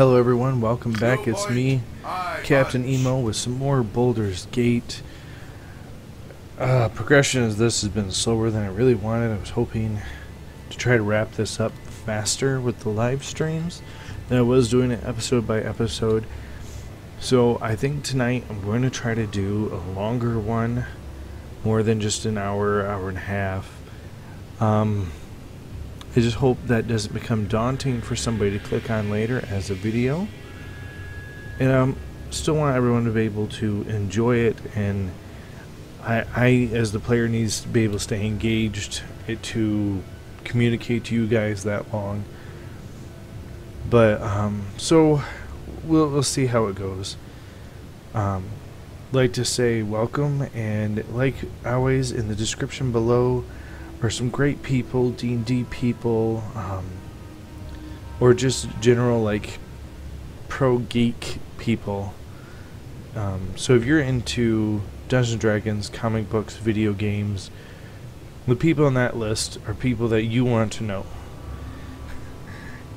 Hello everyone, welcome back. It's me, Captain Emo, with some more Baldur's Gate. Progression as this has been slower than I really wanted. I was hoping to try to wrap this up faster with the live streams than I was doing it episode by episode. So I think tonight I'm going to try to do a longer one, more than just an hour, hour and a half. I just hope that doesn't become daunting for somebody to click on later as a video. And still want everyone to be able to enjoy it, and I as the player needs to be able to stay engaged to communicate to you guys that long. But so we'll see how it goes. Like to say welcome, and like always in the description below are some great people, D&D people, or just general like pro geek people. So if you're into Dungeons & Dragons, comic books, video games, the people on that list are people that you want to know.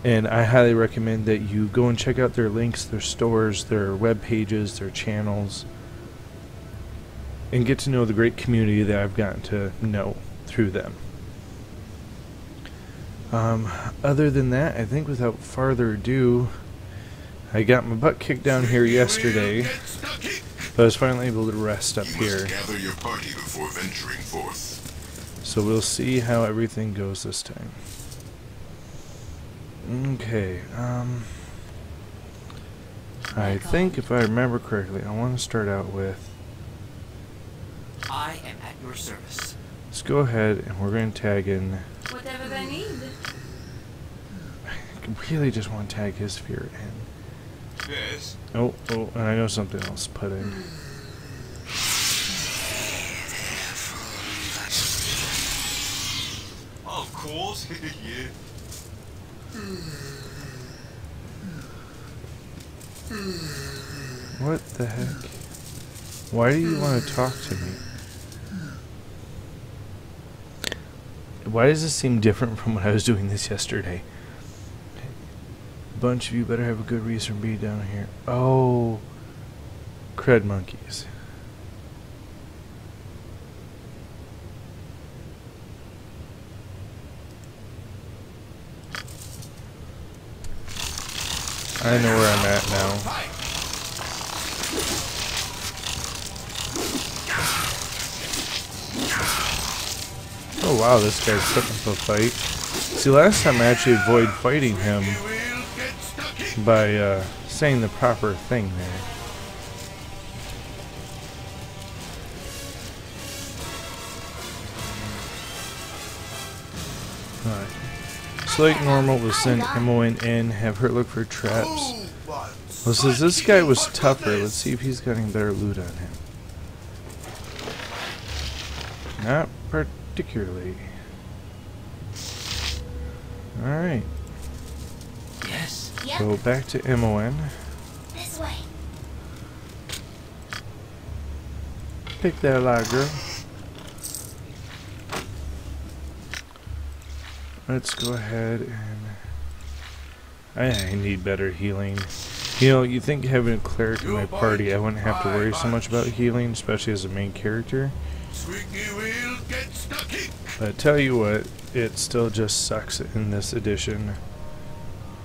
And I highly recommend that you go and check out their links, their stores, their web pages, their channels, and get to know the great community that I've gotten to know through them. Other than that, I think without further ado, I got my butt kicked down here yesterday, but I was finally able to rest up here. Gather your party before venturing forth. So we'll see how everything goes this time. Okay, I think if I remember correctly, I want to start out with, I am at your service. let's go ahead and we're going to tag in. Whatever they need. I really just want to tag his fear in. Yes. Oh, and I know something else to put in. Of course. Yeah. What the heck? Why do you want to talk to me? Why does this seem different from when I was doing this yesterday? A bunch of you better have a good reason to be down here. Oh, cred monkeys. I know where I'm at now. Oh wow, this guy's putting up a fight. See, last time I actually avoided fighting him by saying the proper thing there. Alright. So like normal, we'll send Emily in, have her look for traps. Well, since this guy was tougher, let's see if he's getting better loot on him. Not particularly. Alright. Yes. So back to MON. This way. Pick that lot, girl. Let's go ahead and I need better healing. You know, you think having a cleric in my party, I wouldn't have to worry so much about healing, especially as a main character. But I tell you what, it still just sucks in this edition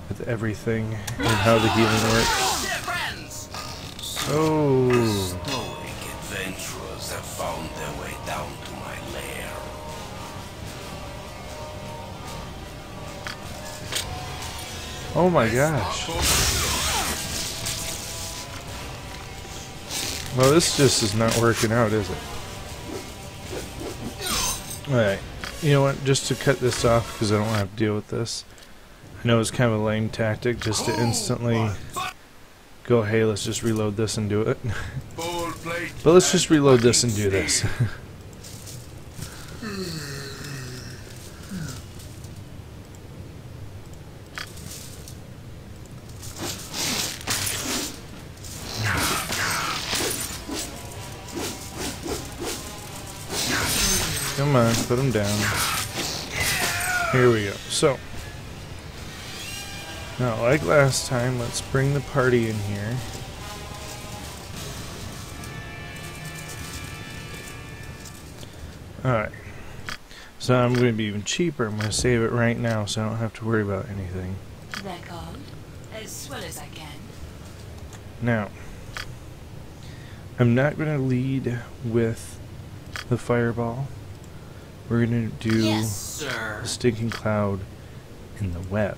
with everything and how the healing works. Oh. Stoic adventurers have found their way down to my lair. Oh my gosh. Well, this just is not working out, is it? Alright. You know what? Just to cut this off, because I don't want to have to deal with this. I know it's kind of a lame tactic just to instantly go, hey, let's just reload this and do it. But let's just reload this and do this. Come on, put him down. Here we go. So, Now, like last time, let's bring the party in here. Alright. So I'm going to be even cheaper. I'm going to save it right now so I don't have to worry about anything. Record as well as I can. Now, I'm not going to lead with the fireball. We're going to do Yes, sir. the stinking cloud in the web.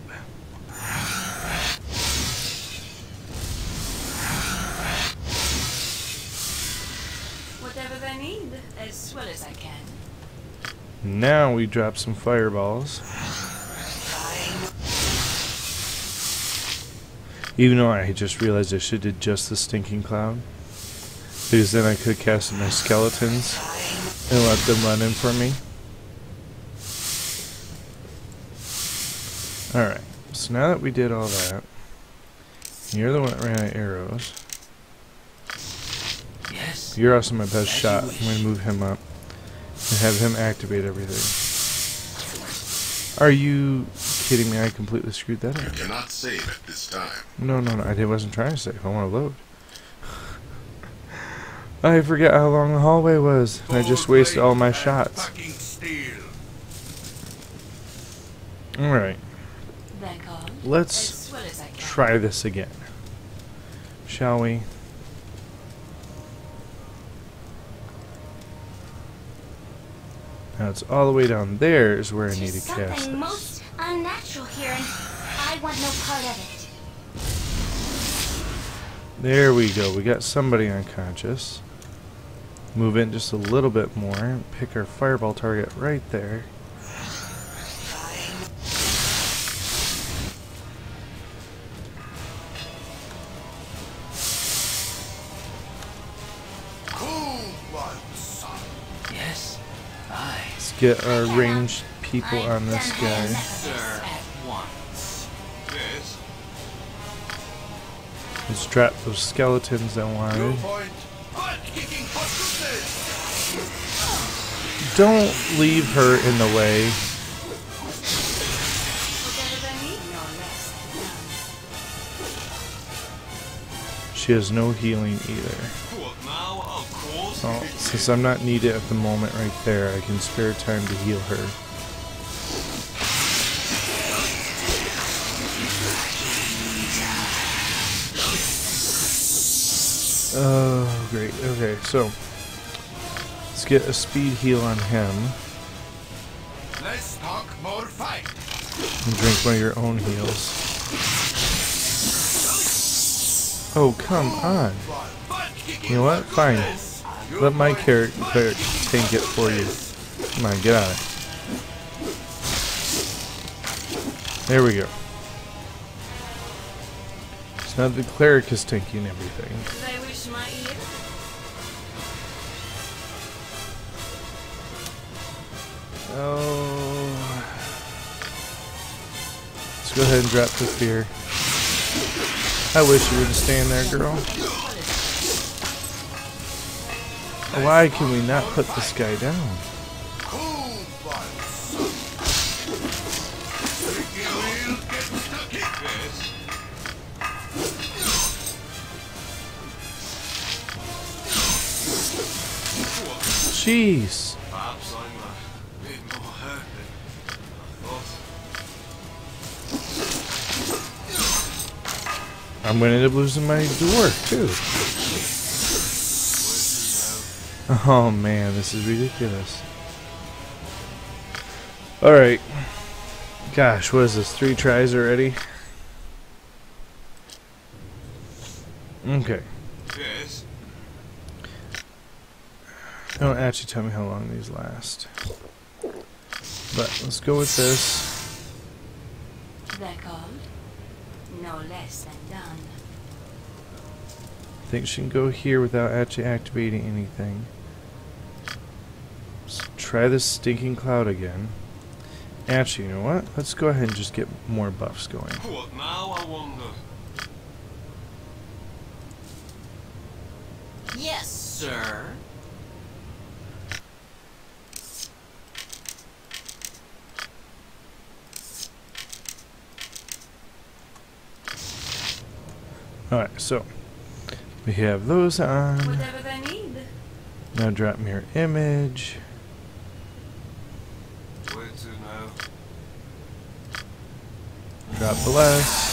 Whatever they need, as well as I can. Now we drop some fireballs. Even though I just realized I should have did just the stinking cloud. Because then I could have casted my skeletons and let them run in for me. Alright, so now that we did all that, you're the one that ran out of arrows. Yes. You're also my best shot. I'm going to move him up and have him activate everything. Are you kidding me? I completely screwed that You up. cannot save at this time. No, I wasn't trying to save. I want to load. I forget how long the hallway was. And I just wasted all my shots. Fucking steel. Alright, Record let's as well as I can. try this again. Shall we? Now it's all the way down there is where I need to There's cast something this. most unnatural here, and I want no part of it. There we go. We got somebody unconscious. Move in just a little bit more. Pick our fireball target right there. Cool one, son. Yes. Aye. Let's get our ranged people on this guy. Sir. At once. Yes. Let's drop those skeletons I wanted. Point. Butt kicking for goodness. Don't leave her in the way. Whatever they need, no less. She has no healing either. What now? Of course. Oh, since I'm not needed at the moment right there, I can spare time to heal her. Oh, great. Okay, so let's get a speed heal on him Let's talk more fight. and drink one of your own heals. Oh, come on. Butt kicking You know what? for Fine. goodness. Let my character tank it for you. Come on, get on it. There we go. So now the cleric is tanking everything. They wish my ear. Oh. Let's go ahead and drop the fear. I wish you wouldn't stand there, girl. Why can we not put this guy down? Cool one, son. Think you will get stuck in this? Jeez. Perhaps I'm a bit more hurt than I thought. I'm gonna end up losing my dwarf too. Oh man, this is ridiculous. Alright. Gosh, what is this? 3 tries already? Okay. Yes. Don't actually tell me how long these last. But let's go with this. Record no less than done. I think she can go here without actually activating anything. Let's try this stinking cloud again. Actually, you know what? Let's go ahead and just get more buffs going. What now, I wonder? Yes, sir. Alright, so we have those on. Whatever they need. Now drop mirror image. Where to now? Drop bless.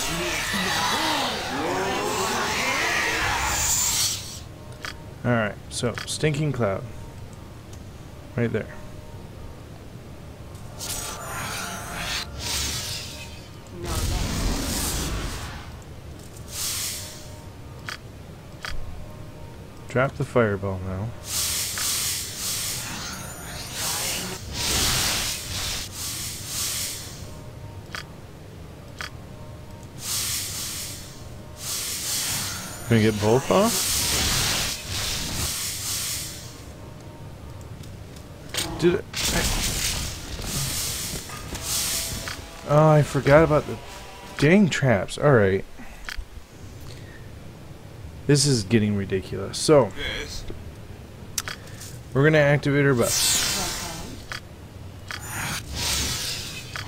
Alright, so stinking cloud. Right there. No less. Drop the fireball now. Gonna get both off? Did it? Oh, I forgot about the dang traps. Alright. This is getting ridiculous. So, Yes. we're gonna activate our buffs.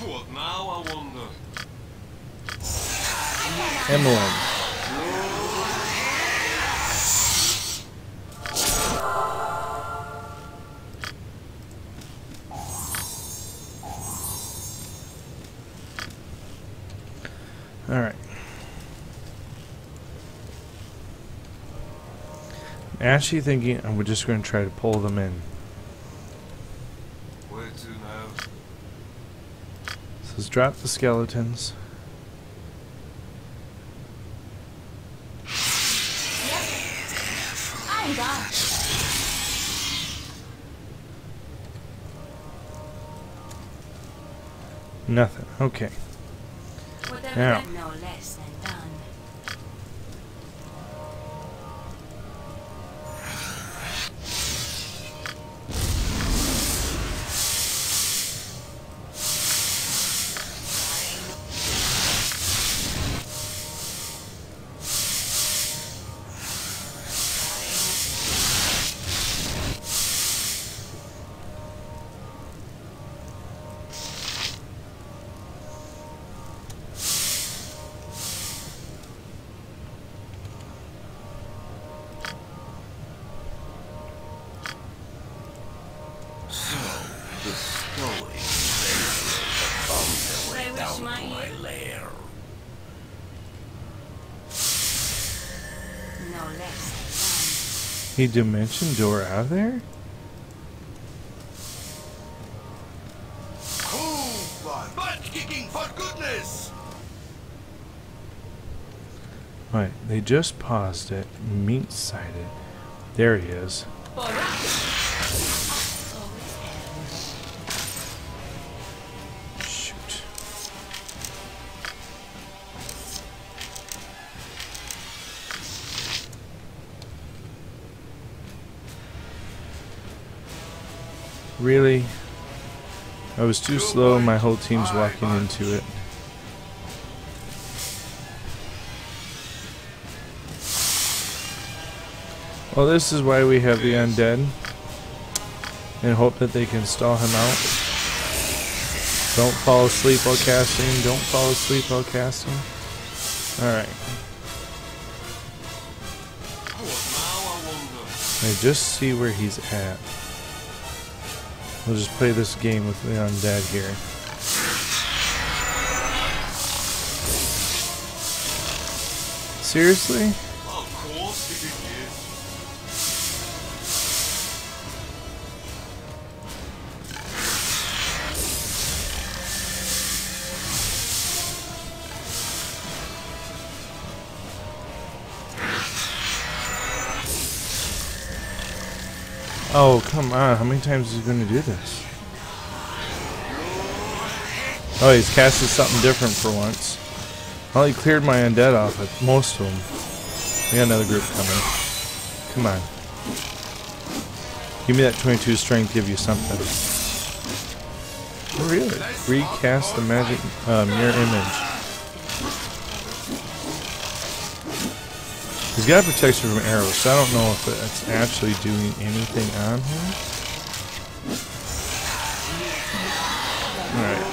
What now, I wonder? Emmeline. Alright. Actually thinking I'm just going to try to pull them in. Where to now? So let's drop the skeletons. I'm gone. Nothing. Okay. Whatever Now. they no less than done. The stoic adventurers have found their way They down wish to my my ear. lair. No less He dimension door out of there? Oh, butt kicking for goodness! Right, they just paused it. Meat sighted. There he is. than done. Shoot. Really? I was too slow and my whole team's walking into it. Well, this is why we have the undead. And hope that they can stall him out. Don't fall asleep while casting. Don't fall asleep while casting. Alright. What now, I wonder? I just see where he's at. We'll just play this game with the undead here. Seriously? Of course it is. Oh, come on. How many times is he going to do this? Oh, he's casted something different for once. Well, he cleared my undead off, with most of them. We got another group coming. Come on. Give me that 22 strength, give you something. Really? Recast the magic mirror image. He's got protection from arrows, so I don't know if it's actually doing anything on him. Alright.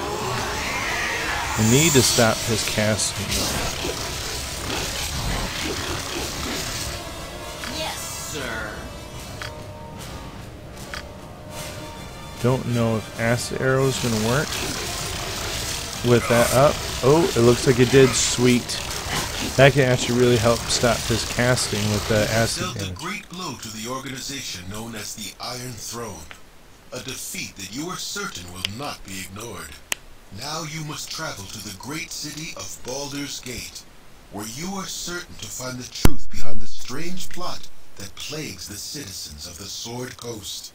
I need to stop his casting though. sir. Don't know if acid arrow is gonna work with that up. Oh, it looks like it did. Sweet. That can actually really help stop his casting with the acid Dealt a damage. great blow to the organization known as the Iron Throne. A defeat that you are certain will not be ignored. Now you must travel to the great city of Baldur's Gate, where you are certain to find the truth behind the strange plot that plagues the citizens of the Sword Coast.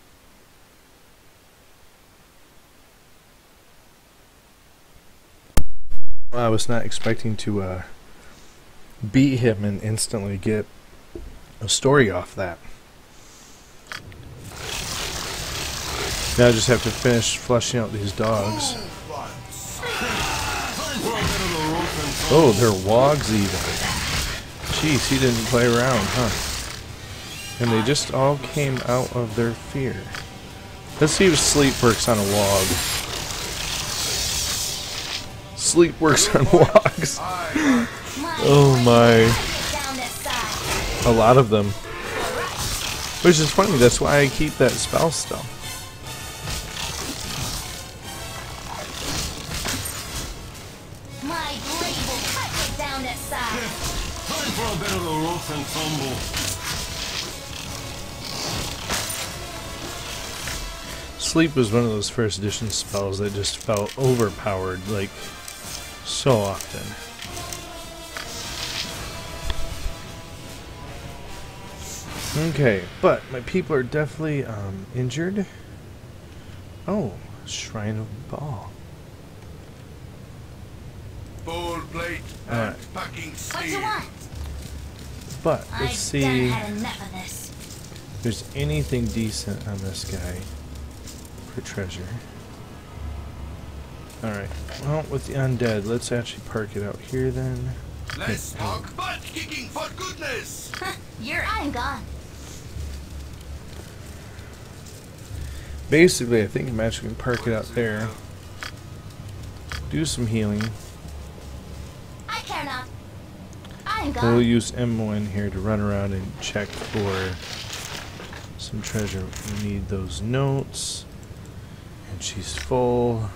Well, I was not expecting to beat him and instantly get a story off that. Now I just have to finish flushing out these dogs. Oh, they're wogs even. Jeez, he didn't play around, huh? And they just all came out of their fear. Let's see if sleep works on a wog. Sleep works on wogs. Oh my. A lot of them. Which is funny, that's why I keep that spell still. My blade will cut you down the side. Time for a bit of a rough and tumble. Sleep was one of those first edition spells that just felt overpowered, like, so often. Okay, but my people are definitely injured. Oh, Shrine of Baal. Ball plate Alright. and packing What you steel. want? But let's I've done see had enough of this. if there's anything decent on this guy for treasure. Alright, well, with the undead, let's actually park it out here then. Less talk, butt kicking for goodness! I'm gone. Basically, I think I'm actually going to park it out there. Do some healing. I care not. I'm We'll gone. use Emma in here to run around and check for some treasure. We need those notes. And she's full.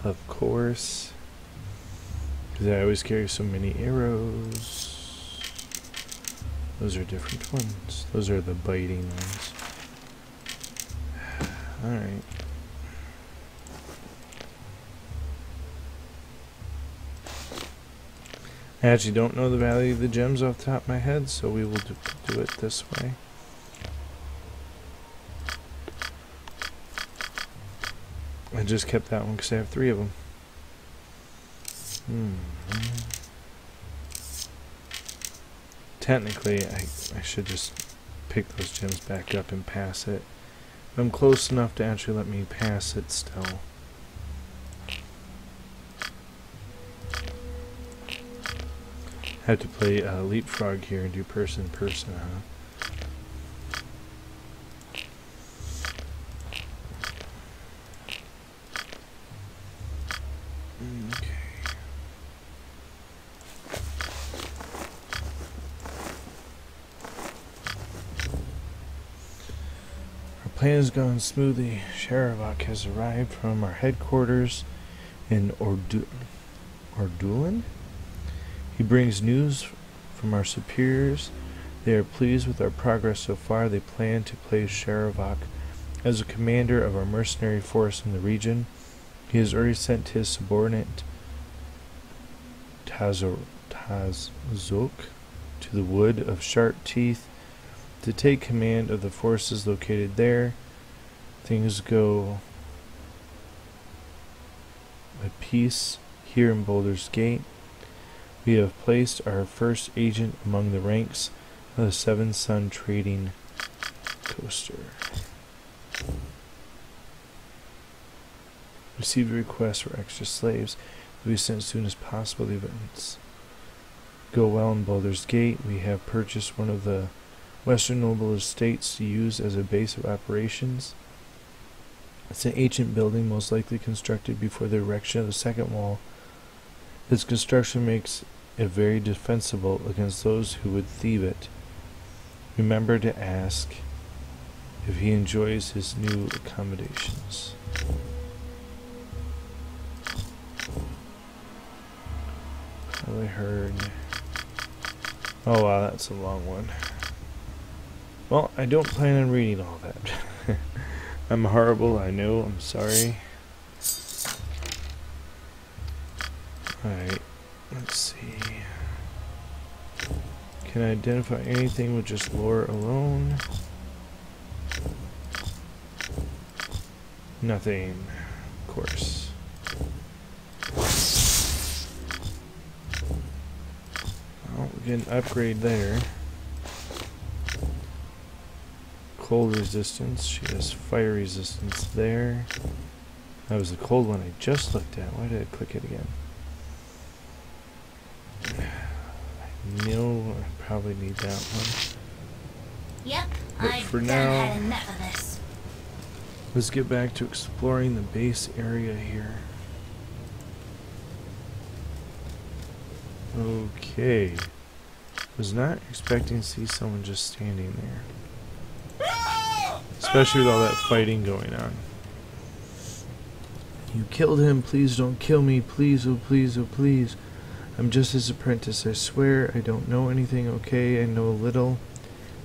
Of course. Because I always carry so many arrows. Those are different ones. Those are the biting ones. Alright. I actually don't know the value of the gems off the top of my head, so we will do it this way. I just kept that one because I have 3 of them. Technically, I should just pick those gems back up and pass it. I'm close enough to actually let me pass it still. Have to play leapfrog here and do person to person, huh? Okay. Our plan is going smoothly. Sharavok has arrived from our headquarters in Ordulan. He brings news from our superiors. They are pleased with our progress so far. They plan to place Sharavok as a commander of our mercenary force in the region. He has already sent his subordinate Tazok to the Wood of Sharp Teeth to take command of the forces located there. Things go at peace here in Baldur's Gate. We have placed our first agent among the ranks of the Seven Sun Trading Coaster. Received a request for extra slaves to be sent as soon as possible. The events go well in Baldur's Gate. We have purchased one of the Western Noble estates to use as a base of operations. It's an ancient building, most likely constructed before the erection of the second wall. Its construction makes it very defensible against those who would thieve it. Remember to ask if he enjoys his new accommodations. Probably heard. Oh wow, that's a long one. Well, I don't plan on reading all that. I'm horrible, I know, I'm sorry. Alright, let's see. Can I identify anything with just lore alone? Nothing, of course. Well, we get an upgrade there. Cold resistance, she has fire resistance there. That was the cold one I just looked at. Why did I click it again? I know I probably need that one. Yep, But I've for done now, had enough of this. let's get back to exploring the base area here. Okay. Was not expecting to see someone just standing there. Especially with all that fighting going on. You killed him, please don't kill me, please, oh please, oh please. I'm just his apprentice, I swear, I don't know anything, okay, I know a little.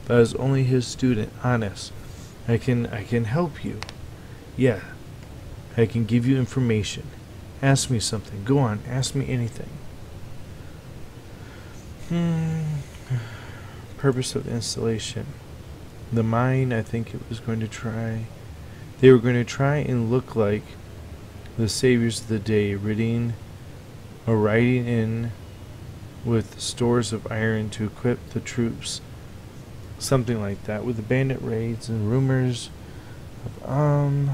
But I was only his student, honest. I can help you. Yeah. I can give you information. Ask me something, go on, ask me anything. Purpose of the installation. The mine, I think it was going to try. They were going to try and look like the saviors of the day, riding in with stores of iron to equip the troops. Something like that. With the bandit raids and rumors of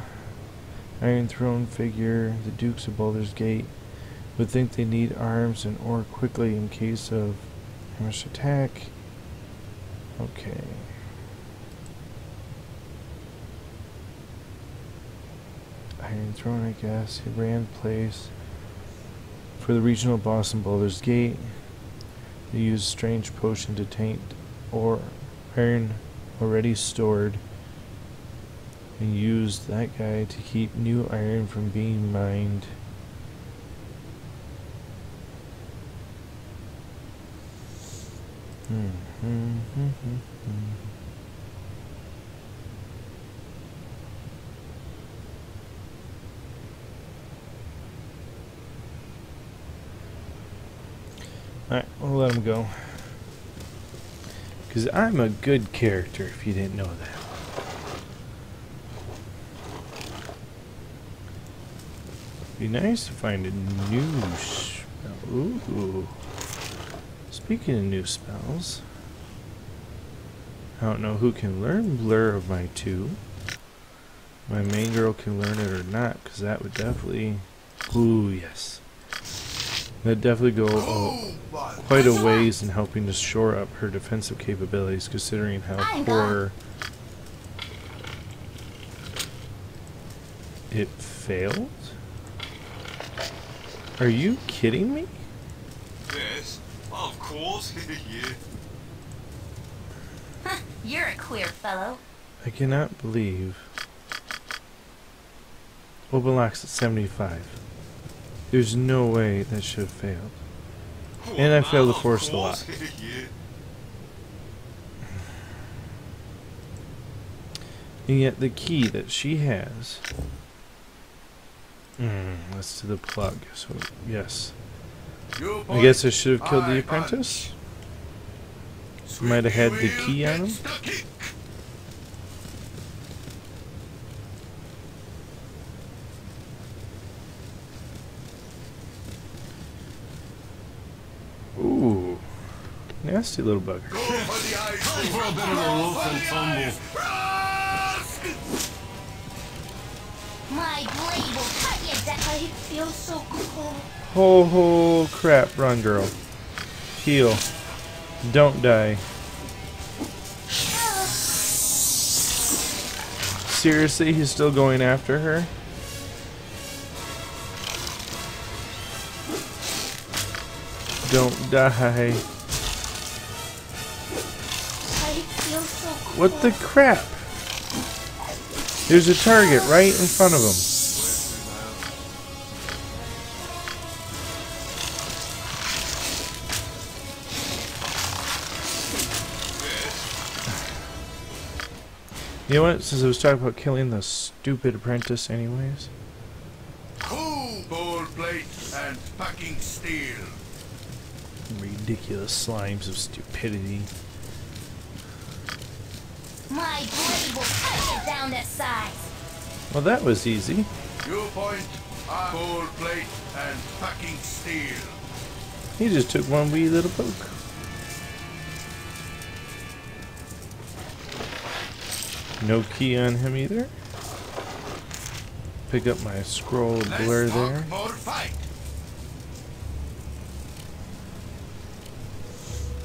Iron Throne figure, the Dukes of Baldur's Gate would think they need arms and ore quickly in case of ambush attack. Okay. Iron Throne, I guess. He ran place for the regional boss in Baldur's Gate. They used strange potion to taint or iron already stored, and used that guy to keep new iron from being mined. Alright, we'll let him go. Because I'm a good character, if you didn't know that. Be nice to find a new spell. Ooh. Speaking of new spells, I don't know who can learn Blur of my two. My main girl can learn it or not, because that would definitely... Ooh, yes. That'd definitely go quite a ways in helping to shore up her defensive capabilities, considering how poor it failed. Are you kidding me? Yes, of course. Yeah. You're a queer fellow. I cannot believe. Open locks at 75. There's no way that should have failed. And I failed to force the lock. Yeah. And yet the key that she has... that's to the plug. So, yes. I guess I should have killed the apprentice. Might have had the key on him. Ooh. Nasty little bugger. Time for a bit of a rough and tumble. My blade will cut you down. I feel so cold. Oh crap. Run, girl. Heal. Don't die. Seriously, he's still going after her? Don't die. I feel What the crap? There's a target right in front of him. You know what? Since I was talking about killing the stupid apprentice anyways. Cool ball plate and packing steel. Ridiculous slimes of stupidity. My blade will cut you down to size. Well, that was easy. Viewpoint, ball plate and packing steel. He just took one wee little poke. No key on him either. Pick up my scroll blur there. More fight.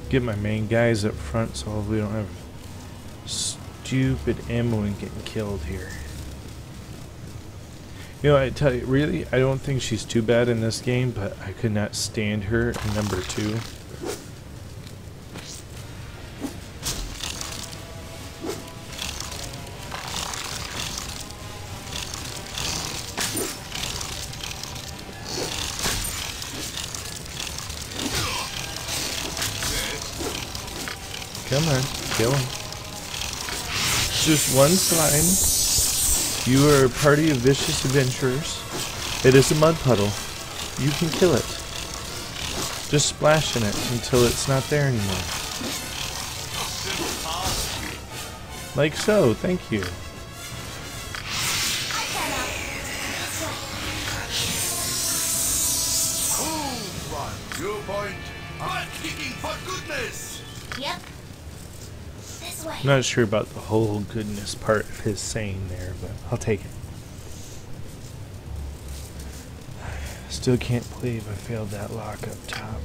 Get my main guys up front so we don't have stupid ammo and getting killed here. You know, I tell you, really, I don't think she's too bad in this game, but I could not stand her in number 2. Come on, kill him. Just one slime. You are a party of vicious adventurers. It is a mud puddle. You can kill it. Just splash in it until it's not there anymore. Like so, thank you. Cool one. Viewpoint, butt kicking for goodness. Yep. This way. I'm not sure about the whole goodness part of his saying there, but I'll take it. Still can't believe I failed that lock up top.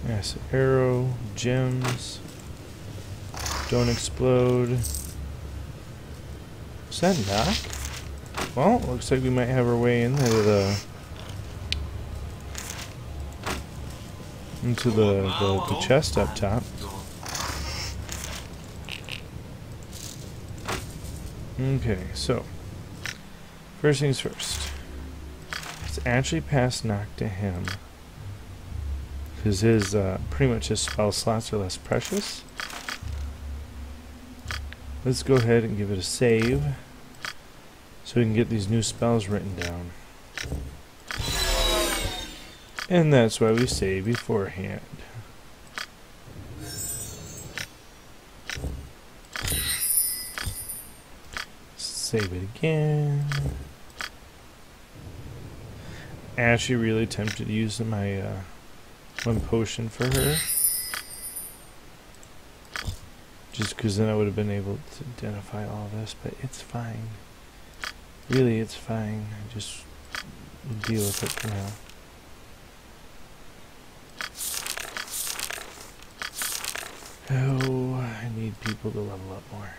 Yes, arrow, gems, don't explode. Is that knock? Well, looks like we might have our way in there into the chest up top. Okay, so first things first. Let's actually pass knock to him, because his pretty much his spell slots are less precious. Let's go ahead and give it a save, so we can get these new spells written down. And that's why we save beforehand. Save it again. Actually really tempted to use my one potion for her. Just because then I would have been able to identify all this, but it's fine. Really, it's fine. I just deal with it for now. Oh, I need people to level up more.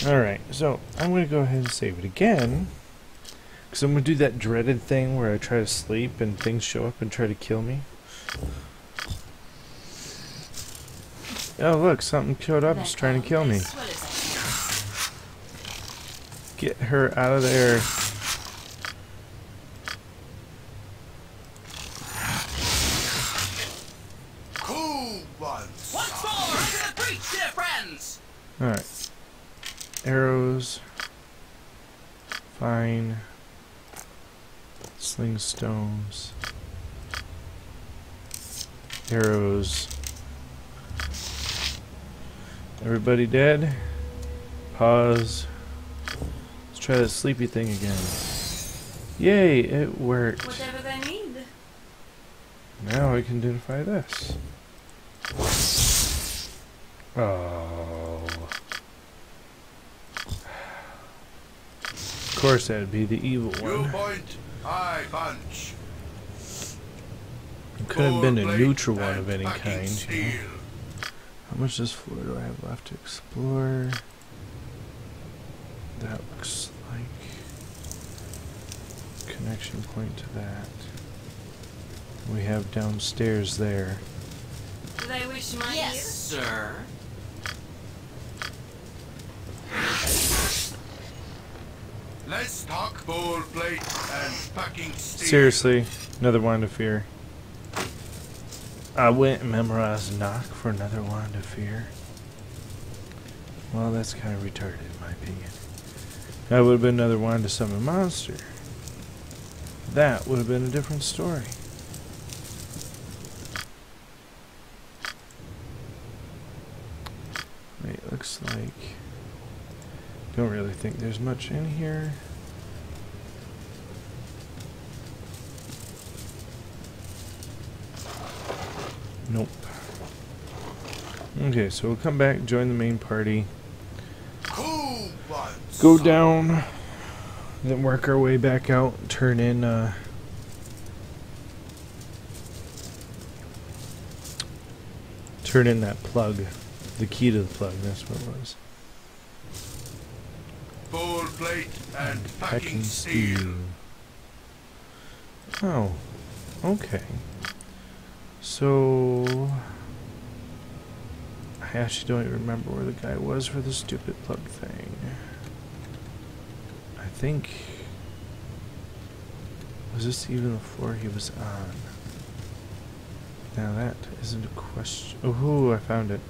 Alright, so I'm going to go ahead and save it again. Because I'm going to do that dreaded thing where I try to sleep and things show up and try to kill me. Oh look, something showed up, it's trying to kill me. Get her out of there. Cool one. Once more into the breach, dear friends! Alright. Arrows. Fine. Sling stones. Arrows. Everybody dead? Pause. Let's try that sleepy thing again. Yay, it worked. Whatever they need. Now I can identify this. Oh. Of course that'd be the evil one. Viewpoint, eye punch. It could have been a Ball neutral blade one of and any packing kind. steel. How much this floor do I have left to explore? That looks like connection point to that. We have downstairs there. Do they wish my Yes, ear? sir. Let's talk bowl plate and packing steel. Seriously, another wand of fear. I went and memorized knock for another wand of fear. Well, that's kind of retarded in my opinion. That would have been another wand to summon a monster. That would have been a different story. Wait, looks like... Don't really think there's much in here. Nope. Okay, so we'll come back, join the main party, Cool ones. go down, then work our way back out, turn in that plug, the key to the plug, that's what it was. Bowl plate and Packing packing steel. Oh, okay. So, I actually don't even remember where the guy was for the stupid plug thing. I think, was this even the floor he was on? Now that isn't a question. Oh, I found it.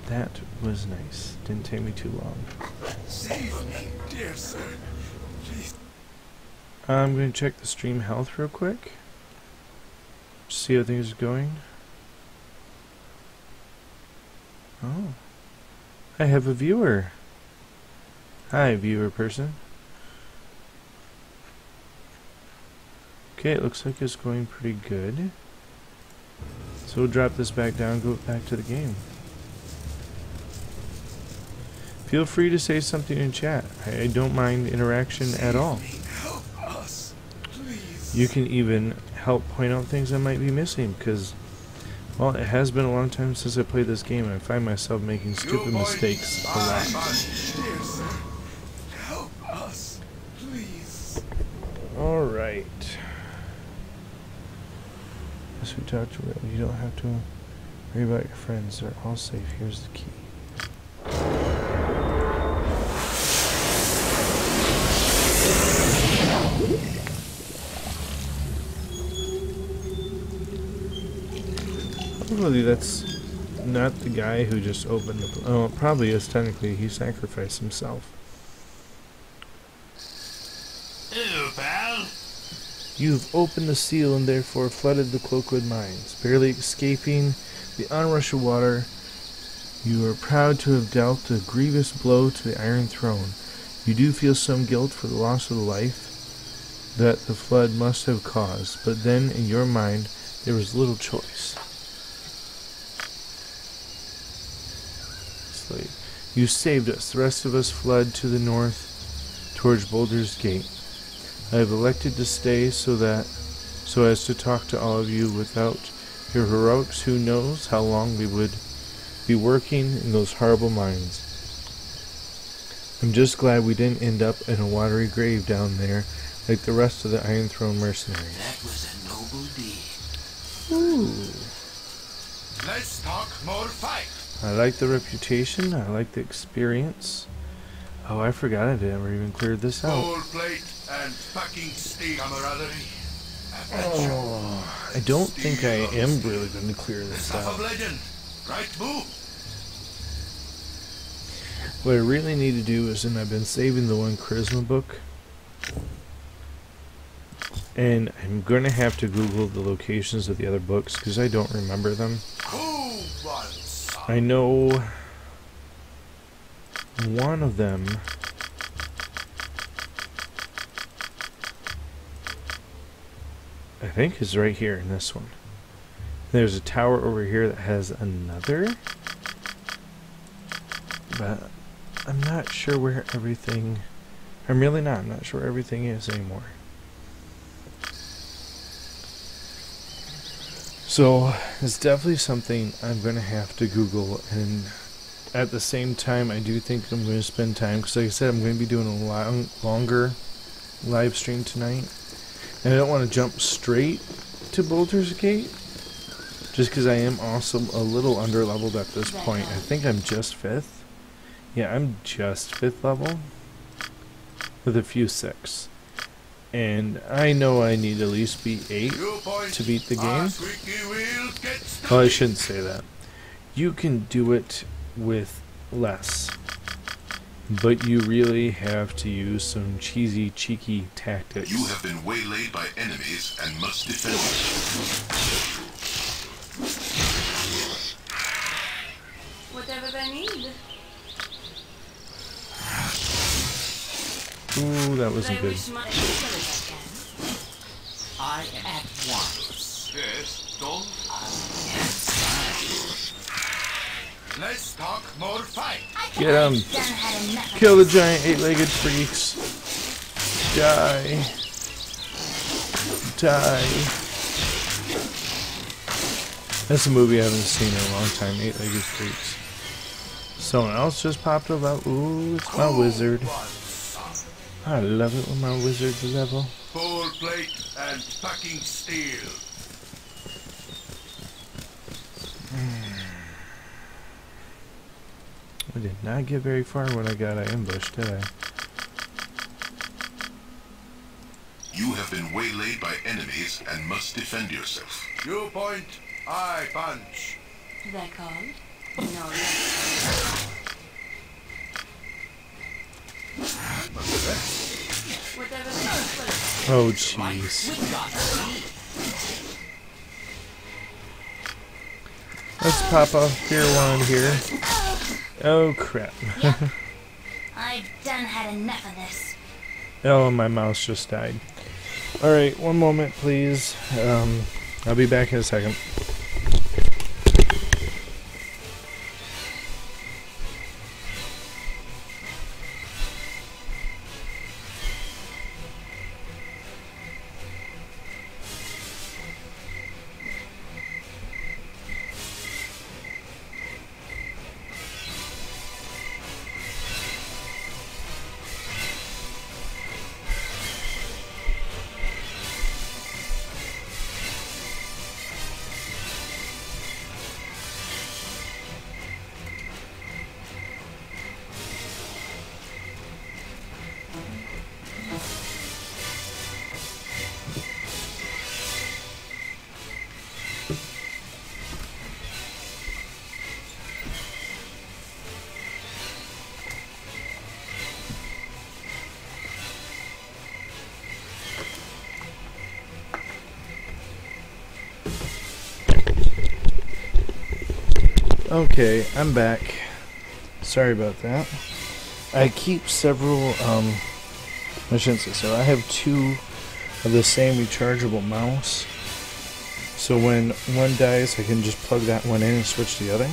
That was nice. Didn't take me too long. Save me, dear sir. Please. I'm going to check the stream health real quick. See how things are going. Oh. I have a viewer. Hi, viewer person. Okay, it looks like it's going pretty good. So we'll drop this back down, go back to the game. Feel free to say something in chat. I don't mind interaction at all. Help us, please. You can even help point out things I might be missing, because, well, it has been a long time since I played this game, and I find myself making stupid mistakes a lot. Dear sir, help us, please. Alright. As we talked about, you don't have to worry about your friends. They're all safe. Here's the key. Hopefully that's not the guy who just opened the... Oh, it probably is technically. He sacrificed himself. Ew, pal. You've opened the seal and therefore flooded the Cloakwood mines. Barely escaping the onrush of water, you are proud to have dealt a grievous blow to the Iron Throne. You do feel some guilt for the loss of the life that the flood must have caused, but then in your mind there was little choice. You saved us. The rest of us fled to the north towards Boulder's Gate. I have elected to stay so as to talk to all of you. Without your heroics, who knows how long we would be working in those horrible mines. I'm just glad we didn't end up in a watery grave down there like the rest of the Iron Throne mercenaries. That was a noble deed. Ooh. Let's talk more fight. I like the reputation. I like the experience. Oh, I forgot I never even cleared this out. Bowl plate and packing steel camaraderie. Oh, I don't think I am really going to clear The this stuff of out. legend. Right, Boo? What I really need to do is, and I've been saving the one charisma book, and I'm going to have to Google the locations of the other books because I don't remember them. Cool ones. I know one of them I think is right here in this one. There's a tower over here that has another, but I'm not sure where everything... I'm really not. I'm not sure where everything is anymore. So it's definitely something I'm going to have to Google, and at the same time I do think I'm going to spend time, because like I said, I'm going to be doing a longer live stream tonight, and I don't want to jump straight to Baldur's Gate, just because I am also a little under leveled at this point. I think I'm just 5th. Yeah, I'm just 5th level with a few 6. And I know I need at least be 8 to beat the game. Oh, I shouldn't say that. You can do it with less, but you really have to use some cheesy, cheeky tactics. You have been waylaid by enemies and must defend yourself. Whatever they need. Ooh, that wasn't good. I am at once. Yes, don't. Let's talk more fight. Get him! Kill the giant 8-legged freaks! Die! Die! That's a movie I haven't seen in a long time, 8-legged freaks. Someone else just popped up. Ooh, it's my wizard. I love it when my wizards level. Full plate and packing steel. I did not get very far when I got ambushed, did I? You have been waylaid by enemies and must defend yourself. You point, I punch. They called? No, yes. Whatever they need. Oh, jeez. We got to Let's pop off Fear Wand here. Oh, crap. I've done had enough of this. Oh, my mouse just died. Alright, one moment, please. I'll be back in a second. Okay, I'm back. Sorry about that. I keep several, I shouldn't say so. I have 2 of the same rechargeable mouse. So when one dies, I can just plug that one in and switch to the other.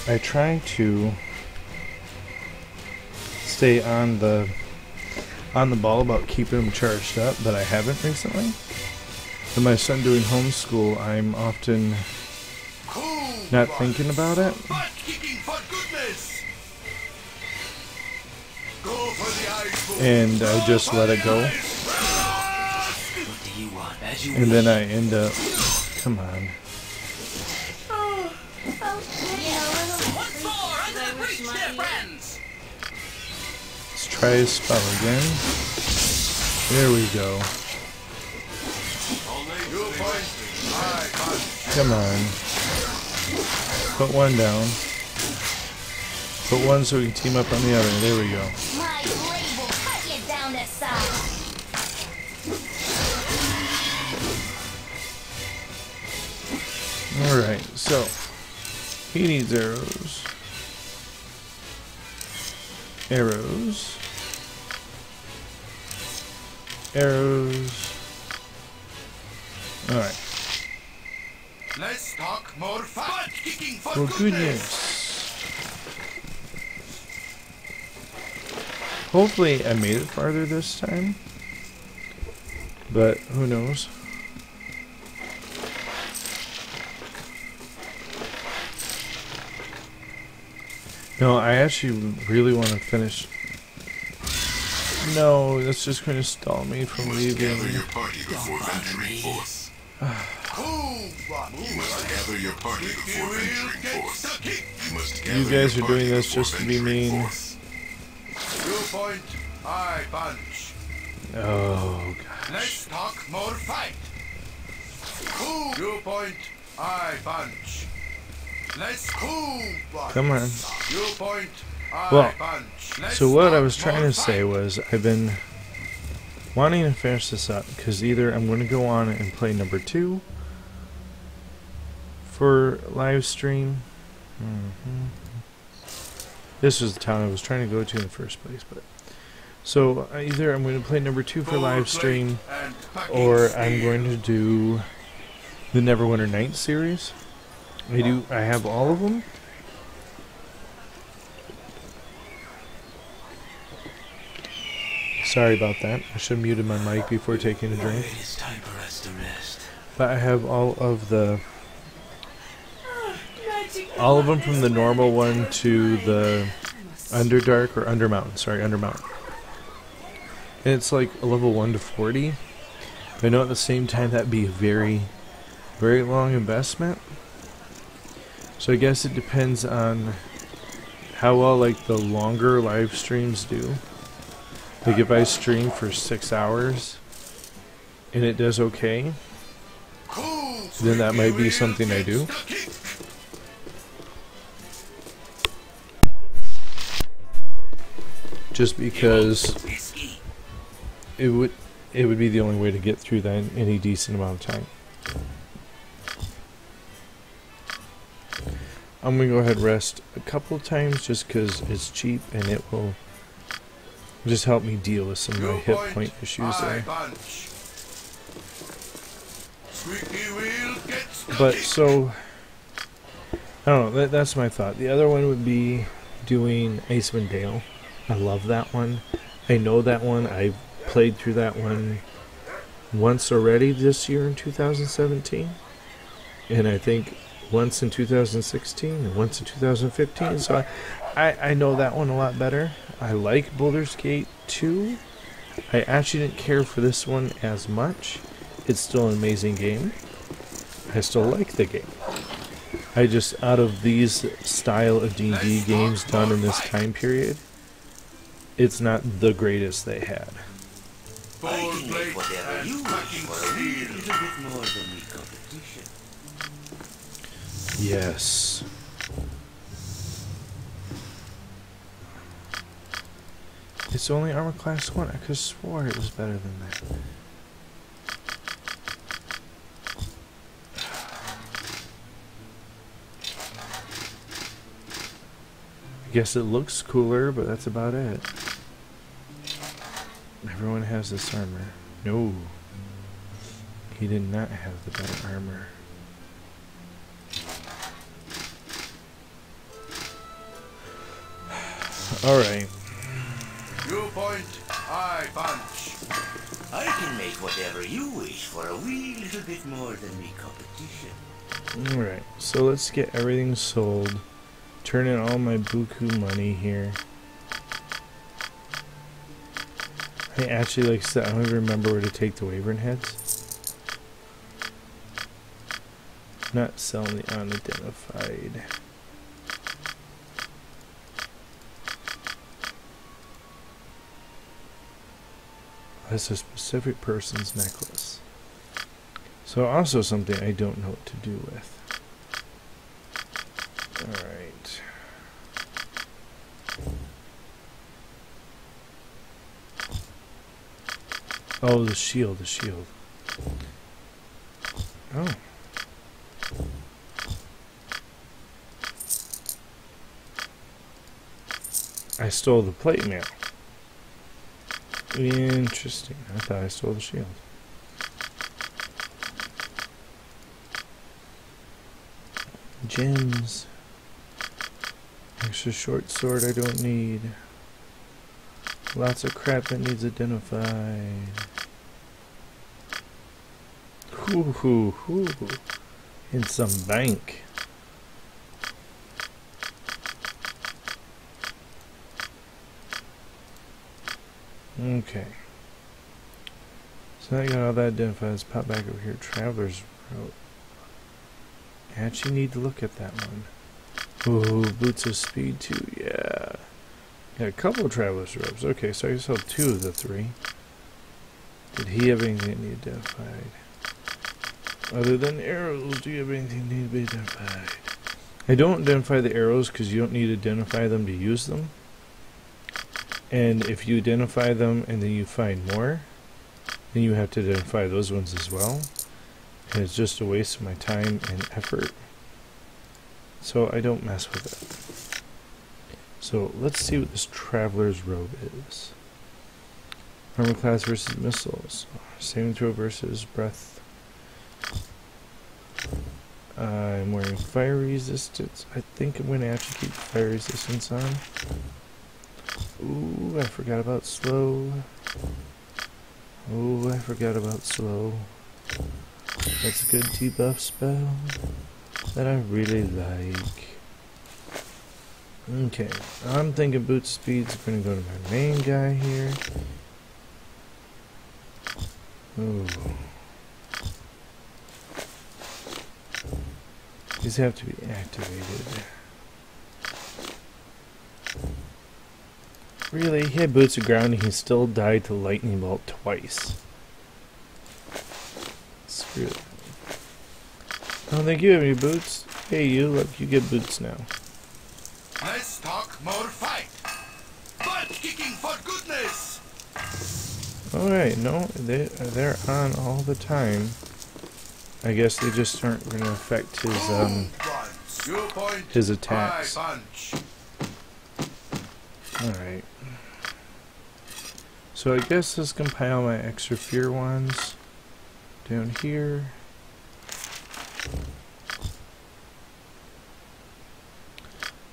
I try to stay on the ball about keeping them charged up, but I haven't recently. With my son doing homeschool, I'm often not thinking about it. Butt kicking for goodness. Go for the eyes. And I just let it go. What do you want? As you And then I end up... Come on. Once more under the breach, dear friends. Let's try his spell again. There we go. You point, I punch. Come on. Put one down. Put one so we can team up on the other. There we go. My blade will cut you down to size. Alright, so he needs arrows. Arrows. Arrows. Alright. Let's talk more fight. Butt kicking for Well, goodness. Hopefully I made it farther this time. But who knows? No, I actually really want to finish. No, that's just going to stall me from Gather leaving. your party before venturing forth. You must gather your party before venturing forth. You must gather You guys your are doing party this before just to be venturing mean. forth. You point, I punch. Oh, gosh. Let's talk more fight. You point, I punch. Let's Come on. You point, I Well, punch. Let's So what I talk was trying more to say fight. was I've been wanting to finish this up because either I'm going to go on and play number 2 for live stream. This was the town I was trying to go to in the first place, but so either I'm going to play number 2 for live stream, And packing or steel. I'm going to do the Neverwinter Nights series. I have all of them. Sorry about that. I should have muted my mic before taking a drink. It is time for us to rest. But I have all of them from the This normal weather one is to fine. the I must Underdark or Undermountain. Sorry, Undermountain. And it's like a level 1 to 40. I know at the same time that'd be a very, very long investment. So I guess it depends on how well like the longer live streams do. Like if I stream for 6 hours and it does okay, then that might be something I do. Just because it would be the only way to get through that in any decent amount of time. I'm gonna go ahead and rest a couple of times just because it's cheap and it will just help me deal with some of my hit point issues I there. punch. Squeaky wheel gets But so I don't know. That's my thought. The other one would be doing Icewind Dale. I love that one. I know that one. I've played through that one once already this year in 2017, and I think once in 2016 and once in 2015. So I know that one a lot better. I like Baldur's Gate 2. I actually didn't care for this one as much. It's still an amazing game. I still like the game. I just, out of these style of D&D games done in this time period, it's not the greatest they had. Bold I can plate make whatever and you wish packing for a wee steel. little bit more than we competition. Yes. It's only armor class 1. I could have swore it was better than that. I guess it looks cooler, but that's about it. Everyone has this armor. No. He did not have the better armor. Alright. You point, I punch. I can make whatever you wish for a wee little bit more than we competition. Alright, so let's get everything sold. Turn in all my buku money here. I actually, like I said, I don't even remember where to take the Wyvern heads. Not selling the unidentified. That's a specific person's necklace. So also something I don't know what to do with. Alright. Oh, the shield, the shield. Oh. I stole the plate mail. Interesting. I thought I stole the shield. Gems. Extra short sword I don't need. Lots of crap that needs identified. Hoo hoo hoo. In some bank. Okay. So now you got all that identified. Let's pop back over here. Traveler's Road. I actually need to look at that one. Ooh, Boots of Speed too. Yeah. Got a couple of Traveler's Robes. Okay, so I saw 2 of the 3. Did he have anything that need identified? Other than arrows, do you have anything that need to be identified? I don't identify the arrows because you don't need to identify them to use them. And if you identify them and then you find more, then you have to identify those ones as well. And it's just a waste of my time and effort. So I don't mess with it. So let's see what this Traveler's Robe is. Armor class versus missiles. Saving throw versus breath. I'm wearing fire resistance. I think I'm going to actually keep fire resistance on. Ooh, I forgot about slow. Oh, I forgot about slow. That's a good debuff spell that I really like. Okay, I'm thinking boot speed's going to go to my main guy here. Ooh. These have to be activated. Really? He had boots of ground and he still died to lightning bolt twice. Screw it. I don't think you have any boots. Hey you, look, you get boots now. Let's talk more fight. Butt kicking for goodness. Alright, no, they're on all the time. I guess they just aren't going to affect his attacks. Alright. So I guess let's compile my extra fear ones down here.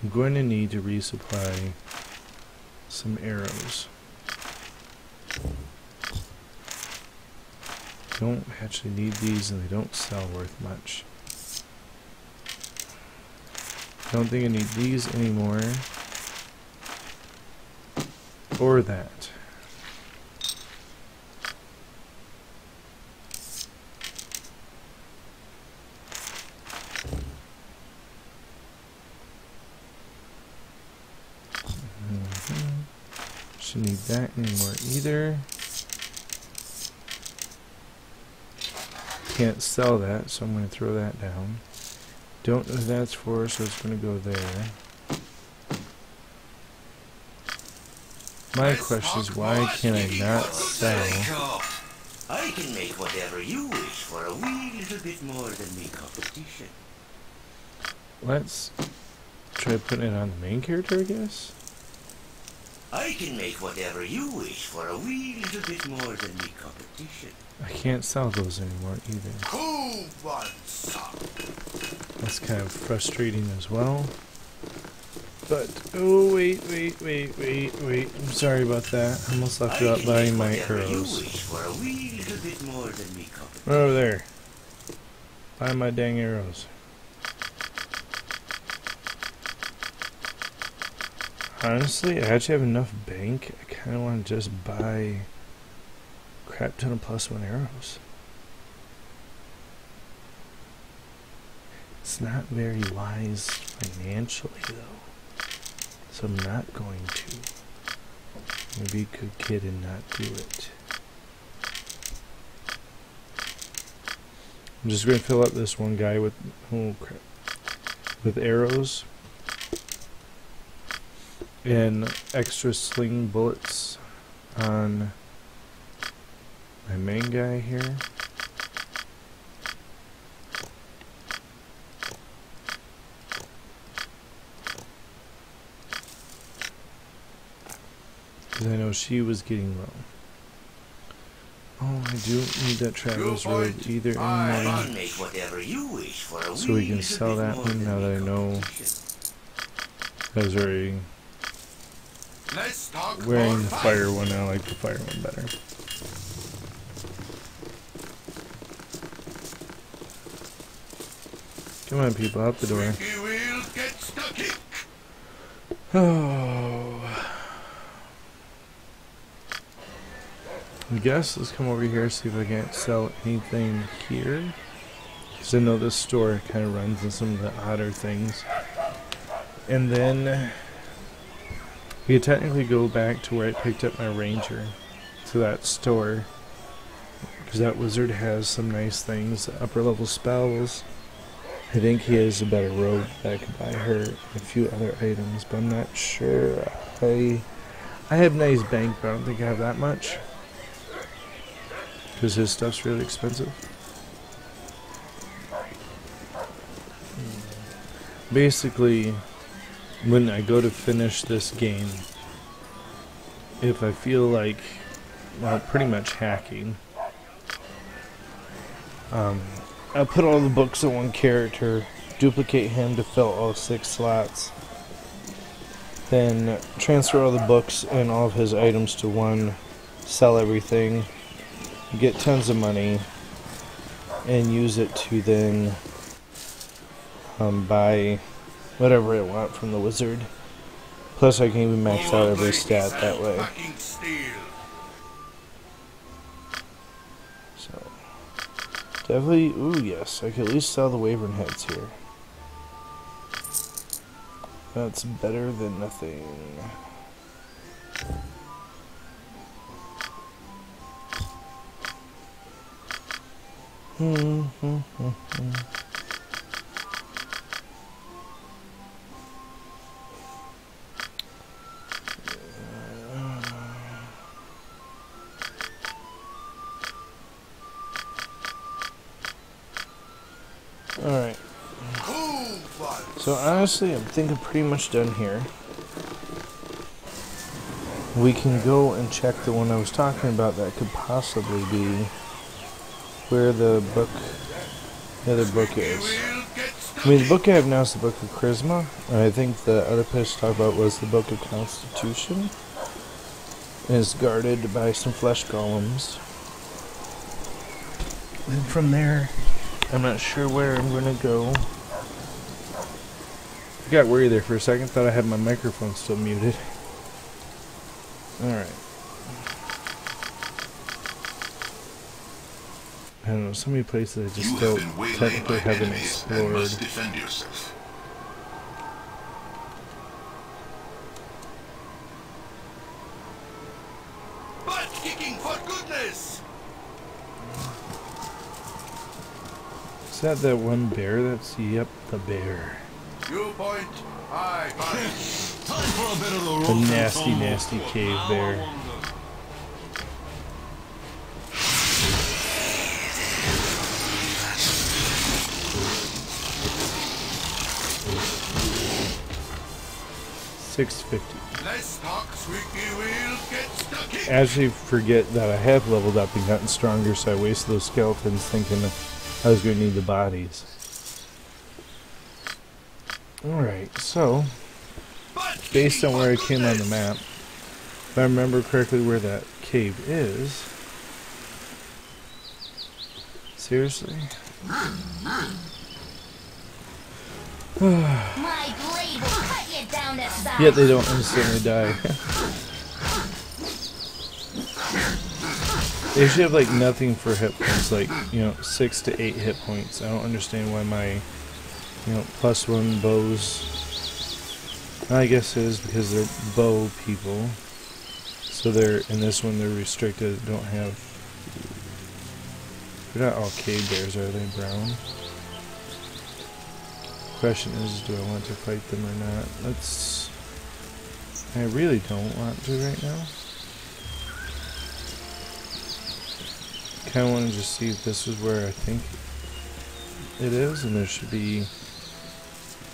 I'm going to need to resupply some arrows. Don't actually need these and they don't sell worth much. Don't think I need these anymore. Or that. Shouldn't need that anymore either. Can't sell that, so I'm going to throw that down. Don't know what that's for, so it's going to go there. My question is, why can I not sell? I can make whatever you wish for a wee little bit more than me competition. Let's try putting it on the main character, I guess? I can make whatever you wish for a wee little bit more than me competition. I can't sell those anymore either. Who wants some? That's kind of frustrating as well. But, oh, wait. I'm sorry about that. I almost left without buying my arrows. Right over there. Buy my dang arrows. Honestly, I actually have enough bank. I kind of want to just buy a crap ton of +1 arrows. It's not very wise financially, though. So I'm not going to. Maybe a good kid and not do it. I'm just going to fill up this one guy with, oh crap, with arrows. And extra sling bullets on my main guy here. Because I know she was getting low. Oh, I do need that Traveler's Robe either anymore. So we can sell that one now that I know I was already wearing the fire one. I like the fire one better. Come on, people, out the door. Oh. I guess let's come over here, see if I can't sell anything here. Because I know this store kind of runs in some of the odder things. And then we could technically go back to where I picked up my ranger, to that store. Because that wizard has some nice things, upper level spells. I think he has a better robe that I could buy her and a few other items, but I'm not sure. I have nice bank, but I don't think I have that much. Because his stuff's really expensive. Basically, when I go to finish this game, if I feel like, well, pretty much hacking, I'll put all the books on one character, duplicate him to fill all 6 slots, then transfer all the books and all of his items to one, sell everything, get tons of money, and use it to then buy whatever I want from the wizard. Plus I can even max out every stat that way. So definitely, ooh yes, I could at least sell the wyvern heads here. That's better than nothing. Alright. So honestly, I think I'm pretty much done here. We can go and check the one I was talking about that could possibly be where the other book is. I mean, the book I have now is the Book of Charisma, and I think the other place to talk about was the Book of Constitution. And it's guarded by some flesh golems. And from there, I'm not sure where I'm gonna go. I got worried there for a second, thought I had my microphone still muted. Alright. I don't know, so many places I just still technically haven't explored. Defend yourself. Butt kicking for goodness! Is that that one bear? That's, yep, the bear. You point, I bite. Time for a bit of the The rope nasty, and nasty tumble. cave Now I bear. wonder. $6.50. Let's talk, squeaky wheel, get stuck in. I actually forget that I have leveled up and gotten stronger, so I wasted those skeletons thinking I was going to need the bodies. Alright, so, based on where I came on the map, if I remember correctly where that cave is... Seriously? My blade will cut you down to size. Yet they don't instantly die. They should have like nothing for hit points, like, 6 to 8 hit points. I don't understand why my, +1 bows. I guess it is because they're bow people. So they're, in this one they're restricted, don't have, they're not all cave bears, are they, brown? Question is, do I want to fight them or not? I really don't want to right now. Kind of want to just see if this is where I think it is, and there should be...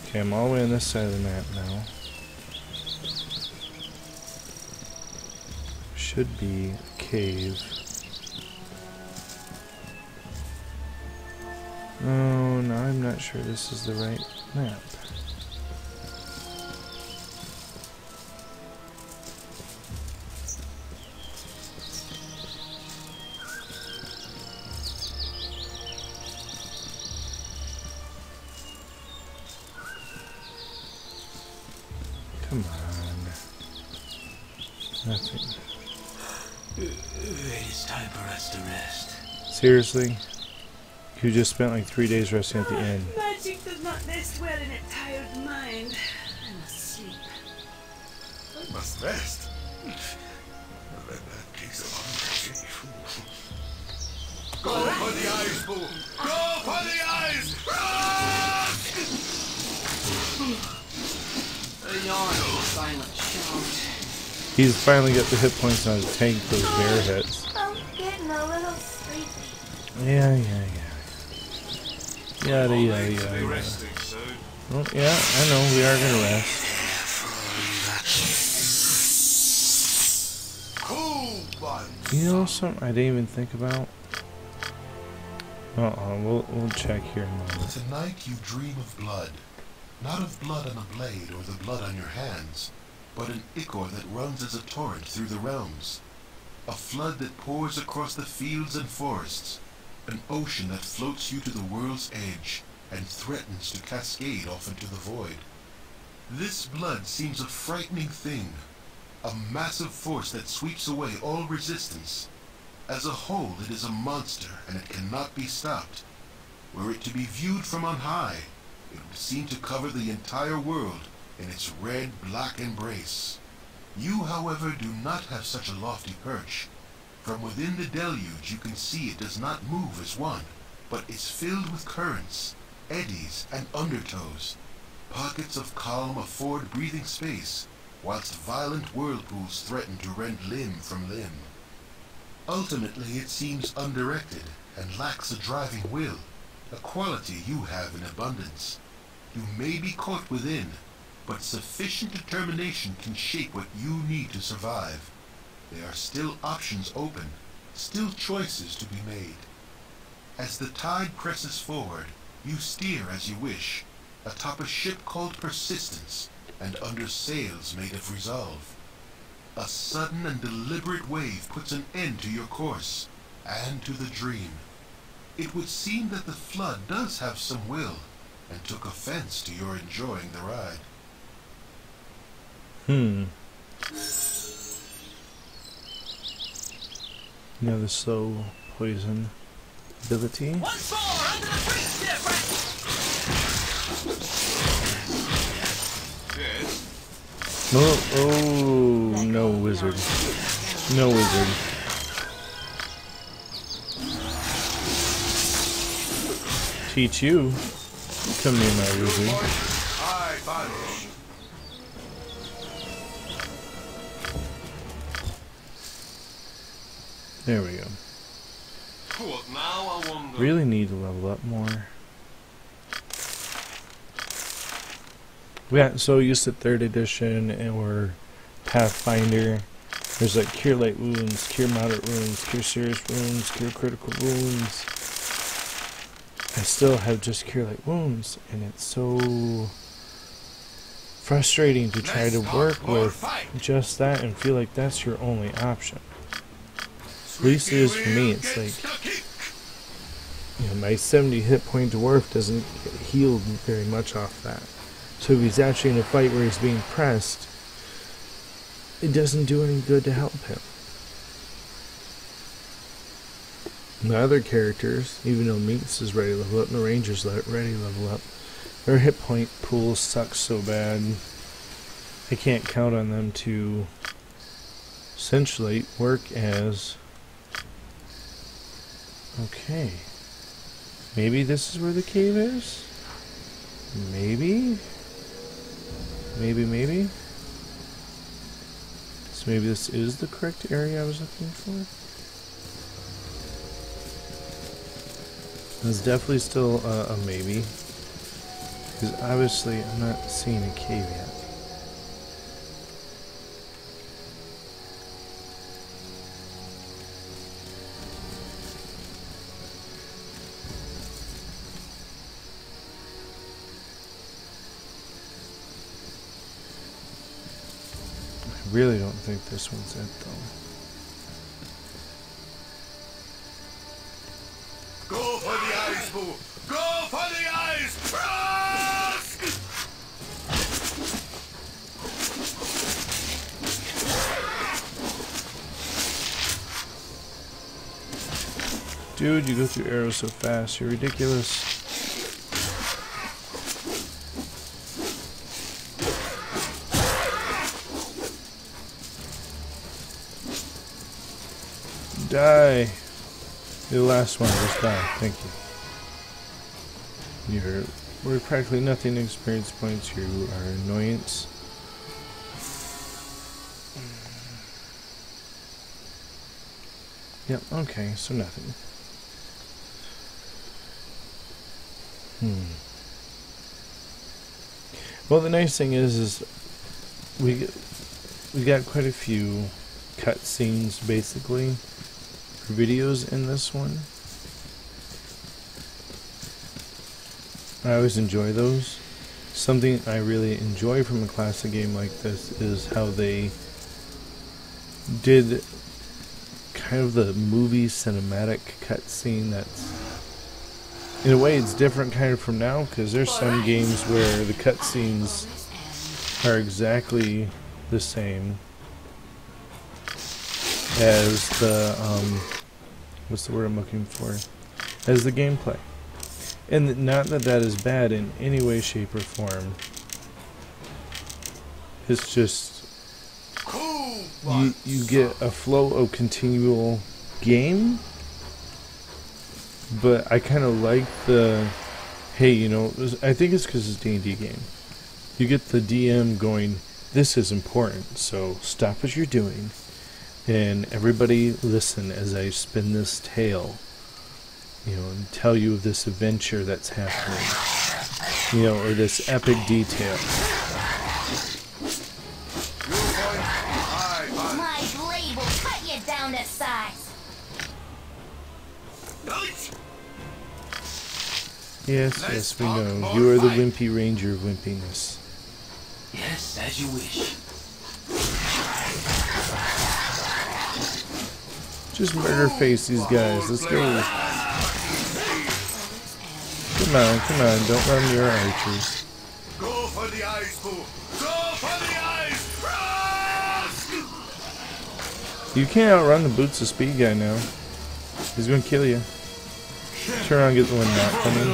Okay, I'm all the way on this side of the map now. Should be a cave. Oh, no, I'm not sure this is the right map. Come on. Nothing. It is time for us to rest. Seriously? You just spent like 3 days resting at the inn. Magic does not rest well in a tired mind. I must sleep. I must rest. That takes a long day. Go for the eyes, Boo! Go for the eyes! A yawn is a silent shout. He's finally got the hit points on his tank those bear hits. I'm getting a little sleepy. Yeah. Yada, All yada, right, to yada, be yada. resting soon. Well, yeah, I know, we are gonna rest. Cool one. You know something I didn't even think about? We'll check here in a moment. Tonight you dream of blood. Not of blood on a blade or the blood on your hands, but an ichor that runs as a torrent through the realms. A flood that pours across the fields and forests. An ocean that floats you to the world's edge and threatens to cascade off into the void. This blood seems a frightening thing, a massive force that sweeps away all resistance. As a whole, it is a monster, and it cannot be stopped. Were it to be viewed from on high, it would seem to cover the entire world in its red-black embrace. You, however, do not have such a lofty perch. From within the deluge you can see it does not move as one, but is filled with currents, eddies, and undertows. Pockets of calm afford breathing space, whilst violent whirlpools threaten to rend limb from limb. Ultimately it seems undirected, and lacks a driving will, a quality you have in abundance. You may be caught within, but sufficient determination can shape what you need to survive. There are still options open, still choices to be made. As the tide presses forward, you steer as you wish, atop a ship called Persistence, and under sails made of resolve. A sudden and deliberate wave puts an end to your course, and to the dream. It would seem that the flood does have some will, and took offense to your enjoying the ride. Now the slow poison ability. Once more, under the bridge, dear friend! Yes. Oh, no wizard. No wizard. Teach you. Come near my wizard. I vanish. There we go. What now, I wonder? Really need to level up more. Yeah, so used to 3rd edition or Pathfinder. There's like cure light wounds, cure moderate wounds, cure serious wounds, cure critical wounds. I still have just cure light wounds, and it's so frustrating to try to work with just that and feel like that's your only option. At least it is for me. It's like, you know, my 70 hit point dwarf doesn't get healed very much off that. So if he's actually in a fight where he's being pressed, it doesn't do any good to help him. The other characters, even though Meats is ready to level up and the Ranger's ready to level up, their hit point pools suck so bad. I can't count on them to essentially work as... Okay. Maybe this is where the cave is? Maybe? Maybe? So maybe this is the correct area I was looking for? It's definitely still a maybe. Because obviously I'm not seeing a cave yet. I really don't think this one's it though. Go for the eyes, Boo! Go for the eyes! Trask! Dude, you go through arrows so fast. You're ridiculous. Die. You're the last one. Just die. Thank you. You're worth practically nothing experience points. You are an annoyance. Yep, okay, so nothing. Well, the nice thing is we got quite a few cutscenes, basically, for videos in this one. I always enjoy those. Something I really enjoy from a classic game like this is how they did kind of the movie cinematic cutscene. That's, in a way, it's different kind of from now, because there's some games where the cutscenes are exactly the same as the what's the word I'm looking for? As the gameplay. And not that that is bad in any way, shape, or form. It's just you get a flow of continual game, but I kind of like the, hey, you know, I think it's because it's a D&D game. You get the DM going, this is important, so stop what you're doing, and everybody listen as I spin this tale, you know, and tell you of this adventure that's happening, you know, or this epic detail. My blade will cut you down to size. Yes, yes, we know. You are the wimpy ranger of wimpiness. Yes, as you wish. Just murder face these guys. Let's go. Come on, don't run your archers. Go for the eyes, Boo! Go for the eyes! You can't outrun the boots of speed guy now. He's gonna kill you. Turn around and get the one not coming.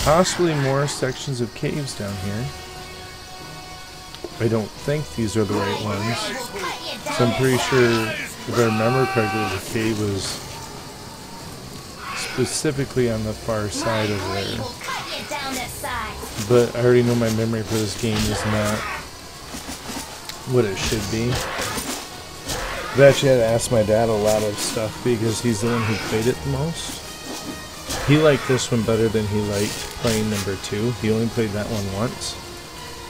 Possibly more sections of caves down here. I don't think these are the right ones. So I'm pretty sure, if I remember correctly, the cave was specifically on the far side over there. But I already know my memory for this game is not what it should be. I've actually had to ask my dad a lot of stuff because he's the one who played it the most. He liked this one better than he liked playing number 2. He only played that one once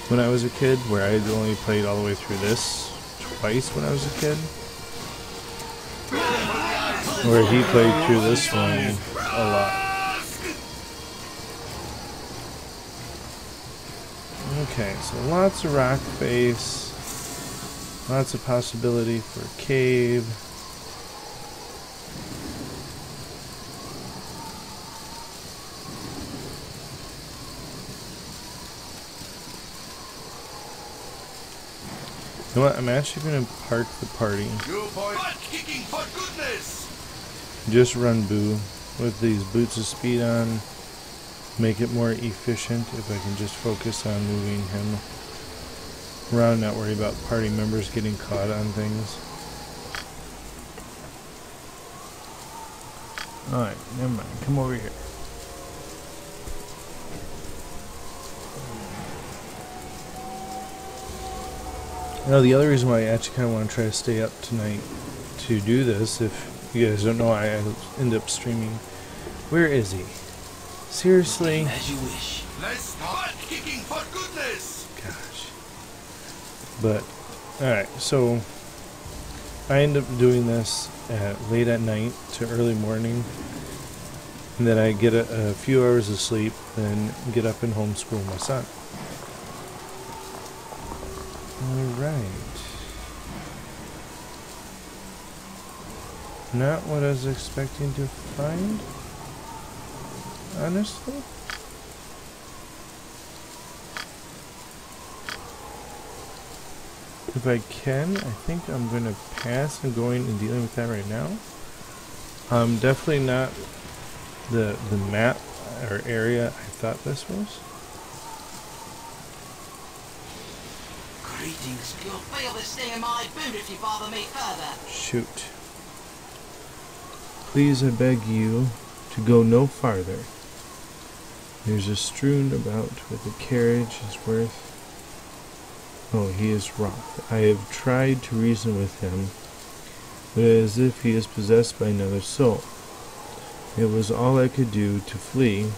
when I was a kid, where I had only played all the way through this twice when I was a kid. Where he played through this one a lot. Okay, so lots of rock face. Lots of possibility for a cave. You know what? I'm actually going to park the party. Kicking for goodness! Just run Boo with these boots of speed on. Make it more efficient if I can just focus on moving him around, not worry about party members getting caught on things. Alright, never mind. Come over here. Now, the other reason why I actually kind of want to try to stay up tonight to do this, if you guys don't know, I end up streaming. Where is he? Seriously? As you wish. Let's butt kicking for goodness! Gosh. But, alright, so I end up doing this late at night to early morning. And then I get a few hours of sleep, then get up and homeschool my son. Alright. Not what I was expecting to find, honestly. If I can, I think I'm going to pass and going and dealing with that right now. Definitely not the map or area I thought this was. Greetings. You'll feel the sting of my boot if you bother me further. Shoot. Please, I beg you to go no farther. There's a strewn about with a carriage is worth. Oh, he is wroth. I have tried to reason with him, but as if he is possessed by another soul. It was all I could do to flee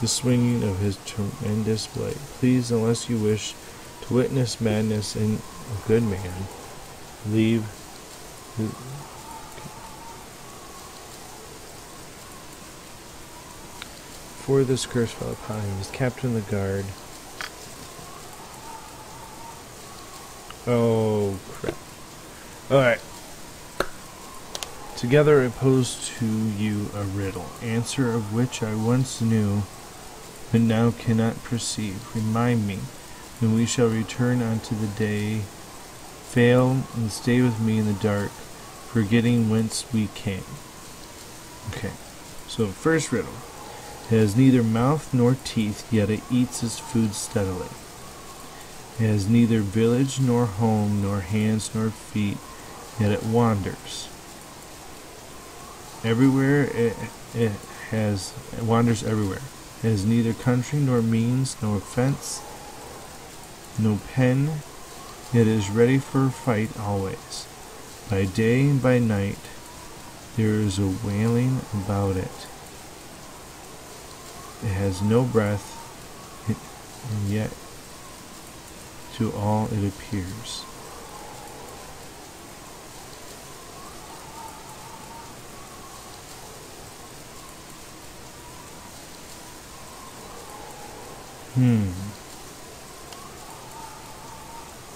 the swinging of his tremendous blade. Please, unless you wish to witness madness in a good man, leave. Before this curse fell upon him, his captain the guard. Oh, crap. Alright. Together I pose to you a riddle, answer of which I once knew, but now cannot perceive. Remind me, when we shall return unto the day, fail and stay with me in the dark, forgetting whence we came. Okay, so first riddle. It has neither mouth nor teeth, yet it eats its food steadily. It has neither village nor home, nor hands nor feet, yet it wanders. Everywhere it wanders everywhere. It has neither country nor means, no offense, no pen, yet is ready for a fight always. By day and by night there is a wailing about it. It has no breath, and yet to all it appears.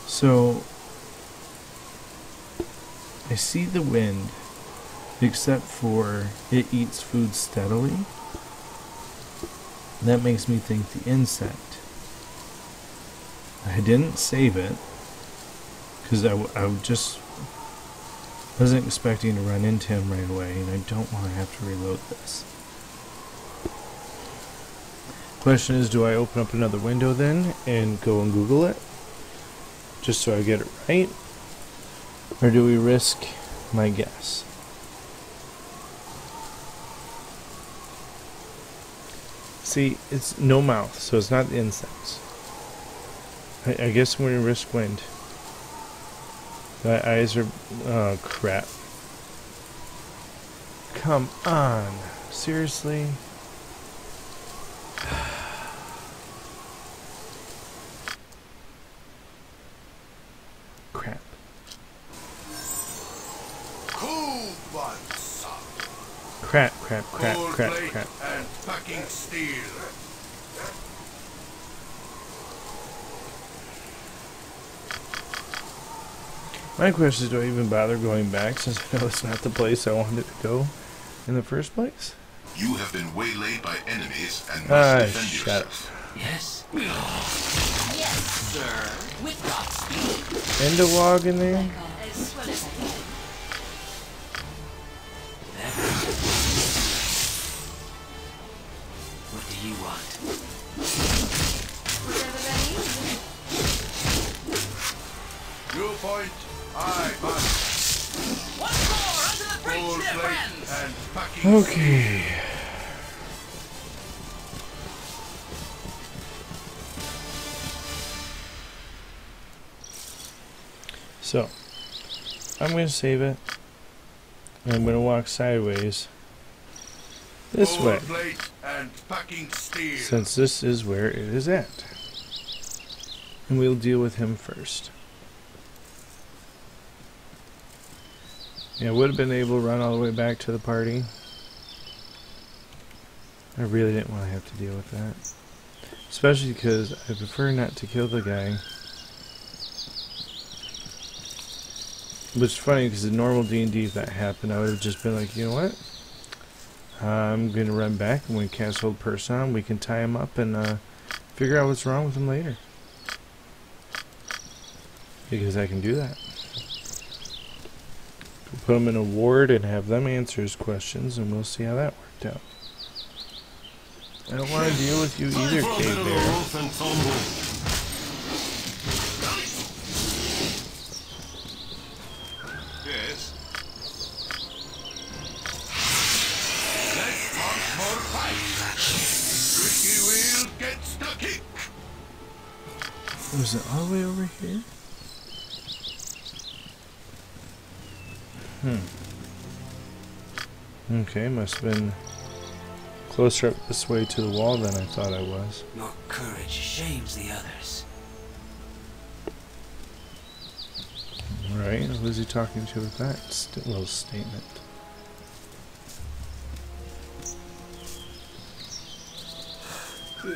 So I see the wind, except for it eats food steadily. That makes me think the insect. I didn't save it because I just wasn't expecting to run into him right away, and I don't want to have to reload this. Question is, do I open up another window then and go and Google it just so I get it right, or do we risk my guess? See, it's no mouth, so it's not the insects. I guess we're gonna risk wind. My eyes are... oh, crap. Come on. Seriously? Crap. Crap, crap, crap, crap, crap. And packing steel. My question is, do I even bother going back since I know it's not the place I wanted to go in the first place? You have been waylaid by enemies and must defend yourself. Yes. Yes, sir. With Godspeed. End a log in there? As well as I can. What do you want? Whatever that is. You point, I must. Once more under the breach, Full dear plate friends. and packing Okay. So, I'm going to save it. And I'm going to walk sideways this Full way, plate and packing steel. since this is where it is at. And we'll deal with him first. Yeah, I would have been able to run all the way back to the party. I really didn't want to have to deal with that. Especially because I prefer not to kill the guy. Which is funny, because in normal D&D, if that happened, I would have just been like, you know what? I'm going to run back, and when we cast Hold Person on, we can tie him up and figure out what's wrong with him later. Because I can do that. Put him in a ward and have them answer his questions, and we'll see how that worked out. I don't want to deal with you either, Cave Bear. Yes. Let's talk more fight. Squeaky wheel gets the kick. Was it all the way over here? Okay, must have been closer up this way to the wall than I thought I was. Your courage shames the others. Alright, who's he talking to with that little statement? It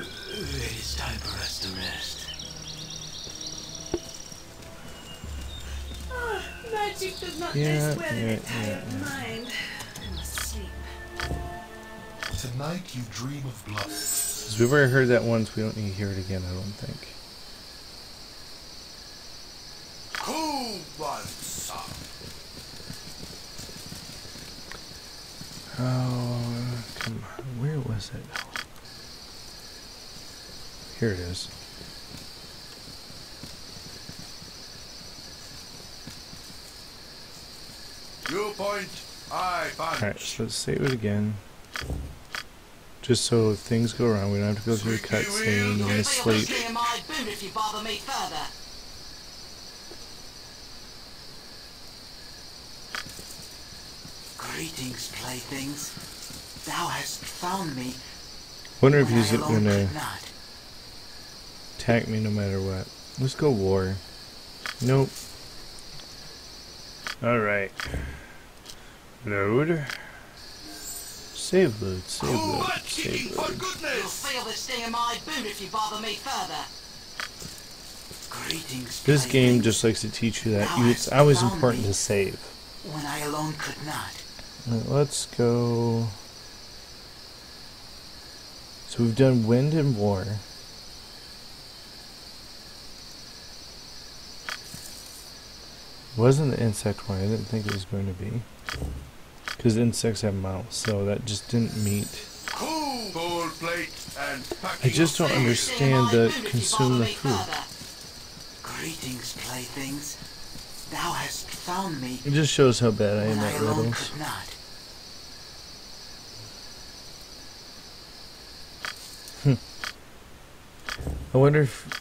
is time for us to rest. Magic does not Yeah, taste well in a yeah, tired yeah. mind. I must sleep. Tonight you dream of blood. Because we've already heard that once, we don't need to hear it again, I don't think. Who wants some? Oh, come on. Where was it? Here it is. You point, I punch. Alright, so let's save it again. Just so if things go wrong, we don't have to go through a cutscene and You'll feel the sleep. sting in my boot if you bother me further. Greetings, playthings. Thou hast found me. Wonder if when he's I alone gonna could not. attack me no matter what. Let's go war. Nope. Alright. Load. Save load, save Who load, wants kicking, save for load. You'll goodness? feel the sting in my boot if you bother me further. Greetings, This game playthings. just likes to teach you that it's always important to save. When I alone could not. Alright, let's go. So we've done wind and war. Wasn't the insect one? I didn't think it was going to be. Because insects have mouths, so that just didn't meet. Cool. Gold plate and I packing. just don't understand the consume the food. Greetings, playthings. Thou hast found me. It just shows how bad I am when I at alone riddles. could not. I wonder if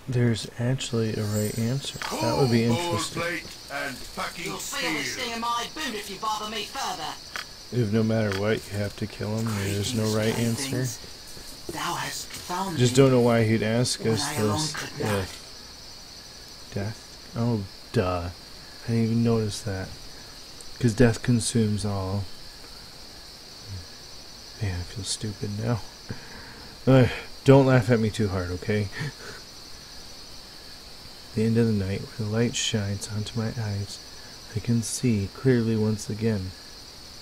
there's actually a right answer. That would be Gold interesting. plate and packing You'll feel the steel. sting in my boot if you bother me further. If no matter what, you have to kill him, there's no right answer. Thou hast found Just me. don't know why he'd ask when us I alone this could not. if death. Oh, duh. I didn't even notice that. Because death consumes all. Man, I feel stupid now. Don't laugh at me too hard, okay? The end of the night, where the light shines onto my eyes, I can see clearly once again.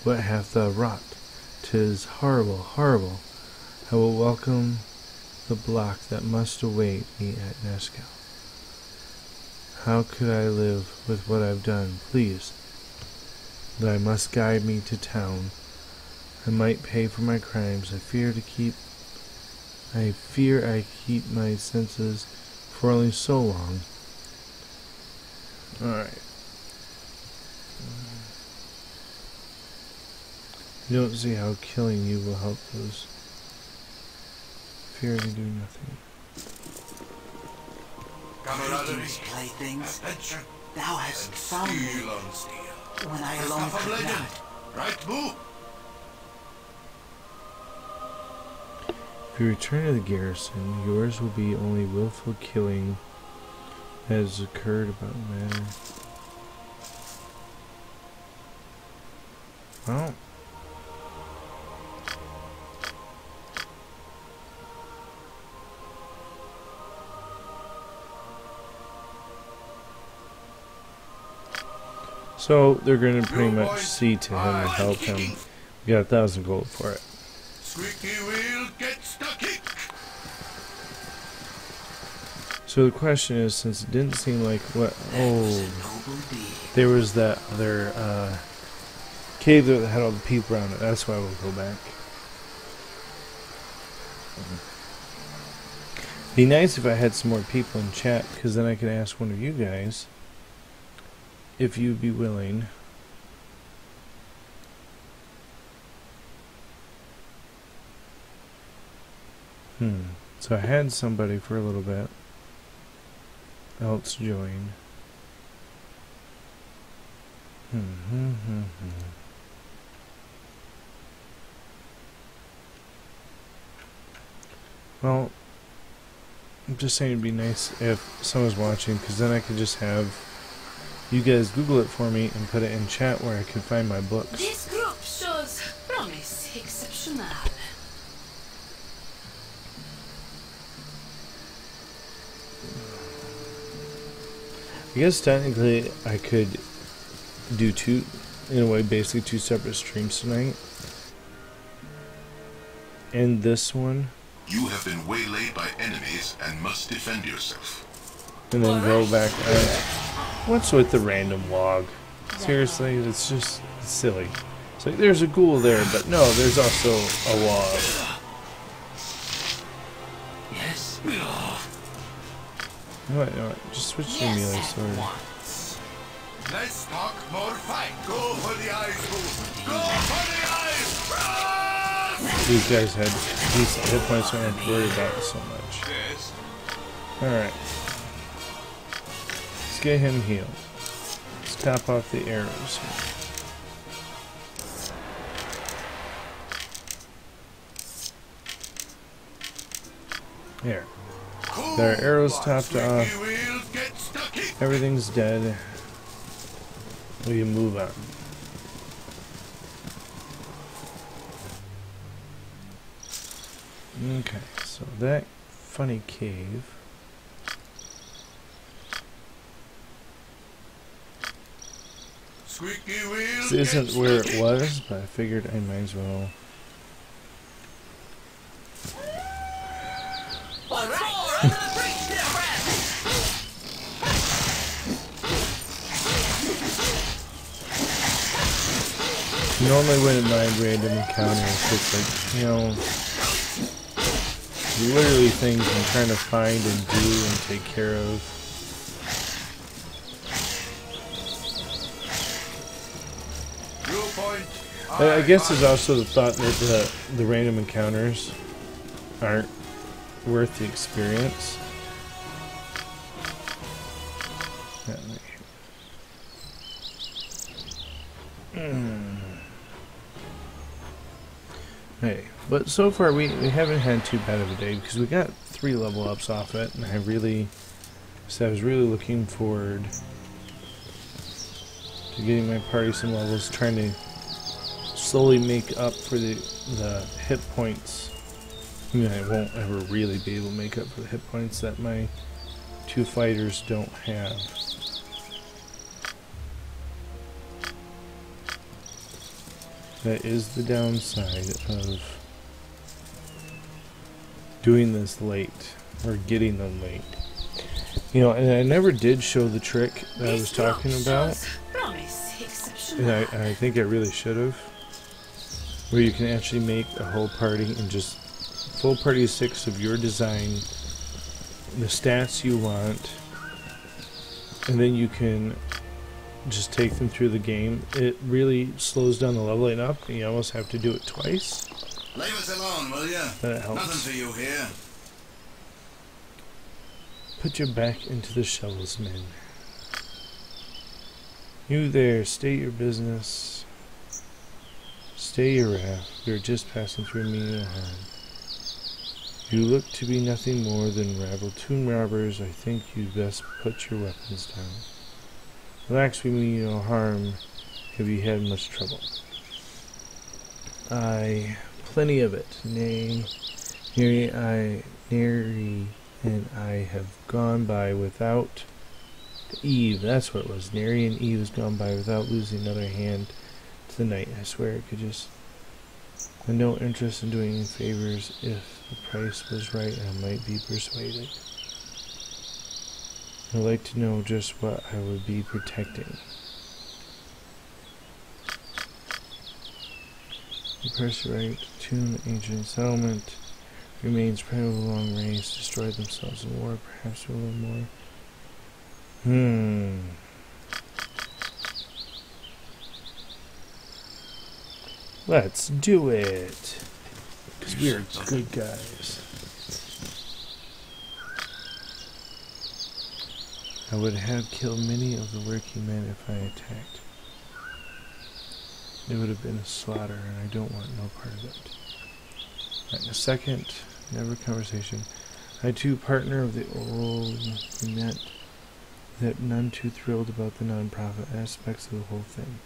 What hath thou wrought? 'Tis horrible, horrible. I will welcome the block that must await me at Nesco. How could I live with what I've done? Please, thy must guide me to town. I might pay for my crimes. I fear I keep my senses for only so long. Alright. I don't see how killing you will help those. Fear to do nothing. Camaraderie. Greetings, playthings. Adventure. Thou hast found me Steel on steel. when I The alone stuff of could legend. not. Right, Boo? If you return to the garrison, yours will be only willful killing that has occurred about the matter. Well. So they're going to pretty much see to him and help him. We got 1,000 gold for it. Squeaky wheel gets the kick. So the question is, since it didn't seem like what? That was Oh, a noble deed. There was that other cave that had all the people around it. That's why we'll go back. Be nice if I had some more people in chat, because then I could ask one of you guys if you'd be willing. So I had somebody for a little bit else join. Well, I'm just saying it'd be nice if someone's watching, because then I could just have you guys Google it for me and put it in chat where I can find my books. This group shows promise exceptional. I guess technically I could do two, in a way, basically two separate streams tonight. And this one. You have been waylaid by enemies and must defend yourself. And then go back. What's with the random log? Seriously, it's just silly. It's like there's a ghoul there, but no, there's also a log. Yes. You know what, just switch to the melee sword. Let's talk more fight. Go for the eyes, fool. Go for the eyes. These guys had these hit points I don't have to worry about so much. Yes. Alright. Let's get him healed. Let's top off the arrows here. There. Their arrows topped off. Everything's dead. We can move on. Okay, so that funny cave. This isn't where it was, but I figured I might as well. Normally wouldn't mind random encounters. It's like, you know, literally things I'm trying to find and do and take care of. I guess there's also the thought that the random encounters aren't worth the experience. Hey, but so far we haven't had too bad of a day because we got 3 level ups off it, and I was really looking forward to getting my party some levels, trying to slowly make up for the hit points. I mean, I won't ever really be able to make up for the hit points that my 2 fighters don't have. That is the downside of doing this late, or getting them late. You know, and I never did show the trick that I was talking about. And I think I really should have. Where you can actually make a whole party and just full party of 6 of your design, the stats you want, and then you can just take them through the game. It really slows down the leveling up. You almost have to do it twice. Leave us alone, will you? That helps. Nothing for you here. Put your back into the shovels, men. You there, state your business. Stay your wrath. We are just passing through Mino Han. You look to be nothing more than rabble tomb robbers. I think you'd best put your weapons down. Relax, we mean you no harm. Have you had much trouble? Aye, plenty of it. Nay, nary and I have gone by without Eve. That's what it was. Nary and Eve has gone by without losing another hand to the night. I swear it could just. I have no interest in doing any favors. If the price was right, I might be persuaded. I'd like to know just what I would be protecting. You press your right to tune the ancient settlement. Remains prey of a long race, destroyed themselves in war, perhaps a little more. Let's do it! Because we are good guys. I would have killed many of the working men if I attacked. It would have been a slaughter, and I don't want no part of it. Right, a second, never conversation. I too, partner of the old, met that none too thrilled about the non-profit aspects of the whole thing.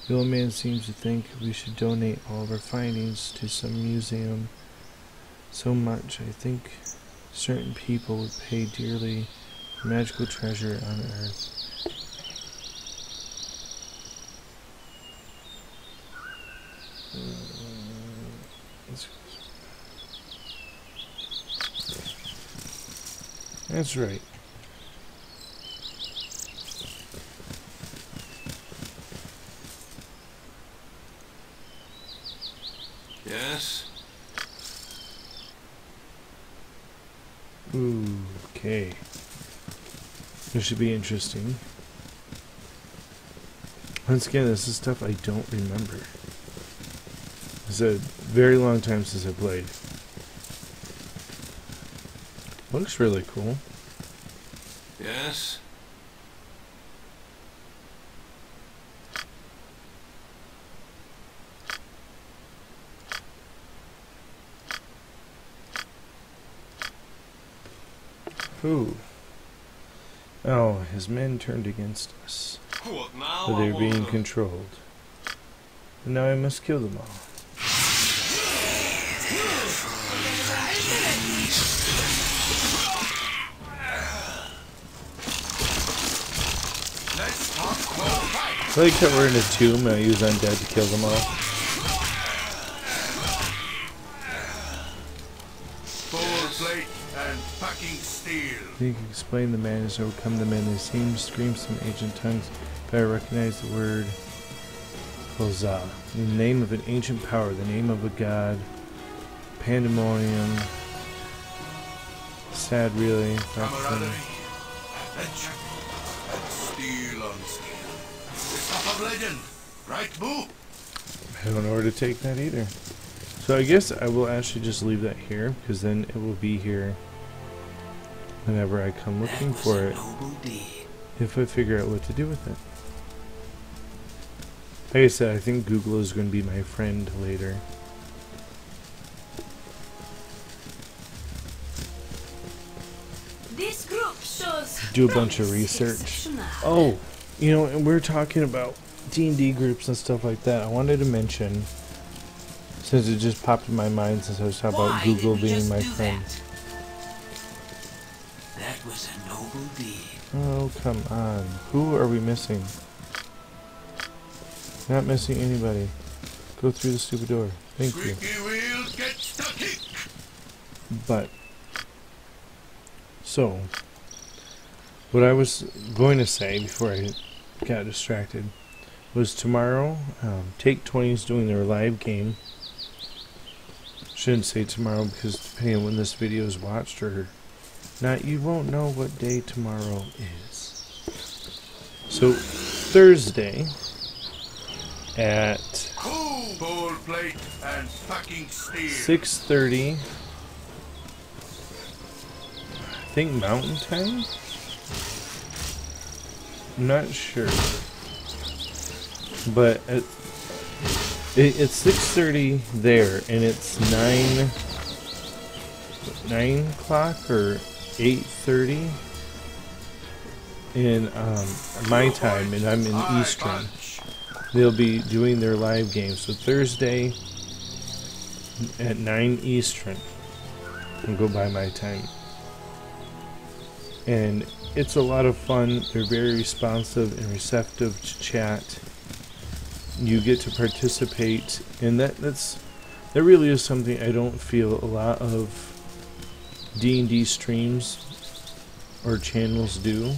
The old man seems to think we should donate all of our findings to some museum. So much, I think certain people would pay dearly for magical treasure on Earth. That's right. Yes? Ooh, okay. This should be interesting. Once again, this is stuff I don't remember. It's a very long time since I played. Looks really cool. Yes? Who? Oh, his men turned against us. What now? But they're being controlled. And now I must kill them all. I like that we're in a tomb and I use undead to kill them all. Full plate and packing steel. You can explain the man has overcome the men. They seem to scream some ancient tongues, but I recognize the word Koza. In the name of an ancient power, the name of a god, pandemonium. Sad, really. Camaraderie, adventure, and steel on steel. The stuff of legend, right, Boo? I don't know where to take that either. So I guess I will actually just leave that here, because then it will be here whenever I come looking for it, if I figure out what to do with it. Like I said, I think Google is going to be my friend later. This group shows Do a bunch of research. Oh, you know, and we're talking about D&D groups and stuff like that. I wanted to mention, since it just popped in my mind since I was talking about Google being my friend. That was a noble deed. Oh, come on. Who are we missing? Not missing anybody. Go through the stupid door. Thank you. Squeaky wheel gets the kick. But, so, what I was going to say before I got distracted was tomorrow, Take 20 is doing their live game. Shouldn't say tomorrow because depending on when this video is watched or not, you won't know what day tomorrow is. So, Thursday at Full plate and packing steel. 6:30, I think Mountain Time? I'm not sure. But it's 6:30 there, and it's 9 o'clock or 8:30 in my time, and I'm in Eastern. They'll be doing their live game. So Thursday at 9 Eastern. I'll go by my time. And it's a lot of fun. They're very responsive and receptive to chat. You get to participate, and that really is something I don't feel a lot of D&D streams or channels do,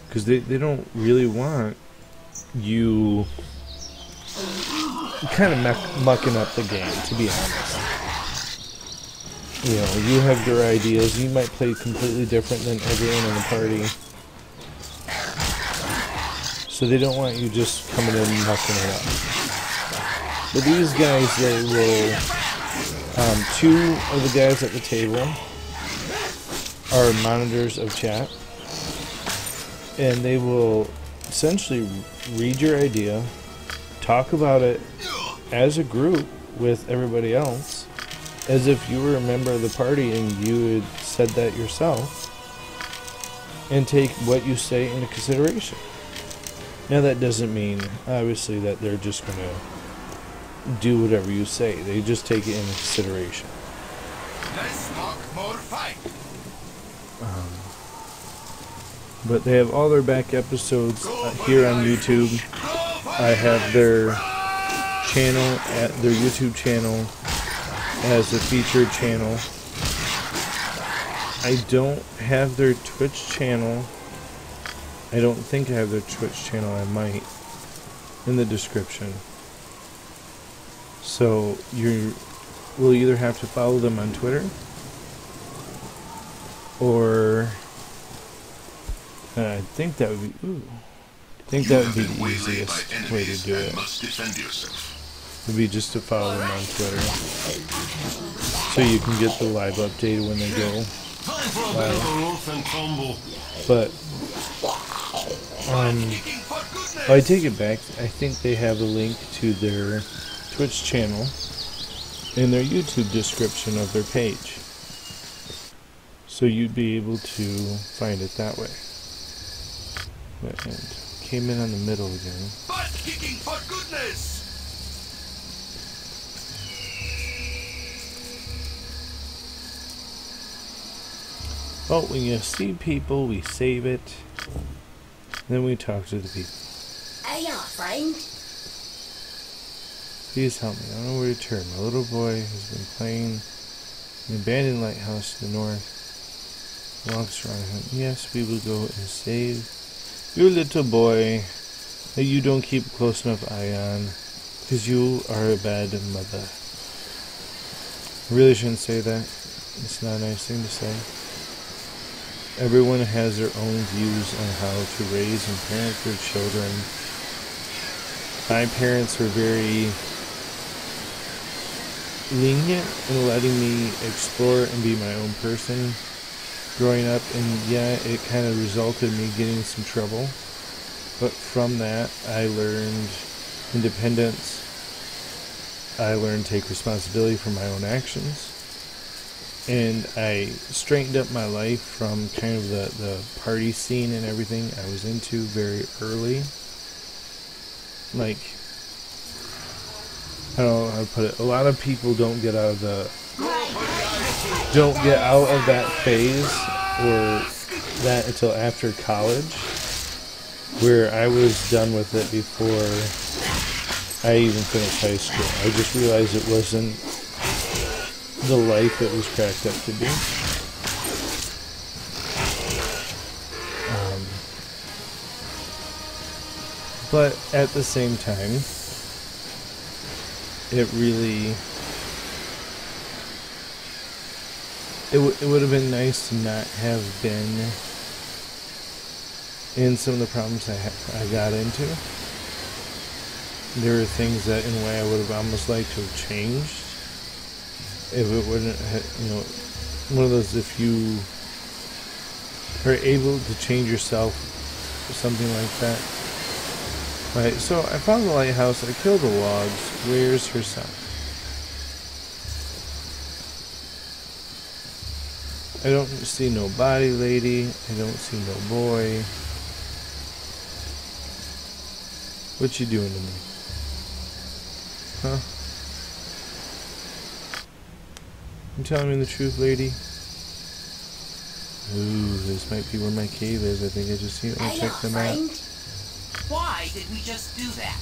because they don't really want you kind of mucking up the game, to be honest. You know, you have your ideas. You might play completely different than everyone in the party. So they don't want you just coming in and mucking it up. But these guys, they will... two of the guys at the table are monitors of chat. And they will essentially read your idea, talk about it as a group with everybody else, as if you were a member of the party and you had said that yourself, and take what you say into consideration. Now that doesn't mean, obviously, that they're just going to do whatever you say. They just take it into consideration. Let's talk more fight. But they have all their back episodes here on YouTube. I have their channel, at their YouTube channel, as a featured channel. I don't have their Twitch channel. I don't think I have their Twitch channel. I might, in the description. So you will either have to follow them on Twitter, or I think that would be. Ooh, I think that would be the easiest way to do it. Would be just to follow them on Twitter, so you can get the live update when they go live. But I take it back. I think they have a link to their Twitch channel in their YouTube description of their page, so you'd be able to find it that way. And came in on the middle again. Butt kicking for goodness! Well, when you see people, we save it. Then we talk to the people. Hey, friend. Please help me. I don't know where to turn. My little boy has been playing an abandoned lighthouse to the north. Walks around him. Yes, we will go and save your little boy that you don't keep a close enough eye on, because you are a bad mother. I really shouldn't say that. It's not a nice thing to say. Everyone has their own views on how to raise and parent their children. My parents were very lenient in letting me explore and be my own person growing up, and yeah, it kind of resulted in me getting in some trouble. But from that, I learned independence. I learned to take responsibility for my own actions. And I straightened up my life from kind of the party scene and everything I was into very early. Like, I don't know how to put it. A lot of people don't get out of that phase or that until after college, where I was done with it before I even finished high school. I just realized it wasn't the life it was cracked up to be. But at the same time, it really, it would have been nice to not have been in some of the problems I got into. There are things that in a way I would have almost liked to have changed. If it wouldn't, one of those, if you are able to change yourself, or something like that. Right, so I found the lighthouse, I killed the logs. Where's her son? I don't see no body lady, I don't see no boy. What you doing to me? Huh? You telling me the truth, lady? Ooh, this might be where my cave is. I think I just seen it when I checked them out. Why did we just do that?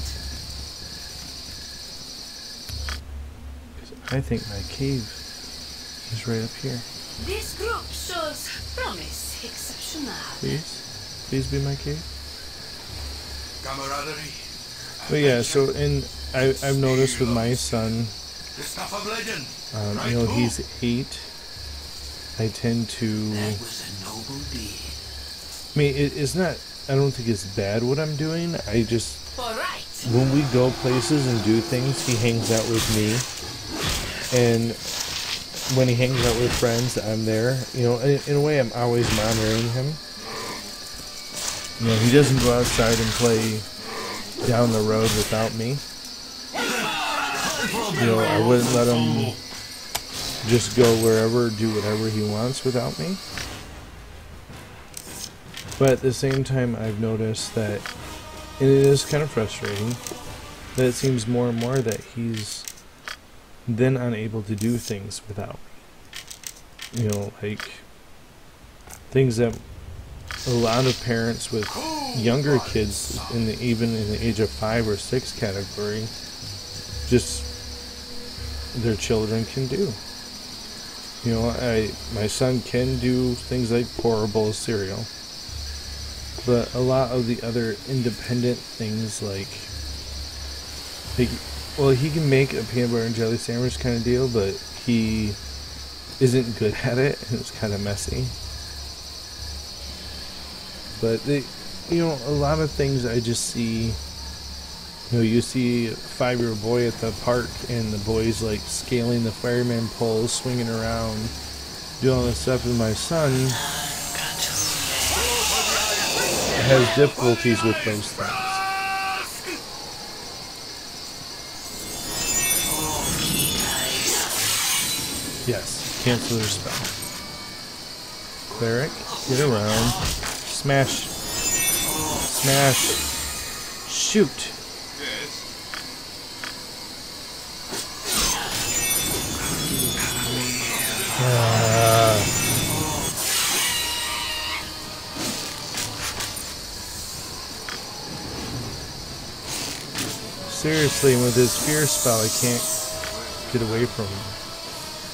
I think my cave is right up here. This group shows promise exceptional. Please? Please be my cave? Camaraderie But yeah, so I've noticed with my son, The stuff of legend. you know, he's 8. I tend to. That was a noble deed. I mean, it's not. I don't think it's bad what I'm doing. I just. All right. When we go places and do things, he hangs out with me. And when he hangs out with friends, I'm there. You know, in a way, I'm always monitoring him. You know, he doesn't go outside and play down the road without me. You know, I wouldn't let him just go wherever, do whatever he wants without me. But at the same time, I've noticed that, and it is kind of frustrating, that it seems more and more that he's then unable to do things without me. You know, like things that a lot of parents with younger kids, even in the age of 5 or 6 category, just their children can do. You know, my son can do things like pour a bowl of cereal, but a lot of the other independent things like well, he can make a peanut butter and jelly sandwich kind of deal, but he isn't good at it, and it's kind of messy. But you know, a lot of things I just see. You know, you see a 5-year-old boy at the park, and the boy's like scaling the fireman poles, swinging around, doing all this stuff. And my son has difficulties with those things. Yes, cancel their spell. Cleric, get around, smash, smash, shoot. Seriously, with his fear spell, I can't get away from him.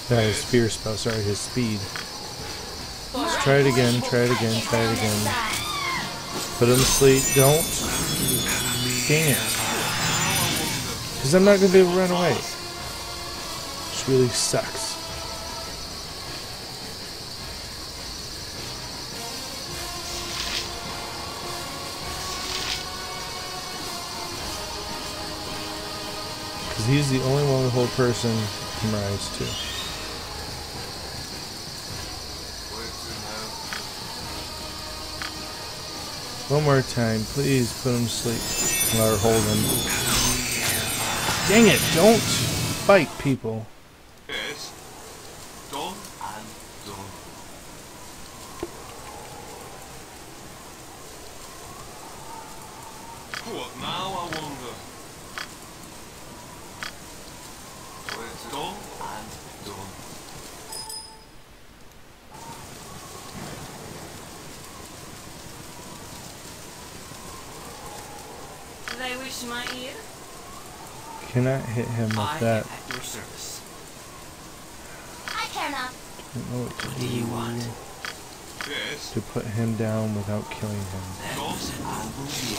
Not his fear spell, sorry, his speed. Let's try it again, try it again, try it again. Put him to sleep, don't. Dang it. Because I'm not going to be able to run away. Which really sucks. Because he's the only one the whole person can rise to. One more time, please put him to sleep. Or hold him. Dang it, don't fight people. Yes. Done and done. What now, I wonder? Done and done. They wish my ear. Cannot hit him with I that. am at your service. I cannot. I don't know what to What do you want? Yes. to put him down without killing him. That was an noble deed.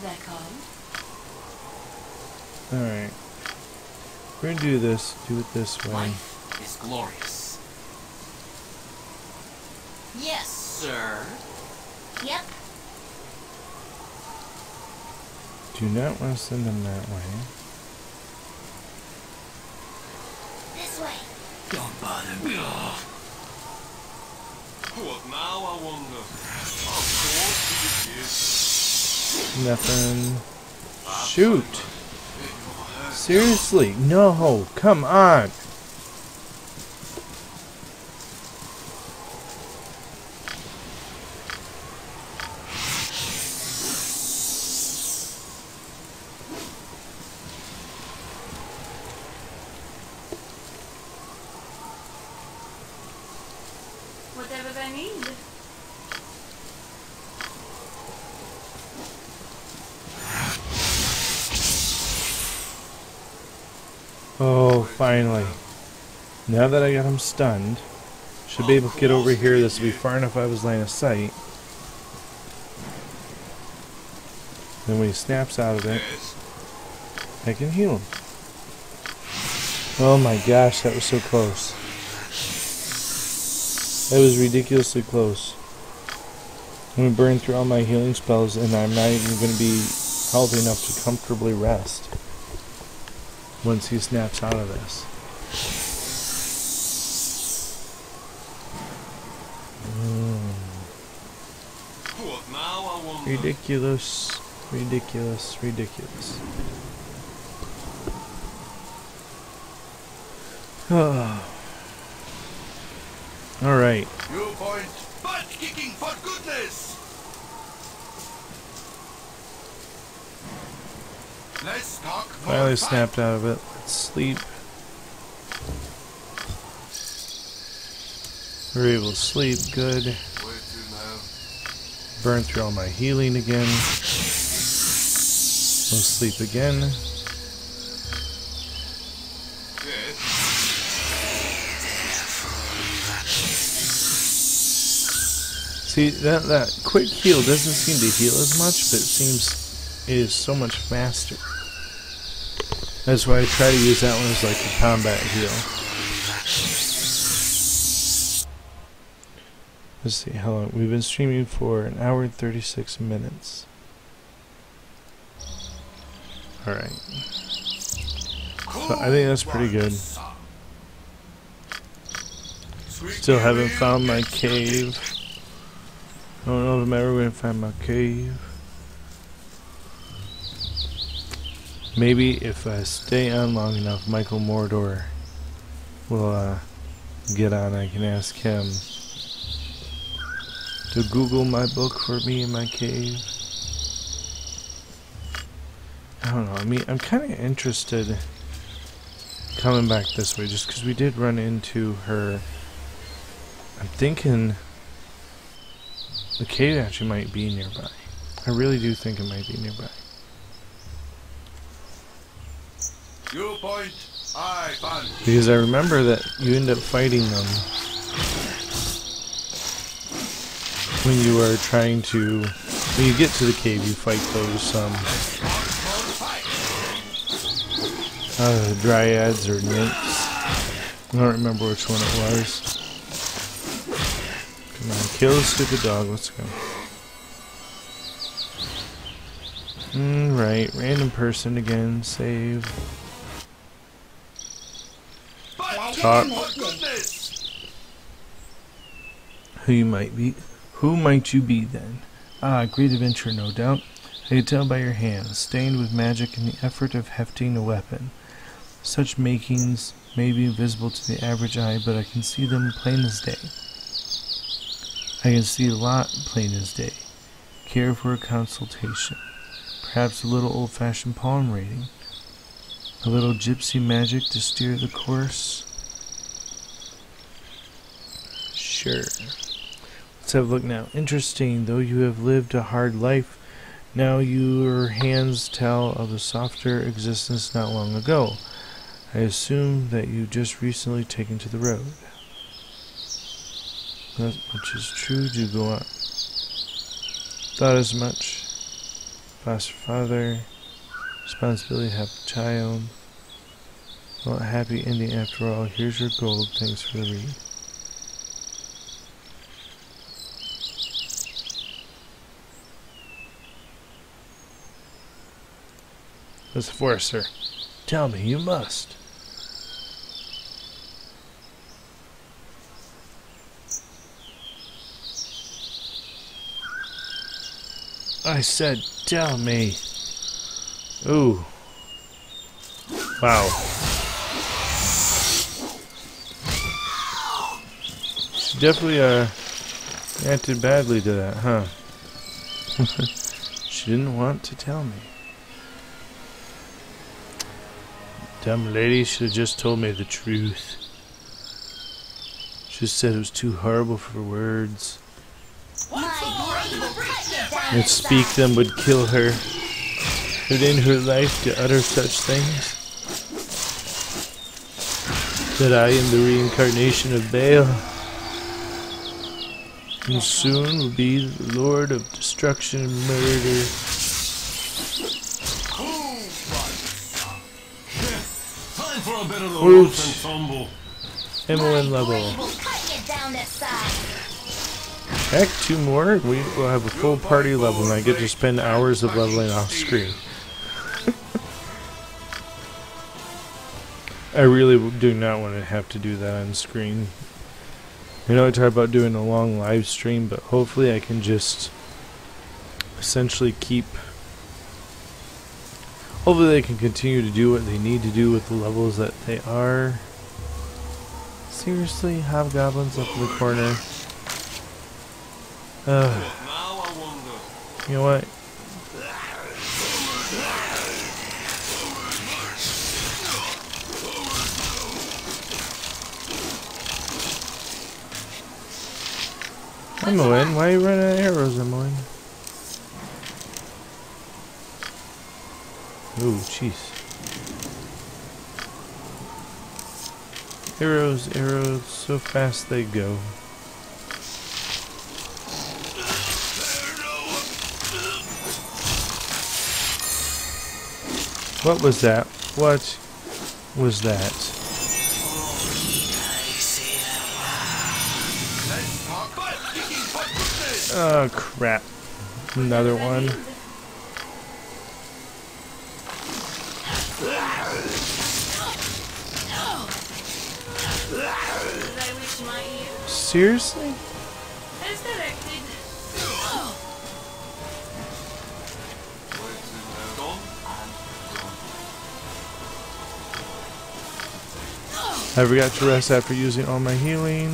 That called? Alright. We're gonna do this. Do it this way. Life is glorious. Yes, sir. Yep. Do not want to send him that way. This way. Don't bother me. What now, I wonder? Of course it is. Nothing. Shoot! Seriously, no, come on! Whatever they need. Oh, finally. Now that I got him stunned, should be able to get over here. This would be far enough out of his line of sight. Then when he snaps out of it, I can heal him. Oh my gosh, that was so close. That was ridiculously close. I'm going to burn through all my healing spells, and I'm not even going to be healthy enough to comfortably rest once he snaps out of this. Ridiculous, ridiculous, ridiculous. Alright. Viewpoint, butt kicking for goodness! Let's talk more. Finally snapped out of it. Let's sleep. We're able to sleep. Good. Burn through all my healing again. We'll sleep again. See, that quick heal doesn't seem to heal as much, but it seems it is so much faster. That's why I try to use that one as like a combat heal. Let's see how long. We've been streaming for 1 hour and 36 minutes. Alright. So I think that's pretty good. Still haven't found my cave. I don't know if I'm ever going to find my cave. Maybe if I stay on long enough, Michael Mordor will get on. I can ask him to Google my book for me in my cave. I don't know. I mean, I'm kind of interested coming back this way just because we did run into her. I'm thinking the cave actually might be nearby. I really do think it might be nearby. Viewpoint, I found. Because I remember that you end up fighting them when you are trying to. When you get to the cave, you fight those dryads or nymphs. I don't remember which one it was. Come on, kill the stupid dog. Let's go. Right, random person again. Save. Talk. Who you might be? Who might you be then? Ah, great adventure, no doubt. I can tell by your hands, stained with magic in the effort of hefting a weapon. Such makings may be invisible to the average eye, but I can see them plain as day. I can see a lot plain as day. Care for a consultation. Perhaps a little old-fashioned palm reading. A little gypsy magic to steer the course. Sure. Let's have a look now. Interesting, though you have lived a hard life, now your hands tell of a softer existence not long ago. I assume that you just recently taken to the road. That much is true. Do go on. Thought as much. Foster father. Responsibility to have a child. Well, a happy ending after all. Here's your gold. Thanks for the read. What's for, sir? Tell me, you must. I said, tell me. Ooh. Wow. She definitely acted badly to that, huh? She didn't want to tell me. Dumb lady should have just told me the truth. She said it was too horrible for words. And speak them would kill her. But in her life to utter such things. That I am the reincarnation of Baal. And soon will be the Lord of destruction and murder. Time for a bit of the Oops. rough and tumble. Emmeline level. Blade will cut you down to size. Heck, 2 more. We will have a full party level, and I get to spend hours of leveling off screen. I really do not want to have to do that on screen. I know I talked about doing a long live stream, but hopefully I can just essentially keep... Hopefully they can continue to do what they need to do with the levels that they are. Seriously, hobgoblins up in the corner. Now I wonder. You know what? Emmeline, why are you running out of arrows, Emmeline? Ooh, jeez. Arrows, arrows, so fast they go. What was that? What was that? Oh crap. Another one. Seriously? As directed. I forgot to rest after using all my healing.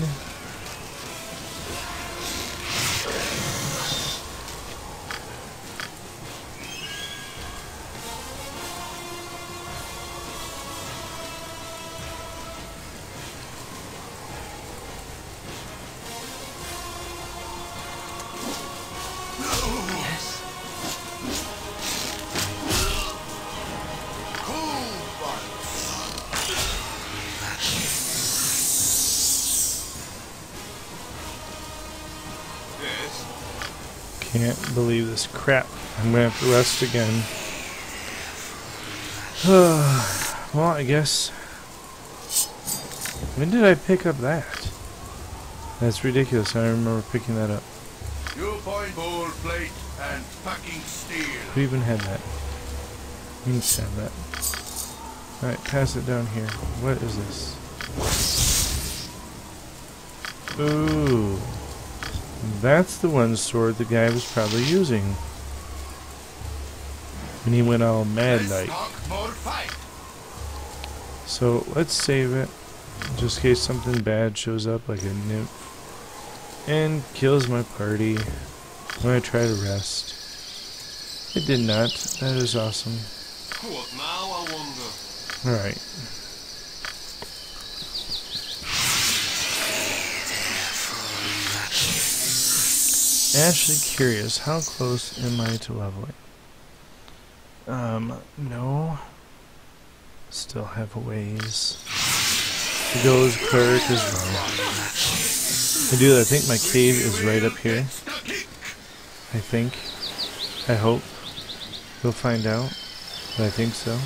Can't believe this crap. I'm gonna have to rest again. Well, I guess. When did I pick up that? That's ridiculous. I don't remember picking that up. You find bowl plate and packing steel. Who even had that? You can have that. Alright, pass it down here. What is this? Ooh. That's the one sword the guy was probably using when he went all mad like. So let's save it, just in case something bad shows up like a nymph and kills my party when I try to rest. It did not. That is awesome. What now, I wonder? Alright. Actually curious, how close am I to leveling? No. Still have a ways to go as cleric as well. I think my cave is right up here. I think. I hope. We'll find out. But I think so.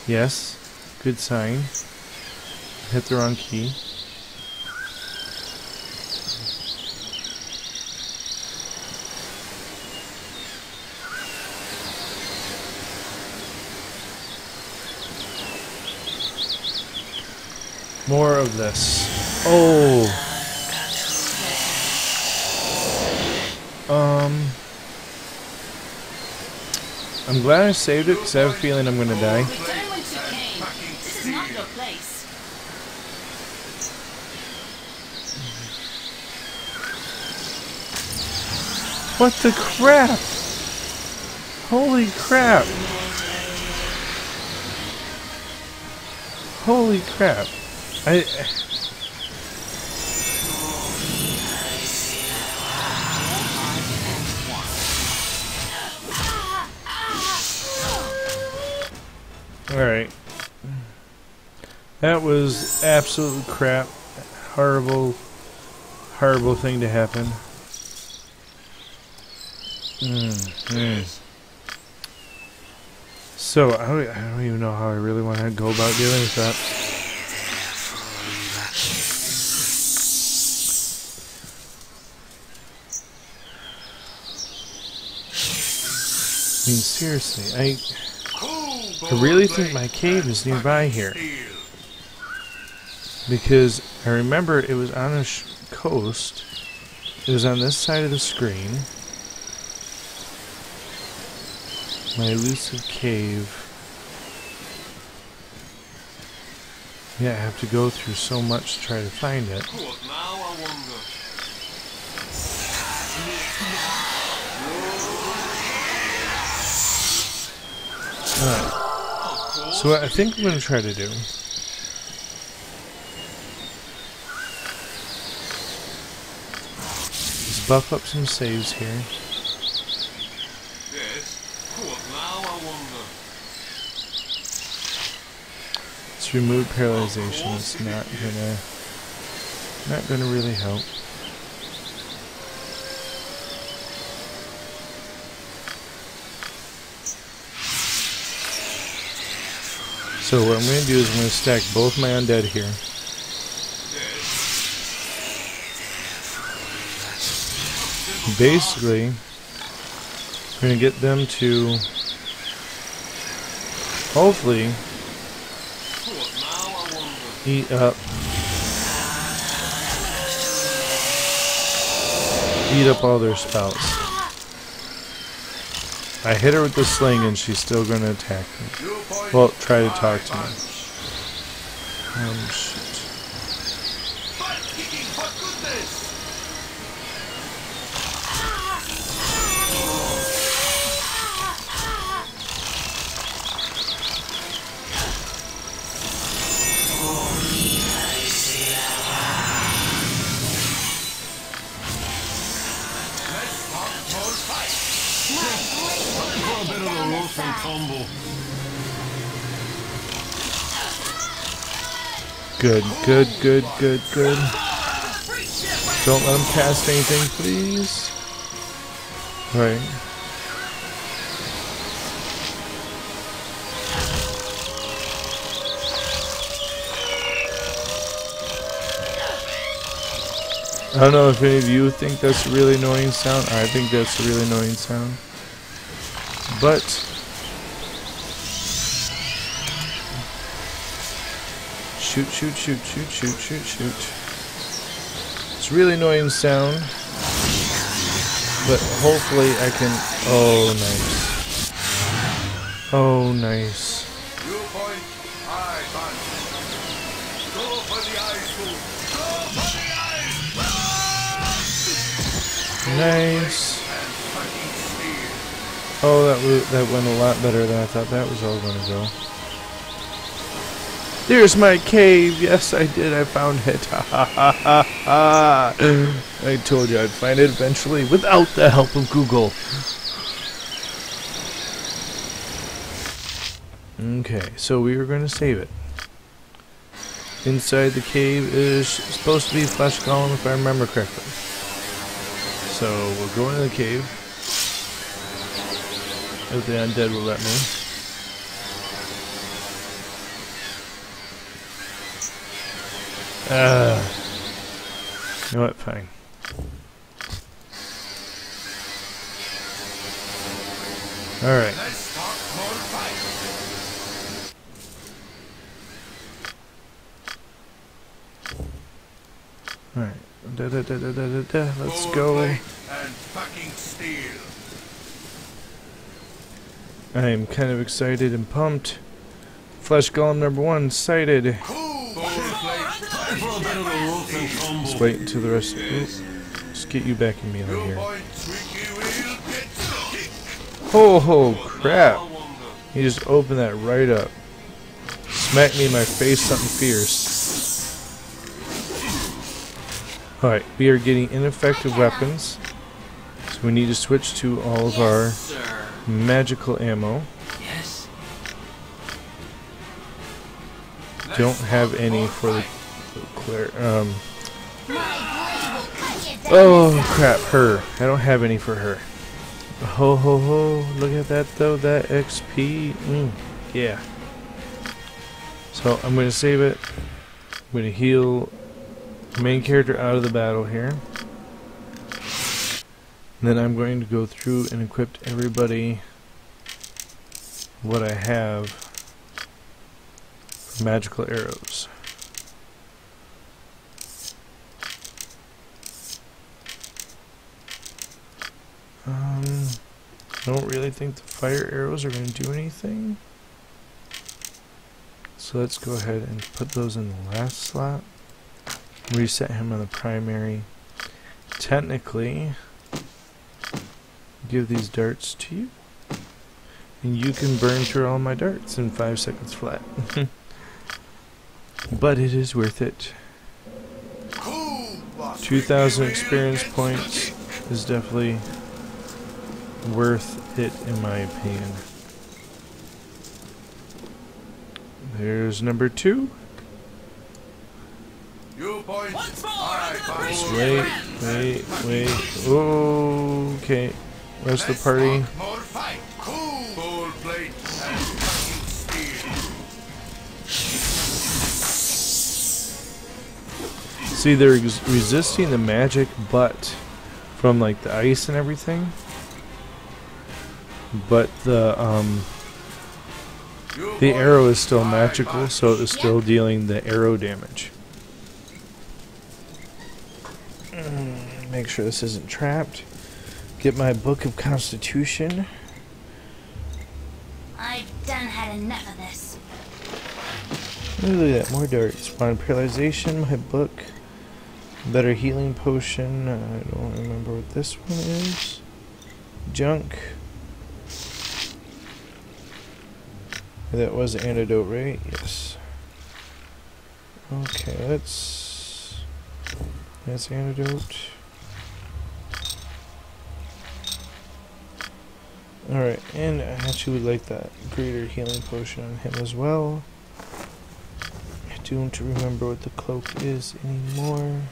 Yes. Good sign. Hit the wrong key. More of this. Oh. I'm glad I saved it because I have a feeling I'm gonna die. Return whence you came. This is not your place. What the crap? Holy crap. Holy crap. Alright. That was absolute crap. Horrible, horrible thing to happen. So I don't even know how I really want to go about dealing with that. I mean, seriously, I really think my cave is nearby here. Because I remember it was on a coast. It was on this side of the screen. My elusive cave. Yeah, I have to go through so much to try to find it. Alright. So what I think I'm going to try to do is buff up some saves here. Let's remove paralyzation. It's not gonna really help. So what I'm going to do is I'm going to stack both my undead here. Basically, I'm going to get them to hopefully eat up all their spells. I hit her with the sling and she's still going to attack me. Well, try to talk to me. Shit. Good, good, good, good, good. Don't let him cast anything, please. Right. I don't know if any of you think that's a really annoying sound. I think that's a really annoying sound. But shoot, shoot, shoot, shoot, shoot, shoot, shoot. It's a really annoying sound. But hopefully I can... Oh, nice. Oh, nice. Nice. Oh, that went a lot better than I thought that was all going to go. There's my cave. Yes, I did. I found it. Ha ha ha ha ha. I told you I'd find it eventually without the help of Google. Okay, so we were going to save it. Inside the cave is supposed to be flesh golem, if I remember correctly. So we'll go into the cave. If the undead will let me. You know what? Fine. Alright. Alright. Let's go. I am kind of excited and pumped. Flesh Golem number 1 sighted. Just wait until the rest of let's get you back in melee here. Oh crap. He just opened that right up. Smacked me in my face something fierce. Alright, we are getting ineffective weapons. So we need to switch to all of our magical ammo. Don't have any for the clear. Oh crap, her. I don't have any for her. Ho ho ho, look at that though, that XP. Yeah. So I'm going to save it. I'm going to heal the main character out of the battle here. And then I'm going to go through and equip everybody what I have for magical arrows. I don't really think the fire arrows are going to do anything. So let's go ahead and put those in the last slot. Reset him on the primary. Technically, give these darts to you. And you can burn through all my darts in 5 seconds flat. But it is worth it. 2,000 experience points is definitely worth it in my opinion. There's number 2. Wait. Okay. Rest of the party. See, they're resisting the magic, but from like the ice and everything. But the arrow is still magical, so it's still dealing the arrow damage. Make sure this isn't trapped. Get my Book of Constitution. I've done had enough of this. Look at that, more darts. One paralyzation, my book. Better healing potion. I don't remember what this one is. Junk. That was an antidote, right? Yes. Okay, that's antidote. Alright, and I actually would like that greater healing potion on him as well. I don't remember what the cloak is anymore.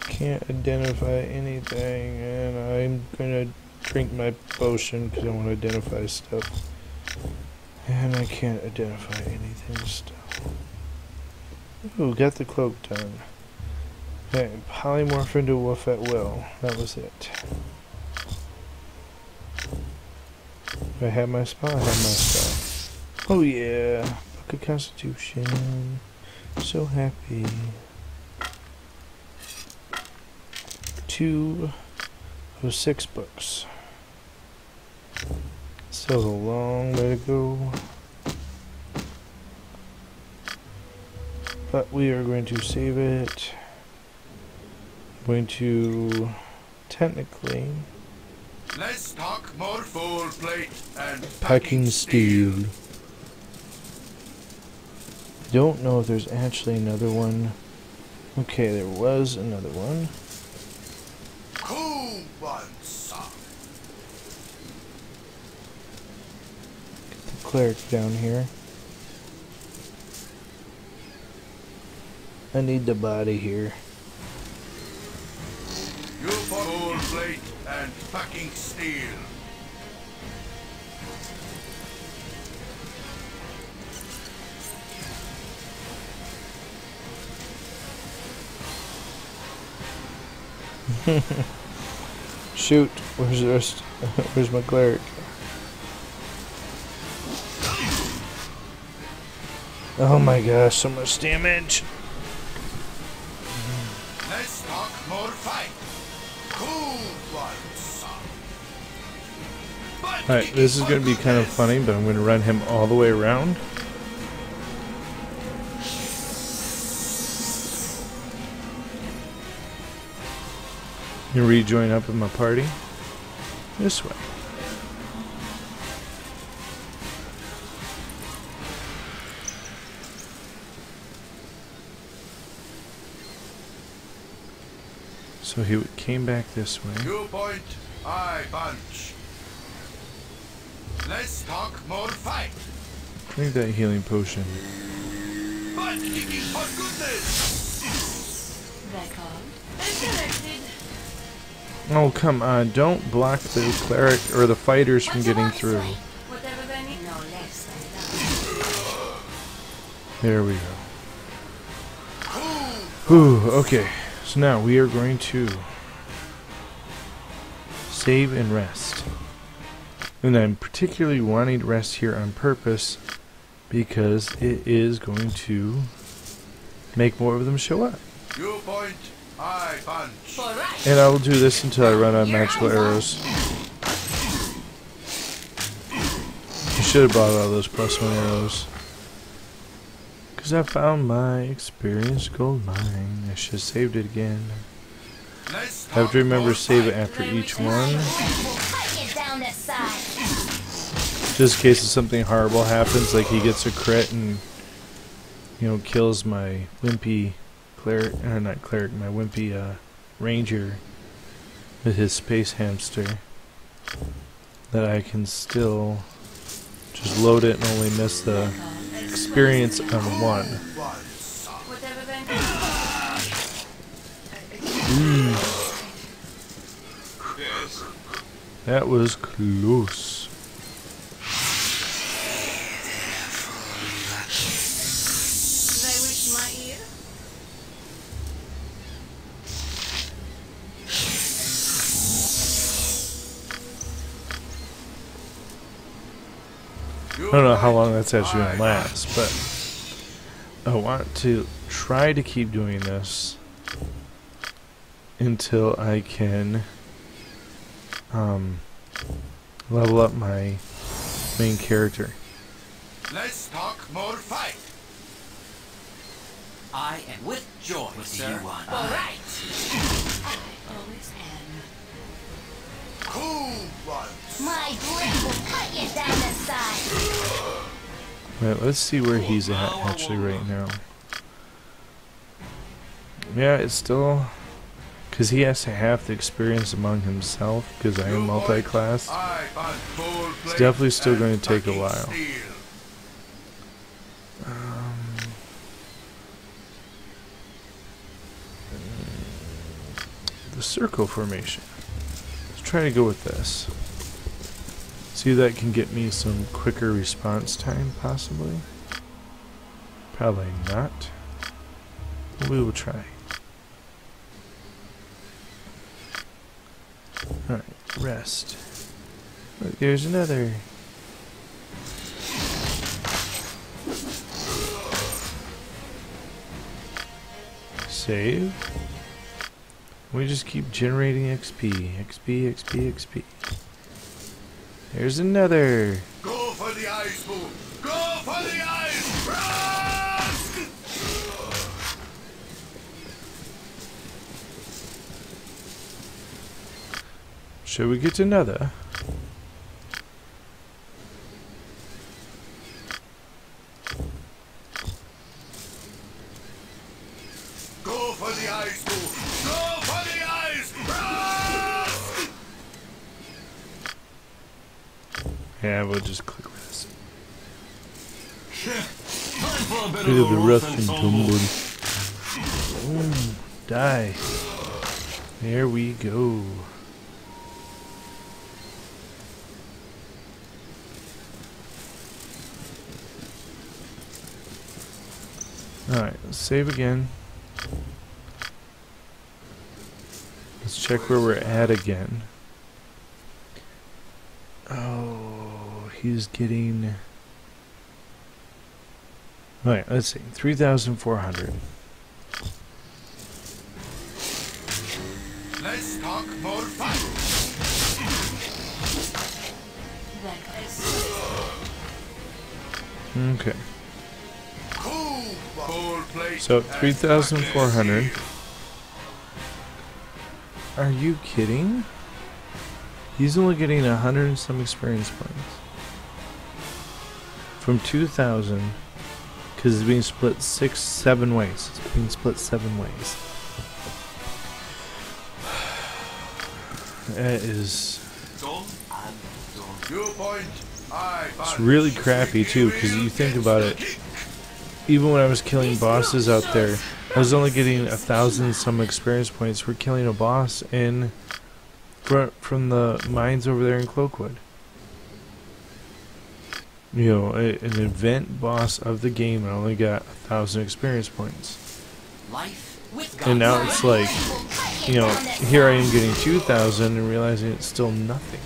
Can't identify anything, and I'm gonna drink my potion because I want to identify stuff. And I can't identify anything still. Ooh, got the cloak done. Okay, polymorph into a wolf at will. That was it. Do I have my spell? I have my spell. Oh yeah, Book of Constitution. So happy. 2 of 6 books. Still a long way to go. But we are going to save it. I'm going to technically let's talk more full plate and packing steel. I don't know if there's actually another one. Okay, there was another one. Cool one, son. Get the cleric down here. I need the body here. You for full plate and packing steel. Shoot, where's the rest? Where's my cleric? Oh my gosh, so much damage. Let's talk more fight. Cool one, son. Alright, this is going to be kind of funny, but I'm going to run him all the way around. You rejoin up with my party. This way. So he came back this way. You point, I punch. Let's talk more fight. Drink that healing potion. kicking for goodness! Record. Interested. Oh, come on. Don't block the cleric or the fighters from getting through. Whatever they need. No less than that. There we go. Whew, okay. So now we are going to save and rest. And I'm particularly wanting to rest here on purpose because it is going to make more of them show up. You point, I punch. For right. And I will do this until I run out of magical arrows. I should have bought all those +1 arrows. Because I found my experience gold mine. I should have saved it again. Let's I have to remember to talk save more it after each My one. blade will cut you down the side. Just in case something horrible happens, like he gets a crit and, you know, kills my wimpy cleric, or not cleric, my wimpy ranger with his space hamster. That I can still just load it and only miss the experience on one. Whatever they need. Yes. That was close. They wish my ear. I don't know how long that's actually going to last, but I want to try to keep doing this until I can level up my main character. Let's talk more fight. I am with joy. What do you want? For right. I always am. Cool ones. My blade will cut you down the side. Right, let's see where he's at actually right now. Yeah, it's still... Because he has to have the experience among himself, because I am multi-class. I punch full It's plate definitely still and going to take a fucking while. steel. The circle formation. Let's try to go with this. See if that can get me some quicker response time, possibly. Probably not. But we will try. Alright, rest. Look, there's another. Save. We just keep generating XP. XP, XP, XP. There's another. Go for the ice, boo. Go for the ice. Rust! Should we get another? Go for the ice, boo. Go for the ice. Rust! Yeah, we'll just click rest. Time for a bit Look at of the a rough rough and tumble. Die. There we go. Alright, let's save again. Let's check where we're at again. Oh, he's getting... Alright, let's see. 3,400. Let's talk more fight. Okay. Cool. Full plate So, and 3,400. fucking Are you kidding? He's only getting 100 and some experience points. From 2,000, because it's being split 7 ways. It's being split 7 ways. That is... steel. You point. I punch. It's really crappy too, because you think about it. even when I was killing bosses out there, I was only getting 1,000 some experience points for killing a boss in from the mines over there in Cloakwood. You know, an event boss of the game, and I only got 1,000 experience points. And now it's like, you know, here I am getting 2,000 and realizing it's still nothing.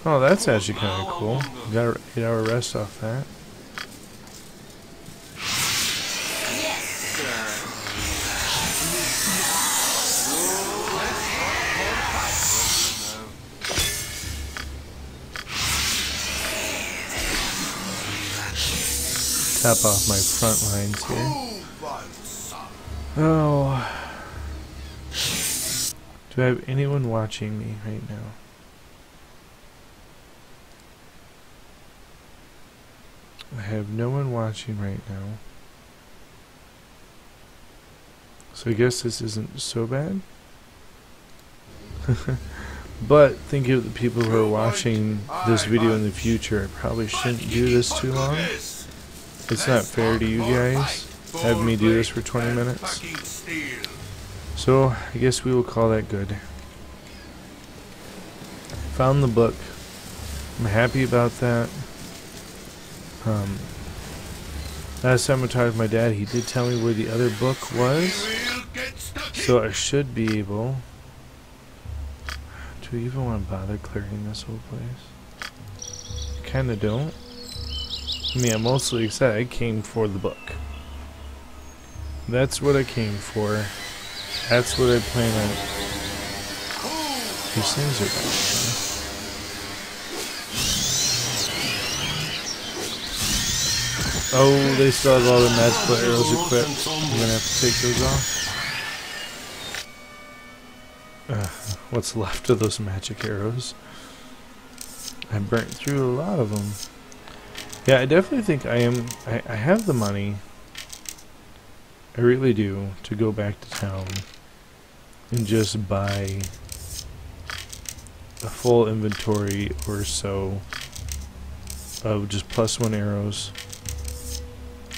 Oh, that's actually kind of cool. Got an 8-hour rest off that. Tap off my front lines here. Oh. Do I have anyone watching me right now? I have no one watching right now. So I guess this isn't so bad. But think of the people who are watching this video in the future. I probably shouldn't do this too long. It's not fair to you guys. Have me do this for 20 minutes. So I guess we will call that good. Found the book. I'm happy about that. Last time I talked to my dad, he did tell me where the other book was, so I should be able. Do we even want to bother clearing this whole place? I kinda don't. I mean, I'm mostly excited. I came for the book. That's what I came for. That's what I plan on. These things are bad. Oh, they still have all the magical arrows equipped. I'm gonna have to take those off. What's left of those magic arrows? I burnt through a lot of them. Yeah, I definitely think I have the money. I really do, to go back to town and just buy a full inventory or so of just +1 arrows.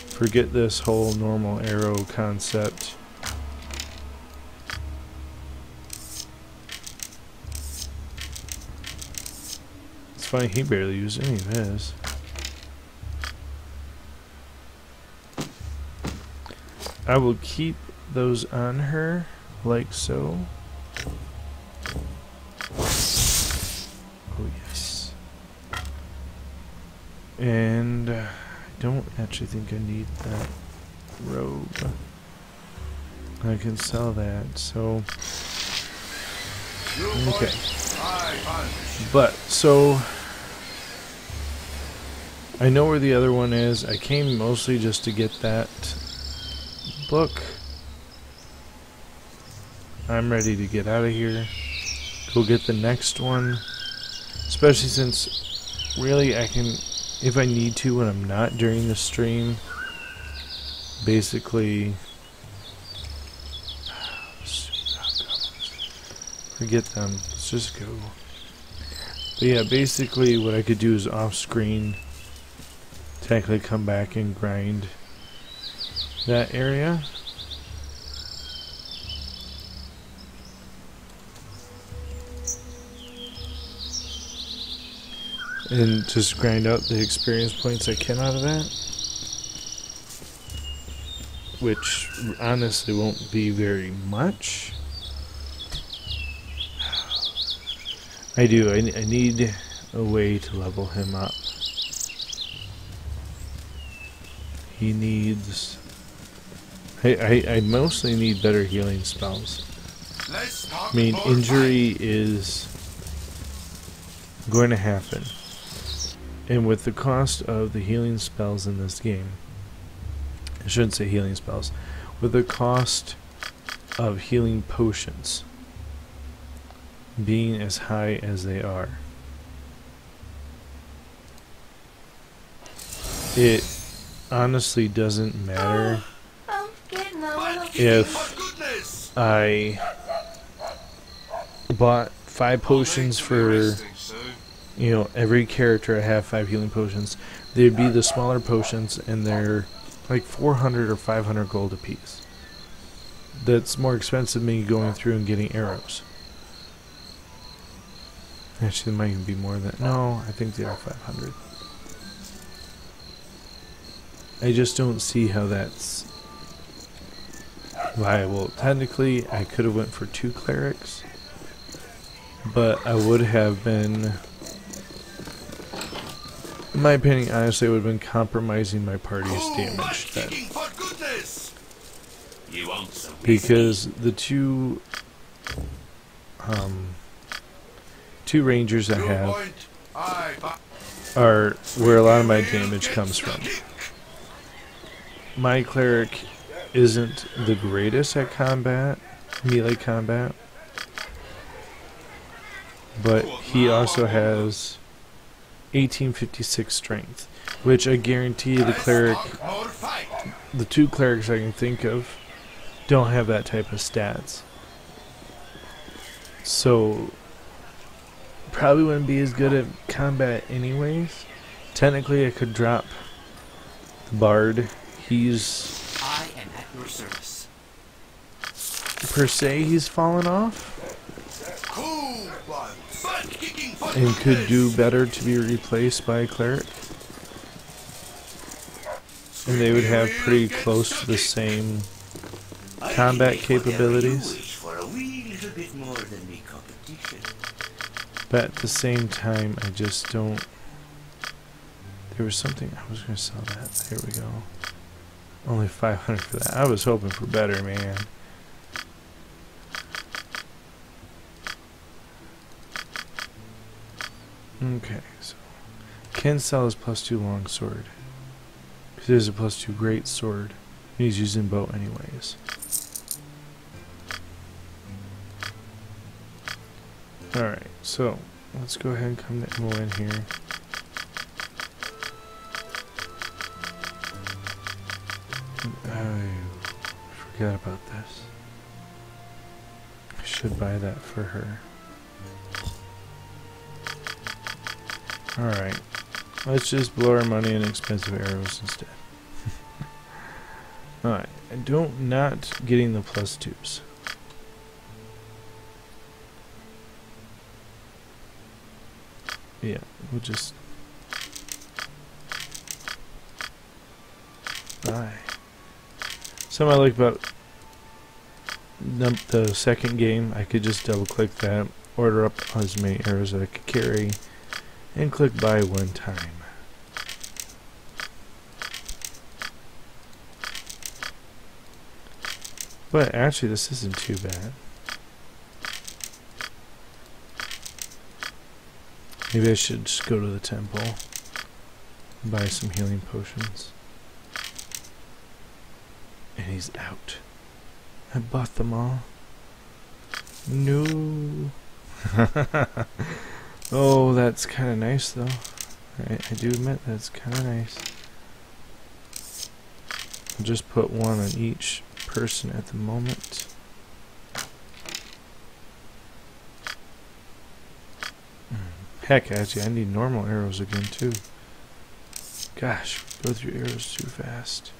Forget this whole normal arrow concept. It's funny, he barely used any of his. I will keep those on her, like so. Oh yes. And I don't actually think I need that robe. I can sell that, so okay. But so I know where the other one is. I came mostly just to get that book. I'm ready to get out of here. Go get the next one. Especially since really I can, if I need to when I'm not during the stream, basically forget them. Let's just go. But yeah, basically what I could do is off screen technically come back and grind that area. And just grind out the experience points I can out of that. Which honestly won't be very much. I need a way to level him up. He needs... I mostly need better healing spells. I mean, injury is going to happen. And with the cost of the healing spells in this game, I shouldn't say healing spells, with the cost of healing potions being as high as they are, it honestly doesn't matter if I bought 5 potions for you know, every character I have 5 healing potions. They'd be the smaller potions, and they're like 400 or 500 gold apiece. That's more expensive than me going through and getting arrows. Actually, it might even be more than that. No, I think they are 500. I just don't see how that's viable. Technically, I could have went for 2 clerics, but I would have been, in my opinion, honestly, I would have been compromising my party's damage then. Because the two rangers I have are where a lot of my damage comes from. My cleric isn't the greatest at combat, melee combat, but he also has 1856 strength, which I guarantee the cleric, the 2 clerics I can think of, don't have that type of stats. So probably wouldn't be as good at combat anyways. Technically I could drop the bard. He's, I am at your service. per se, he's fallen off and could do better to be replaced by a cleric, and they would have pretty close to the same combat capabilities. For a wee little bit more than me competition. But at the same time, I just don't. There was something I was going to sell that. There we go. Only 500 for that. I was hoping for better, man. Okay, so can sell his +2 longsword. Because there's a +2 great sword. And he's using bow anyways. Alright, so let's go ahead and come to Emma in here. I forgot about this. I should buy that for her. Alright, let's just blow our money in expensive arrows instead. Alright, not getting the +2s. Yeah, we'll just buy. Something I like about the second game, I could just double click that, order up as many arrows that I could carry, and click buy one time. But actually this isn't too bad. Maybe I should just go to the temple and buy some healing potions. And he's out. I bought them all. No. Oh, that's kind of nice though. I do admit that's kind of nice. I'll just put one on each person at the moment. Heck, actually, I need normal arrows again too. Gosh, go through arrows too fast.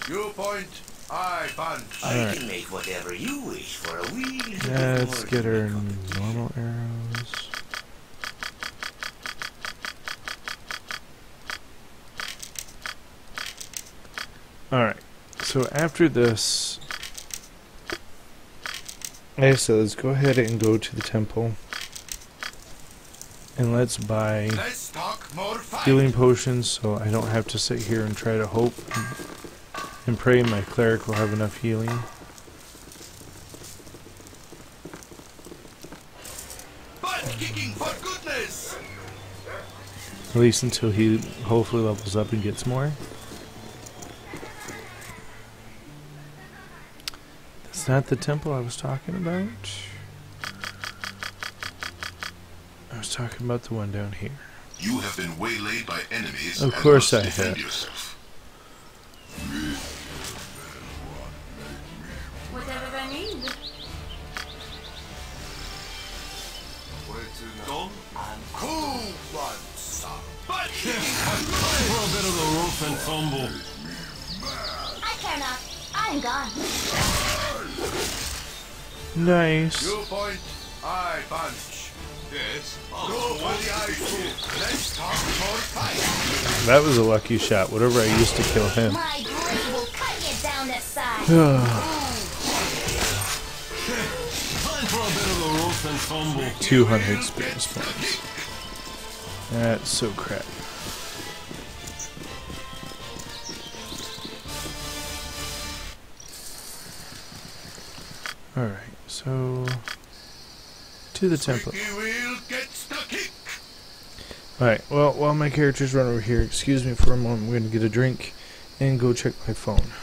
You point, I punch. I can make whatever you wish for a wee little bit more. Let's get our normal arrows. Alright, so after this, like I said, let's go ahead and go to the temple. And let's buy healing potions so I don't have to sit here and try to hope and pray my cleric will have enough healing. Kicking for goodness! At least until he hopefully levels up and gets more. That's not the temple I was talking about. I was talking about the one down here. You have been waylaid by enemies. Of course and I must defend have. yourself. Whatever I need. Done and cool one, son. But For a bit of the rough and tumble. I care not. I'm gone. Nice. you point, I punch. Yes. Go for the ice pool. Let's talk more fight. That was a lucky shot. Whatever I used to kill him. My blade will cut you down to size. Time for a bit of the rough and tumble. 200 experience points. That's so crap. Alright, so to the temple. Squeaky wheel gets the kick. Alright, well, while my characters run over here, excuse me for a moment, I'm going to get a drink and go check my phone.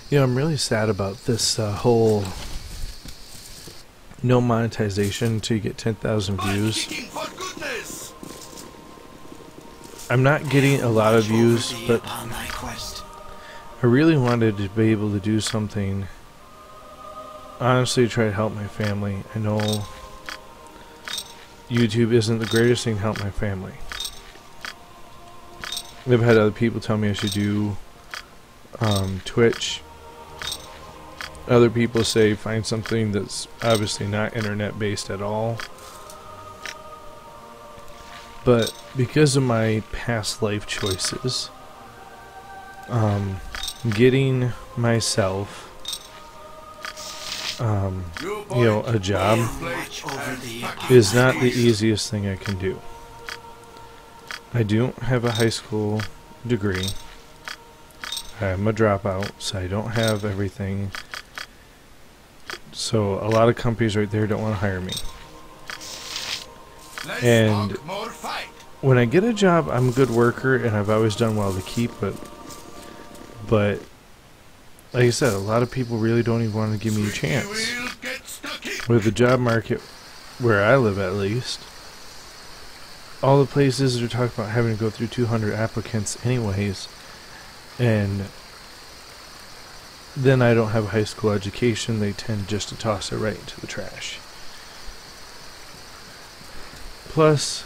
You know, I'm really sad about this whole no monetization till you get 10,000 views. Kicking for goodness. I'm not getting a lot of views, but On thy quest. I really wanted to be able to do something, honestly, try to help my family. I know YouTube isn't the greatest thing to help my family. I've had other people tell me I should do Twitch. Other people say find something that's obviously not internet based at all. But because of my past life choices, getting myself you know, a job Watch over thee. is not the easiest thing I can do. I don't have a high school degree. I'm a dropout, so I don't have everything. So a lot of companies right there don't want to hire me. Let's And talk more fight. when I get a job, I'm a good worker, and I've always done well to keep it. But like I said, a lot of people really don't even want to give me a chance. Wheel gets the kick. With the job market where I live, at least, all the places are talking about having to go through 200 applicants anyways, and then I don't have a high school education. They tend just to toss it right into the trash. Plus,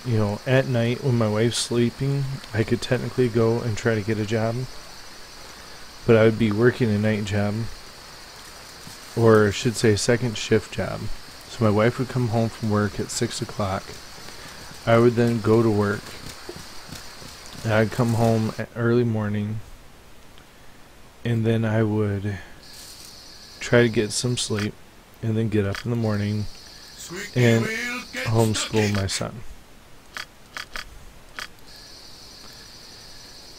you know, at night when my wife's sleeping, I could technically go and try to get a job, but I would be working a night job, or I should say second shift job. So my wife would come home from work at 6 o'clock. I would then go to work, and I'd come home at early morning, and then I would try to get some sleep, and then get up in the morning Squeaky and wheel gets the homeschool kick. my son.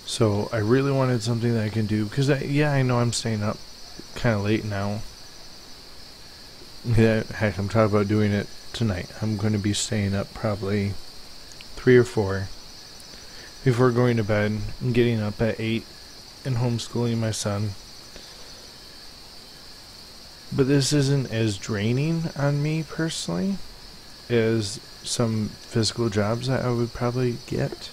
So I really wanted something that I can do, because yeah, I know I'm staying up kind of late now. Yeah, heck, I'm talking about doing it tonight. I'm going to be staying up probably 3 or 4 before going to bed, and getting up at 8 and homeschooling my son. But this isn't as draining on me personally as some physical jobs that I would probably get.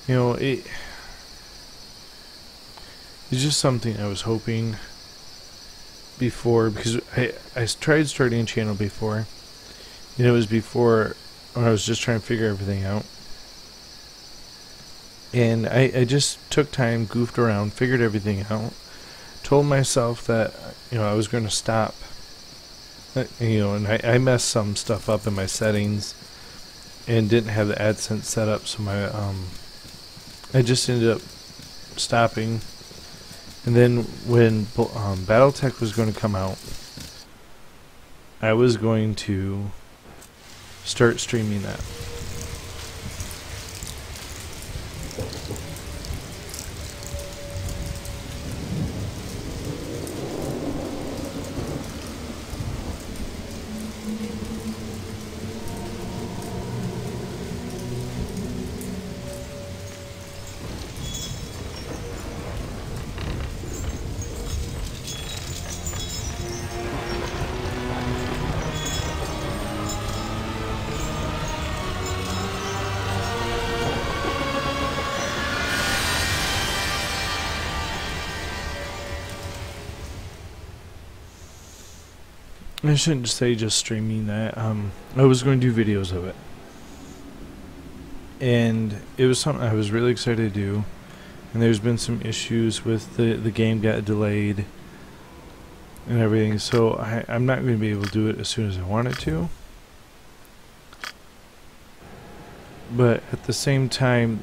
You know, it's just something I was hoping before, because I tried starting a channel before, and it was before when I was just trying to figure everything out. And I just took time, goofed around, figured everything out, told myself that, you know, I was going to stop. You know, and I messed some stuff up in my settings, and didn't have the AdSense set up, so my I just ended up stopping. And then when BattleTech was going to come out, I was going to start streaming that. I shouldn't say just streaming that. I was going to do videos of it. And it was something I was really excited to do. And there's been some issues with the game got delayed and everything. So I'm not going to be able to do it as soon as I wanted to. But at the same time,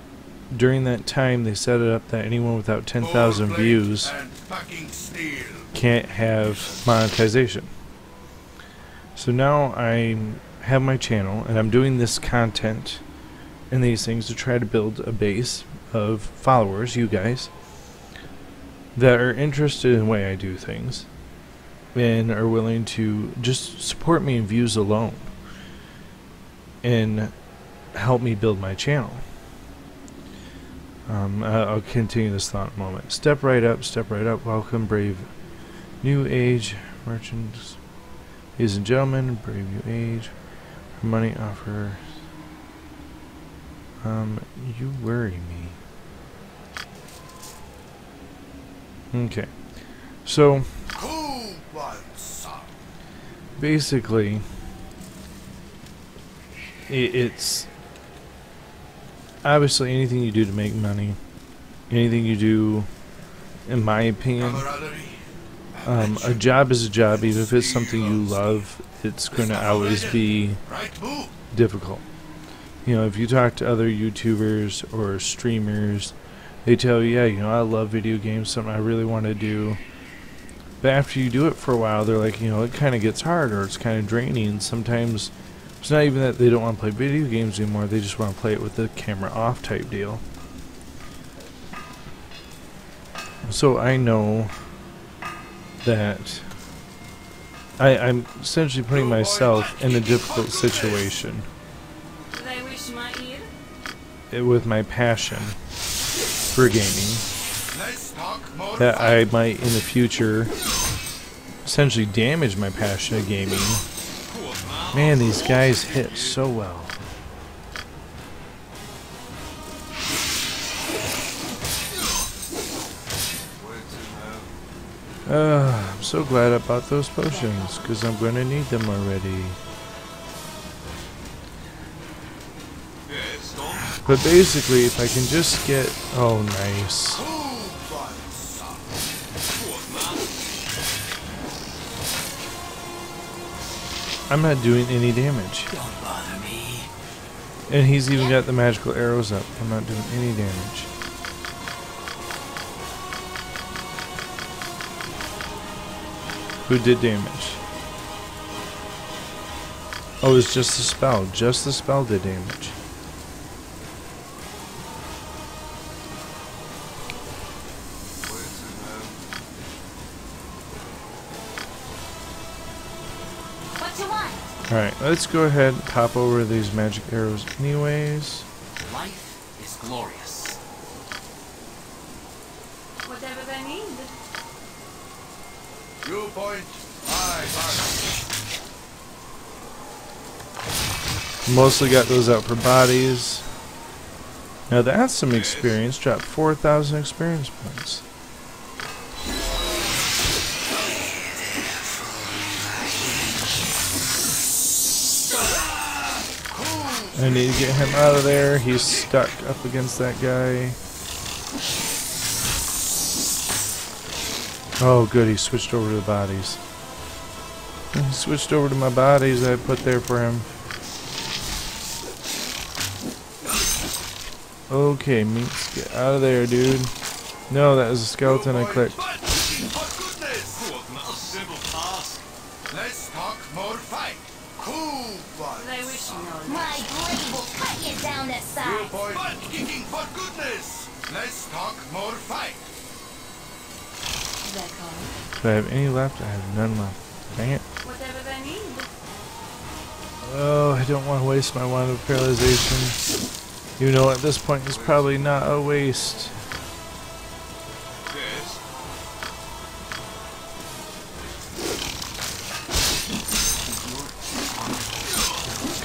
during that time, they set it up that anyone without 10,000 views can't have monetization. So now I have my channel, and I'm doing this content and these things to try to build a base of followers, you guys, that are interested in the way I do things and are willing to just support me in views alone and help me build my channel. I'll continue this thought in a moment. Step right up, welcome brave new age merchants. Ladies and gentlemen, brave new age, money offer. You worry me. Okay, so basically, it's obviously anything you do to make money, anything you do, in my opinion. A job is a job. Even if it's something you love, it's going to always be difficult. You know, if you talk to other YouTubers or streamers, they tell you, yeah, you know, I love video games, something I really want to do. But after you do it for a while, they're like, you know, it kind of gets hard or it's kind of draining. Sometimes it's not even that they don't want to play video games anymore, they just want to play it with the camera off type deal. So I know that I'm essentially putting myself in a difficult situation with my passion for gaming, that I might in the future essentially damage my passion of gaming. Man, these guys hit so well. I'm so glad I bought those potions, because I'm going to need them already. But basically, if I can just get... Oh, nice. I'm not doing any damage. Don't bother me. And he's even got the magical arrows up. I'm not doing any damage. Who did damage? Oh, it's just the spell. Just the spell did damage. What you want? Alright, let's go ahead and pop over these magic arrows anyways. Life is glorious. Whatever they need. Viewpoint, aye, Mostly got those out for bodies. Now that's some experience. Dropped 4,000 experience points. I need to get him out of there. He's stuck up against that guy. Oh good, he switched over to the bodies. He switched over to my bodies I put there for him. Okay, Minx, get out of there, dude. No, that was a skeleton I clicked. For goodness! Not a simple task. Let's talk more fight. Cool one. They wish you know My blade will cut you down to size. Butt kicking for goodness! Let's talk more fight. that call. Do I have any left? I have none left. Dang it. Whatever they need. Oh, I don't want to waste my wand of paralyzation. You know, at this point, it's probably not a waste. Yes.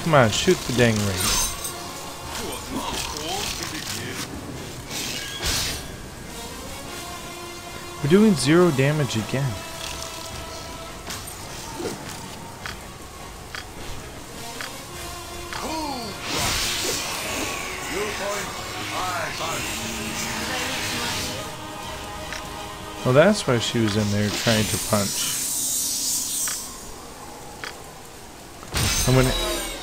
Come on, shoot the dang ring. What, not cool? We're doing 0 damage again. Well, that's why she was in there trying to punch. I'm gonna...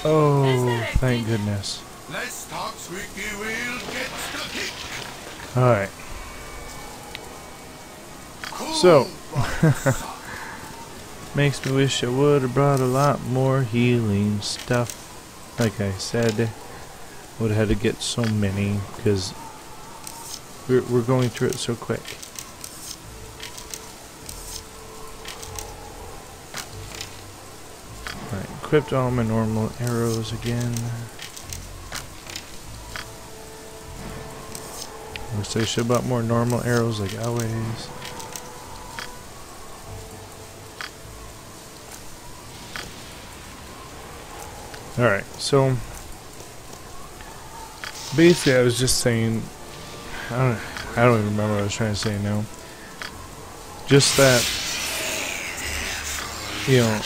Oh, thank goodness. Let's talk squeaky wheel gets the kick. Alright. Cool So, one. makes me wish I would have brought a lot more healing stuff. Like I said, would have had to get so many because we're going through it so quick. Alright, equipped all my normal arrows again. Wish I should have bought more normal arrows like always. Alright, so basically I was just saying, I don't even remember what I was trying to say now. Just that, you know,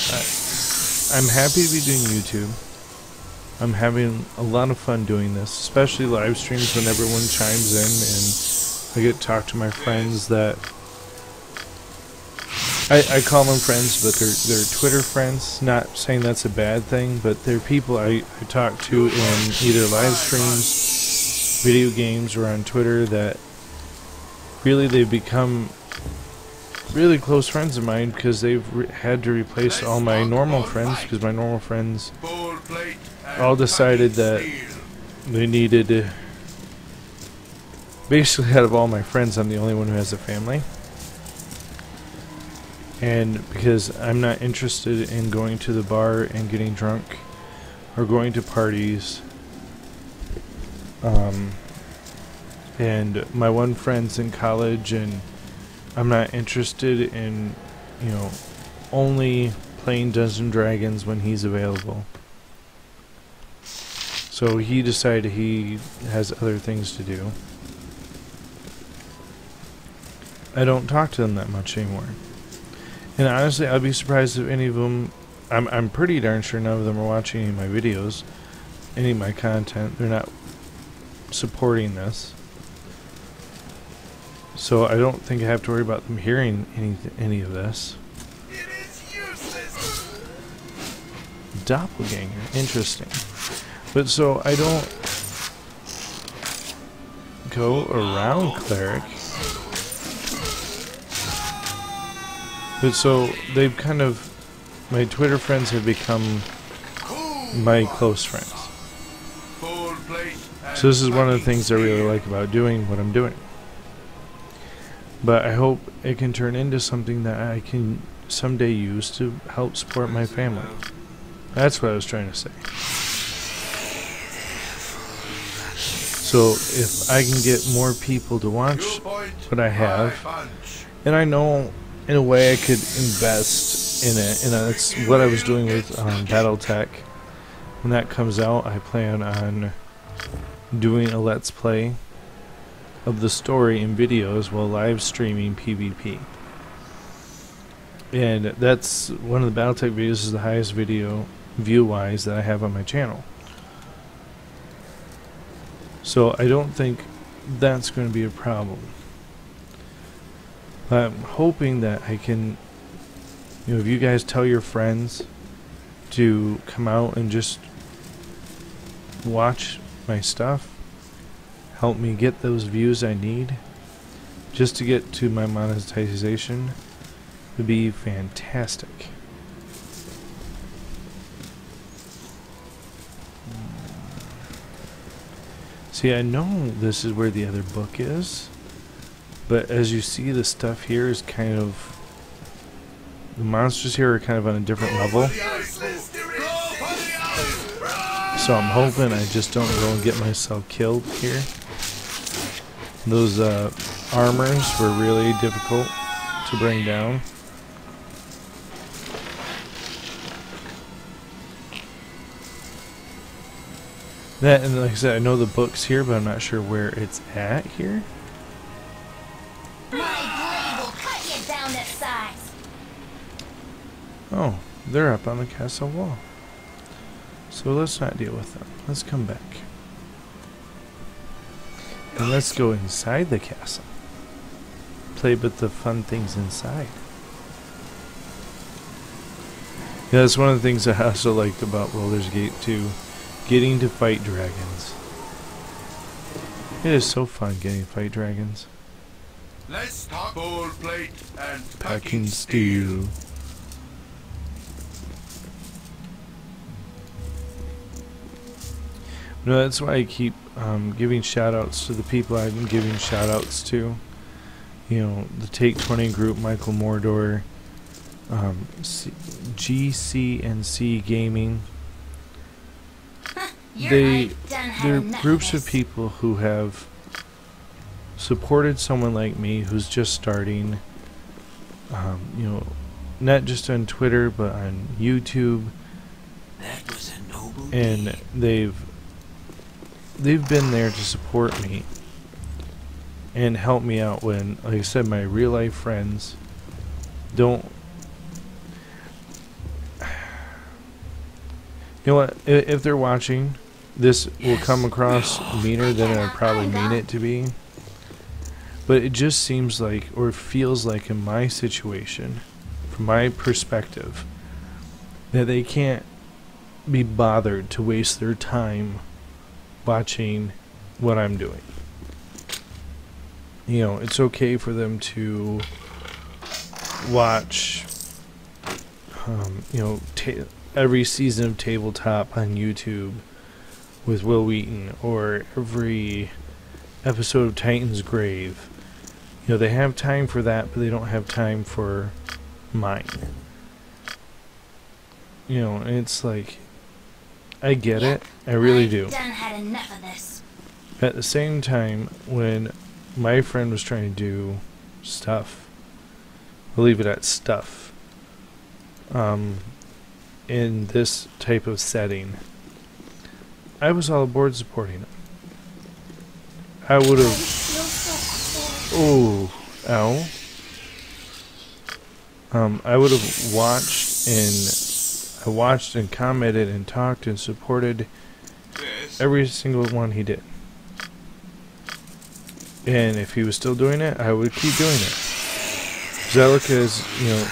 I'm happy to be doing YouTube. I'm having a lot of fun doing this, especially live streams when everyone chimes in and I get to talk to my friends that I call them friends, but they're Twitter friends. Not saying that's a bad thing, but they're people I talk to in either live streams, video games, or on Twitter that really they've become really close friends of mine because they've had to replace all my normal friends because my normal friends all decided that they needed to... Basically, out of all my friends, I'm the only one who has a family. And because I'm not interested in going to the bar and getting drunk or going to parties, and my one friend's in college and I'm not interested in, you know, only playing Dungeons and Dragons when he's available. So he decided he has other things to do. I don't talk to them that much anymore. And honestly, I'd be surprised if any of them... I'm pretty darn sure none of them are watching any of my videos, any of my content. They're not supporting this. So I don't think I have to worry about them hearing any of this. It is useless. Doppelganger. Interesting. But so I don't go around Cleric. But so they've kind of... My Twitter friends have become my close friends. So this is one of the things I really like about doing what I'm doing. But I hope it can turn into something that I can someday use to help support my family. That's what I was trying to say. So if I can get more people to watch what I have, and I know in a way I could invest in it, and that's what I was doing with BattleTech. When that comes out, I plan on doing a Let's Play of the story in videos while live streaming PvP. And that's one of the BattleTech videos is the highest video view-wise that I have on my channel. So I don't think that's going to be a problem. But I'm hoping that I can, you know, if you guys tell your friends to come out and just watch my stuff, help me get those views I need just to get to my monetization would be fantastic. See, I know this is where the other book is, but as you see, the stuff here is kind of... the monsters here are kind of on a different level. So I'm hoping I just don't go and get myself killed here. Those armors were really difficult to bring down. That, and like I said, I know the book's here, but I'm not sure where it's at here. My blade will cut you down to size. Oh, they're up on the castle wall. So let's not deal with them. Let's come back. And let's go inside the castle. Play with the fun things inside. Yeah, that's one of the things I also like about Baldur's Gate 2. Getting to fight dragons. It is so fun getting to fight dragons. Let's talk gold plate and Packing steel. No, that's why I keep giving shout outs to the people I've been giving shout outs to. You know, the Take 20 group, Michael Mordor, GCNC Gaming. They're groups of people who have supported someone like me who's just starting, you know, not just on Twitter but on YouTube. That was a noble And deed. they've been there to support me and help me out when, like I said, my real life friends don't. You know what? If they're watching, this will come across meaner than I probably mean it to be. But it just seems like, or feels like in my situation, from my perspective, that they can't be bothered to waste their time watching what I'm doing. You know, it's okay for them to watch, you know, every season of Tabletop on YouTube with Will Wheaton, or every episode of Titan's Grave. You know, they have time for that, but they don't have time for mine. You know, and it's like, I get it, I really do. Done had enough of this. At the same time, when my friend was trying to do stuff, we'll leave it at stuff, in this type of setting, I was all aboard supporting him. I would have... Oh, ow. I would have watched and commented and talked and supported every single one he did. And if he was still doing it, I would keep doing it. Because I look as, you know,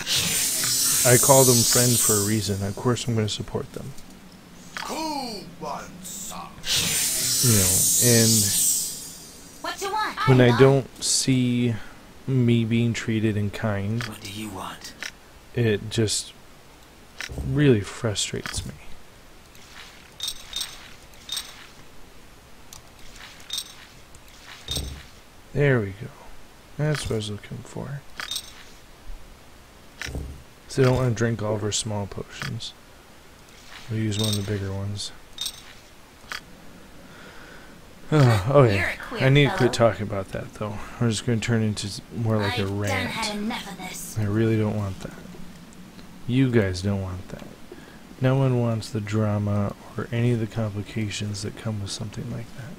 I call them friend for a reason. Of course I'm going to support them. You know, and What you want? when I don't see me being treated in kind, What do you want? it just really frustrates me. There we go. That's what I was looking for. So I don't want to drink all of our small potions. We'll use one of the bigger ones. Oh yeah, I need to quit talking about that though. We're just going to turn into more like a rant. Had enough of this. I really don't want that. You guys don't want that. No one wants the drama or any of the complications that come with something like that.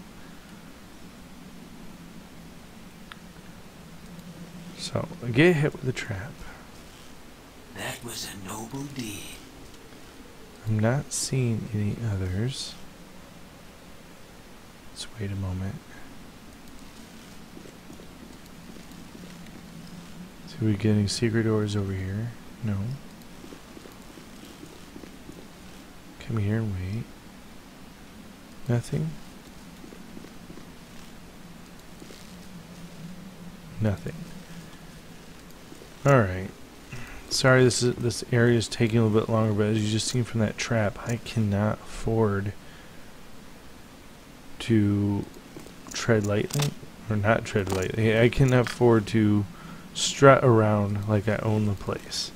So, get hit with the trap. That was a noble deed. I'm not seeing any others. Let's wait a moment. So we're getting secret doors over here. No. Come here and wait. Nothing. Nothing. Alright. Sorry this area is taking a little bit longer, but as you just seen from that trap, I cannot afford to tread lightly. Or not tread lightly. I cannot afford to strut around like I own the place.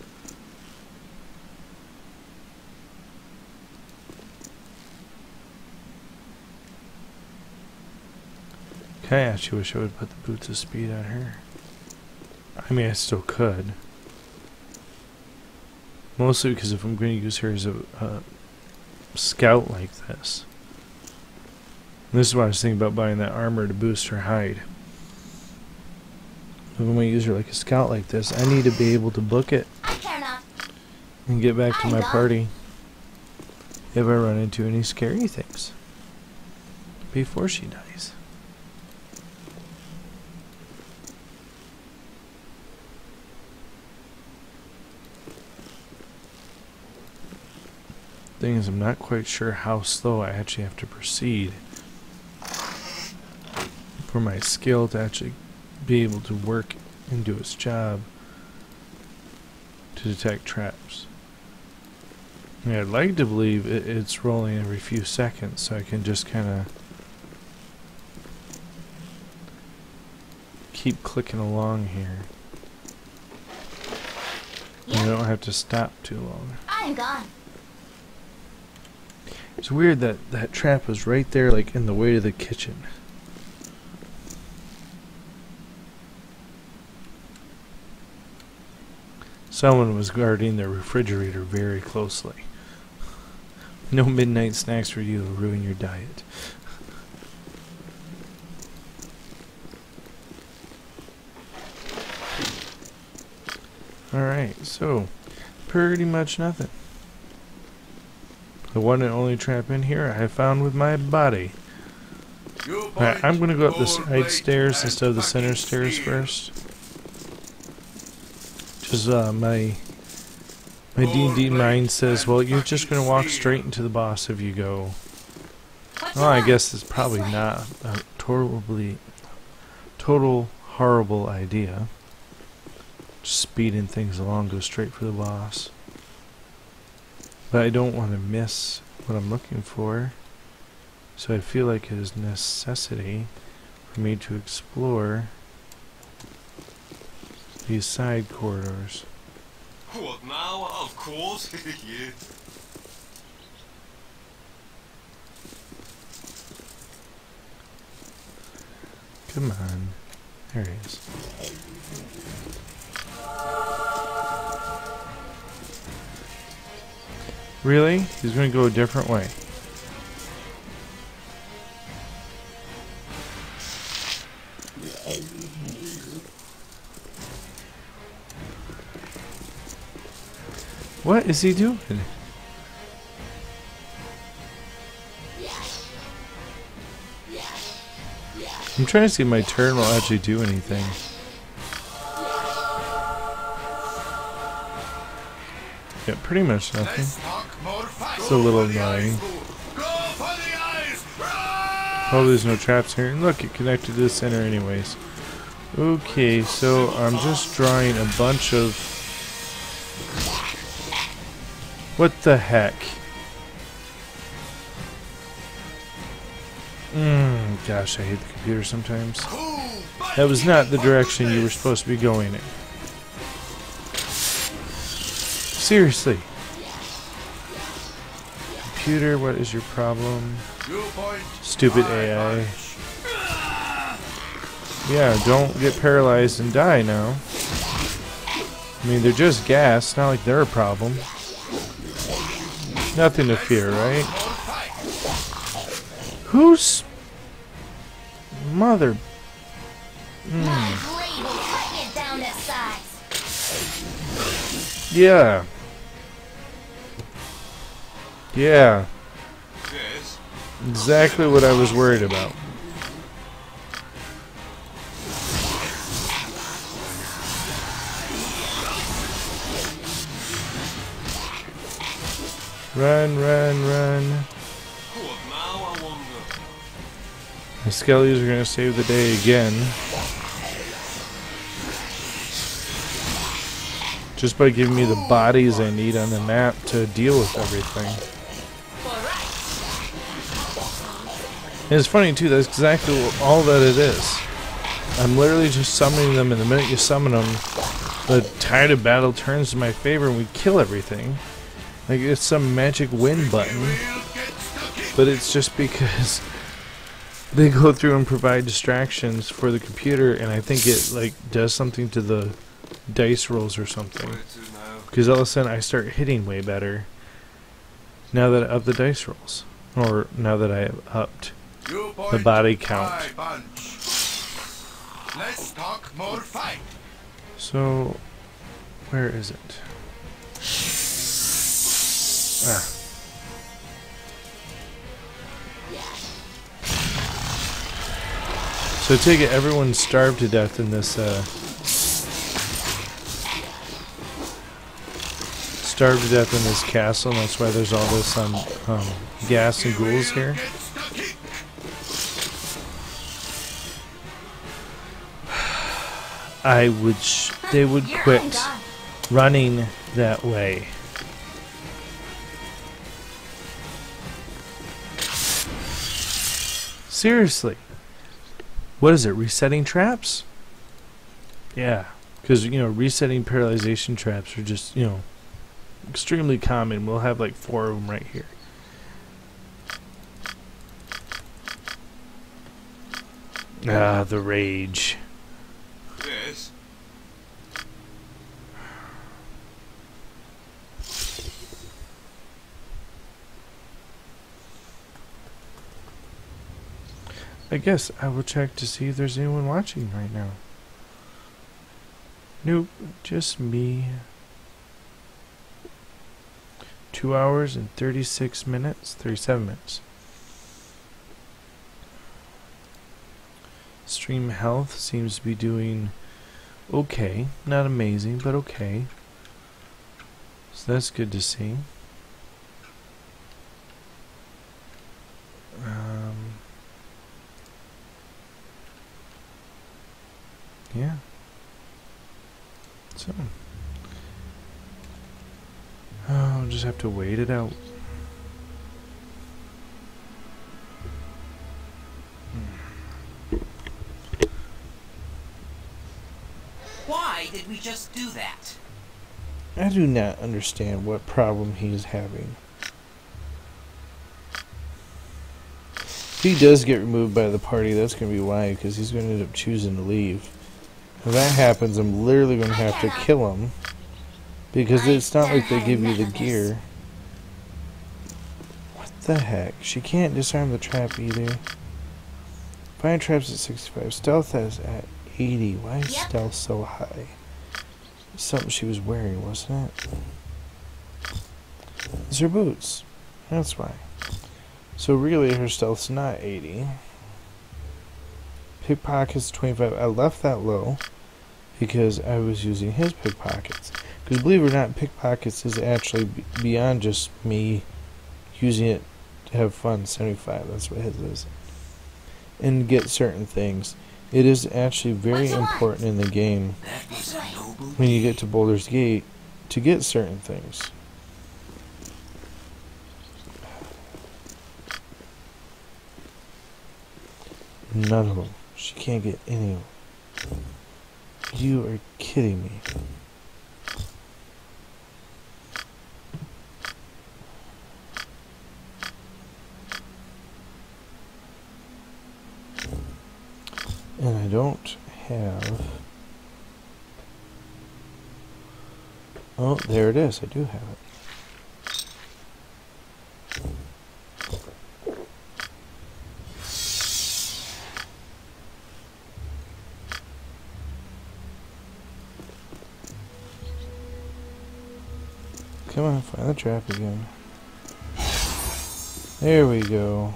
Okay, I actually wish I would put the boots of speed on her. I mean, I still could. Mostly because if I'm going to use her as a scout like this. And this is why I was thinking about buying that armor to boost her hide. If I'm going to use her like a scout like this, I need to be able to book it and get back to my party if I run into any scary things before she dies. Thing is, I'm not quite sure how slow I actually have to proceed for my skill to actually be able to work and do its job to detect traps. I mean, I'd like to believe it's rolling every few seconds, so I can just kind of keep clicking along here. And I don't have to stop too long. I'm gone. It's weird that that trap was right there, like in the way to the kitchen. Someone was guarding their refrigerator very closely. No midnight snacks for you will ruin your diet. Alright, so pretty much nothing. The one and only trap in here I have found with my body. Alright, I'm going to go up the side stairs instead of the center stairs first. Just my D&D mind says, well, you're just going to walk straight into the boss if you go. Well, I guess it's probably not a total horrible idea. Just speeding things along, go straight for the boss. But I don't want to miss what I'm looking for, so I feel like it is a necessity for me to explore these side corridors. What now? Of course. Yeah. Come on. There he is. Really? He's going to go a different way. What is he doing? I'm trying to see if my turn will actually do anything. Yeah, pretty much nothing. It's a little annoying. Oh, there's no traps here. And look, it connected to the center anyways. Okay, so I'm just drawing a bunch of... What the heck? Gosh, I hate the computer sometimes. That was not the direction you were supposed to be going in. Seriously. Computer, what is your problem? Stupid AI. Yeah, don't get paralyzed and die now. I mean, they're just gas, not like they're a problem. Nothing to fear, right? Who's... Mother... Yeah. Yeah. Exactly what I was worried about. Run, run, run. The skellies are going to save the day again. Just by giving me the bodies I need on the map to deal with everything. And it's funny too, that's exactly all that it is. I'm literally just summoning them, and the minute you summon them, the tide of battle turns to my favor and we kill everything. Like it's some magic win button. But it's just because they go through and provide distractions for the computer, and I think it like does something to the dice rolls or something. Because all of a sudden I start hitting way better now that I up the dice rolls. Or now that I have upped the body count. Let's talk more fight. So, where is it? Ah. So I take it everyone's starved to death in this, castle, and that's why there's all this, gas and ghouls here. I wish they would quit running that way. Seriously. What is it? Resetting traps? Yeah. Because, you know, resetting paralyzation traps are just, you know, extremely common. We'll have like 4 of them right here. Ah, the rage. Yes. I guess I will check to see if there's anyone watching right now. Nope, just me. 2 hours and 37 minutes. Stream health seems to be doing okay. Not amazing, but okay. So that's good to see. Yeah. So I'll just have to wait it out. Why did we just do that? I do not understand what problem he is having. If he does get removed by the party, that's going to be why, because he's going to end up choosing to leave. If that happens, I'm literally going to have to kill him, because it's not like they give you the gear. What the heck? She can't disarm the trap either. Fire traps at 65. Stealth is at 80. Why is stealth so high? Something she was wearing, wasn't it? It's her boots. That's why. So really her stealth's not 80. Pickpockets 25. I left that low because I was using his pickpockets. Because believe it or not, pickpockets is actually beyond just me using it to have fun. 75. That's what his is. And get certain things. It is actually very important in the game when you get to Baldur's Gate to get certain things. None of them. She can't get any of them. You are kidding me. And I don't have... Oh, there it is. I do have it. Come on, find the trap again. There we go.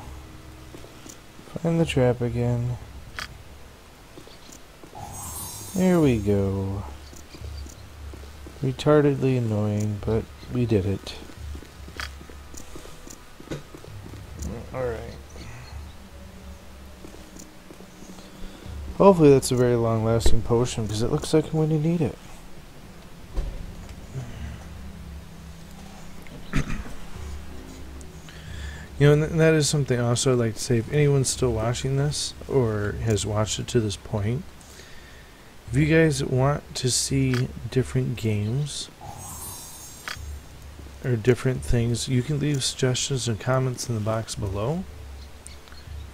Find the trap again. There we go. Retardedly annoying, but we did it. Alright. Hopefully that's a very long-lasting potion, because it looks like I'm going to need it. You know, and that is something also I'd like to say. If anyone's still watching this or has watched it to this point, if you guys want to see different games or different things, you can leave suggestions and comments in the box below.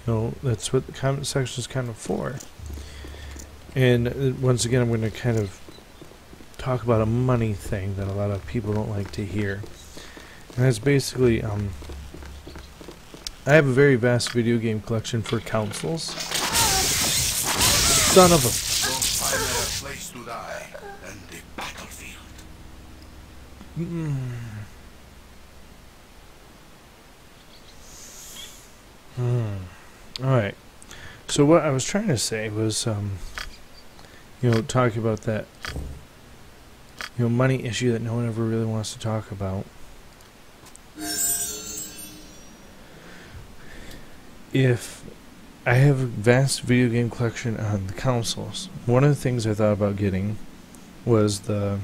You know, that's what the comment section is kind of for. And once again, I'm going to kind of talk about a money thing that a lot of people don't like to hear. And that's basically, I have a very vast video game collection for consoles. Son of a... Don't find a place to die than the battlefield. Alright. So what I was trying to say was, you know, talking about that, you know, money issue that no one ever really wants to talk about. If I have a vast video game collection on the consoles, one of the things I thought about getting was the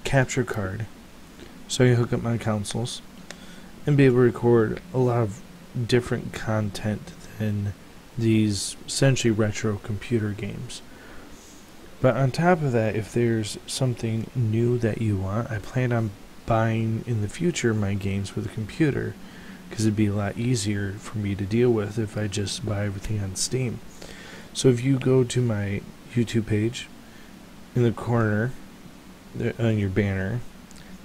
capture card, so I can hook up my consoles and be able to record a lot of different content than these essentially retro computer games. But on top of that, if there's something new that you want, I plan on buying in the future my games with a computer, because it'd be a lot easier for me to deal with if I just buy everything on Steam. So if you go to my YouTube page, in the corner there, on your banner,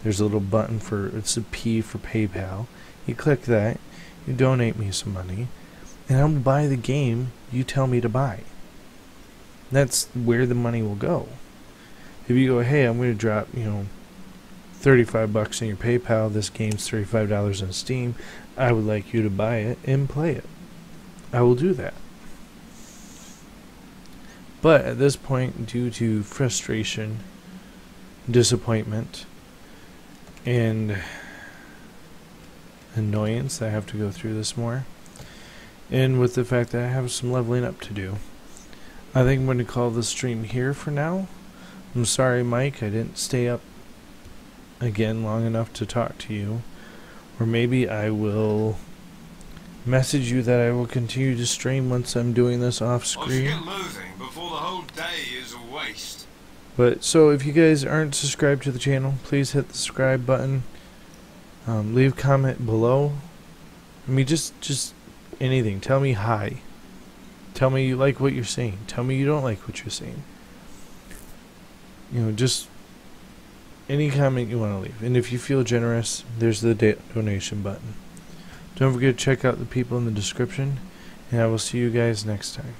there's a little button for, it's a P for PayPal. You click that, you donate me some money, and I'll buy the game you tell me to buy. That's where the money will go. If you go, hey, I'm going to drop, you know, $35 in your PayPal, this game's $35 on Steam, I would like you to buy it and play it, I will do that. But at this point, due to frustration, disappointment, and annoyance, I have to go through this more, and with the fact that I have some leveling up to do, I think I'm going to call this stream here for now. I'm sorry, Mike, I didn't stay up again long enough to talk to you. Or maybe I will message you that I will continue to stream once I'm doing this off screen. Get moving before the whole day is a waste. But so if you guys aren't subscribed to the channel, please hit the subscribe button. Leave a comment below. I mean, just anything. Tell me hi. Tell me you like what you're seeing. Tell me you don't like what you're seeing. You know, just any comment you want to leave. And if you feel generous, there's the donation button. Don't forget to check out the people in the description, and I will see you guys next time.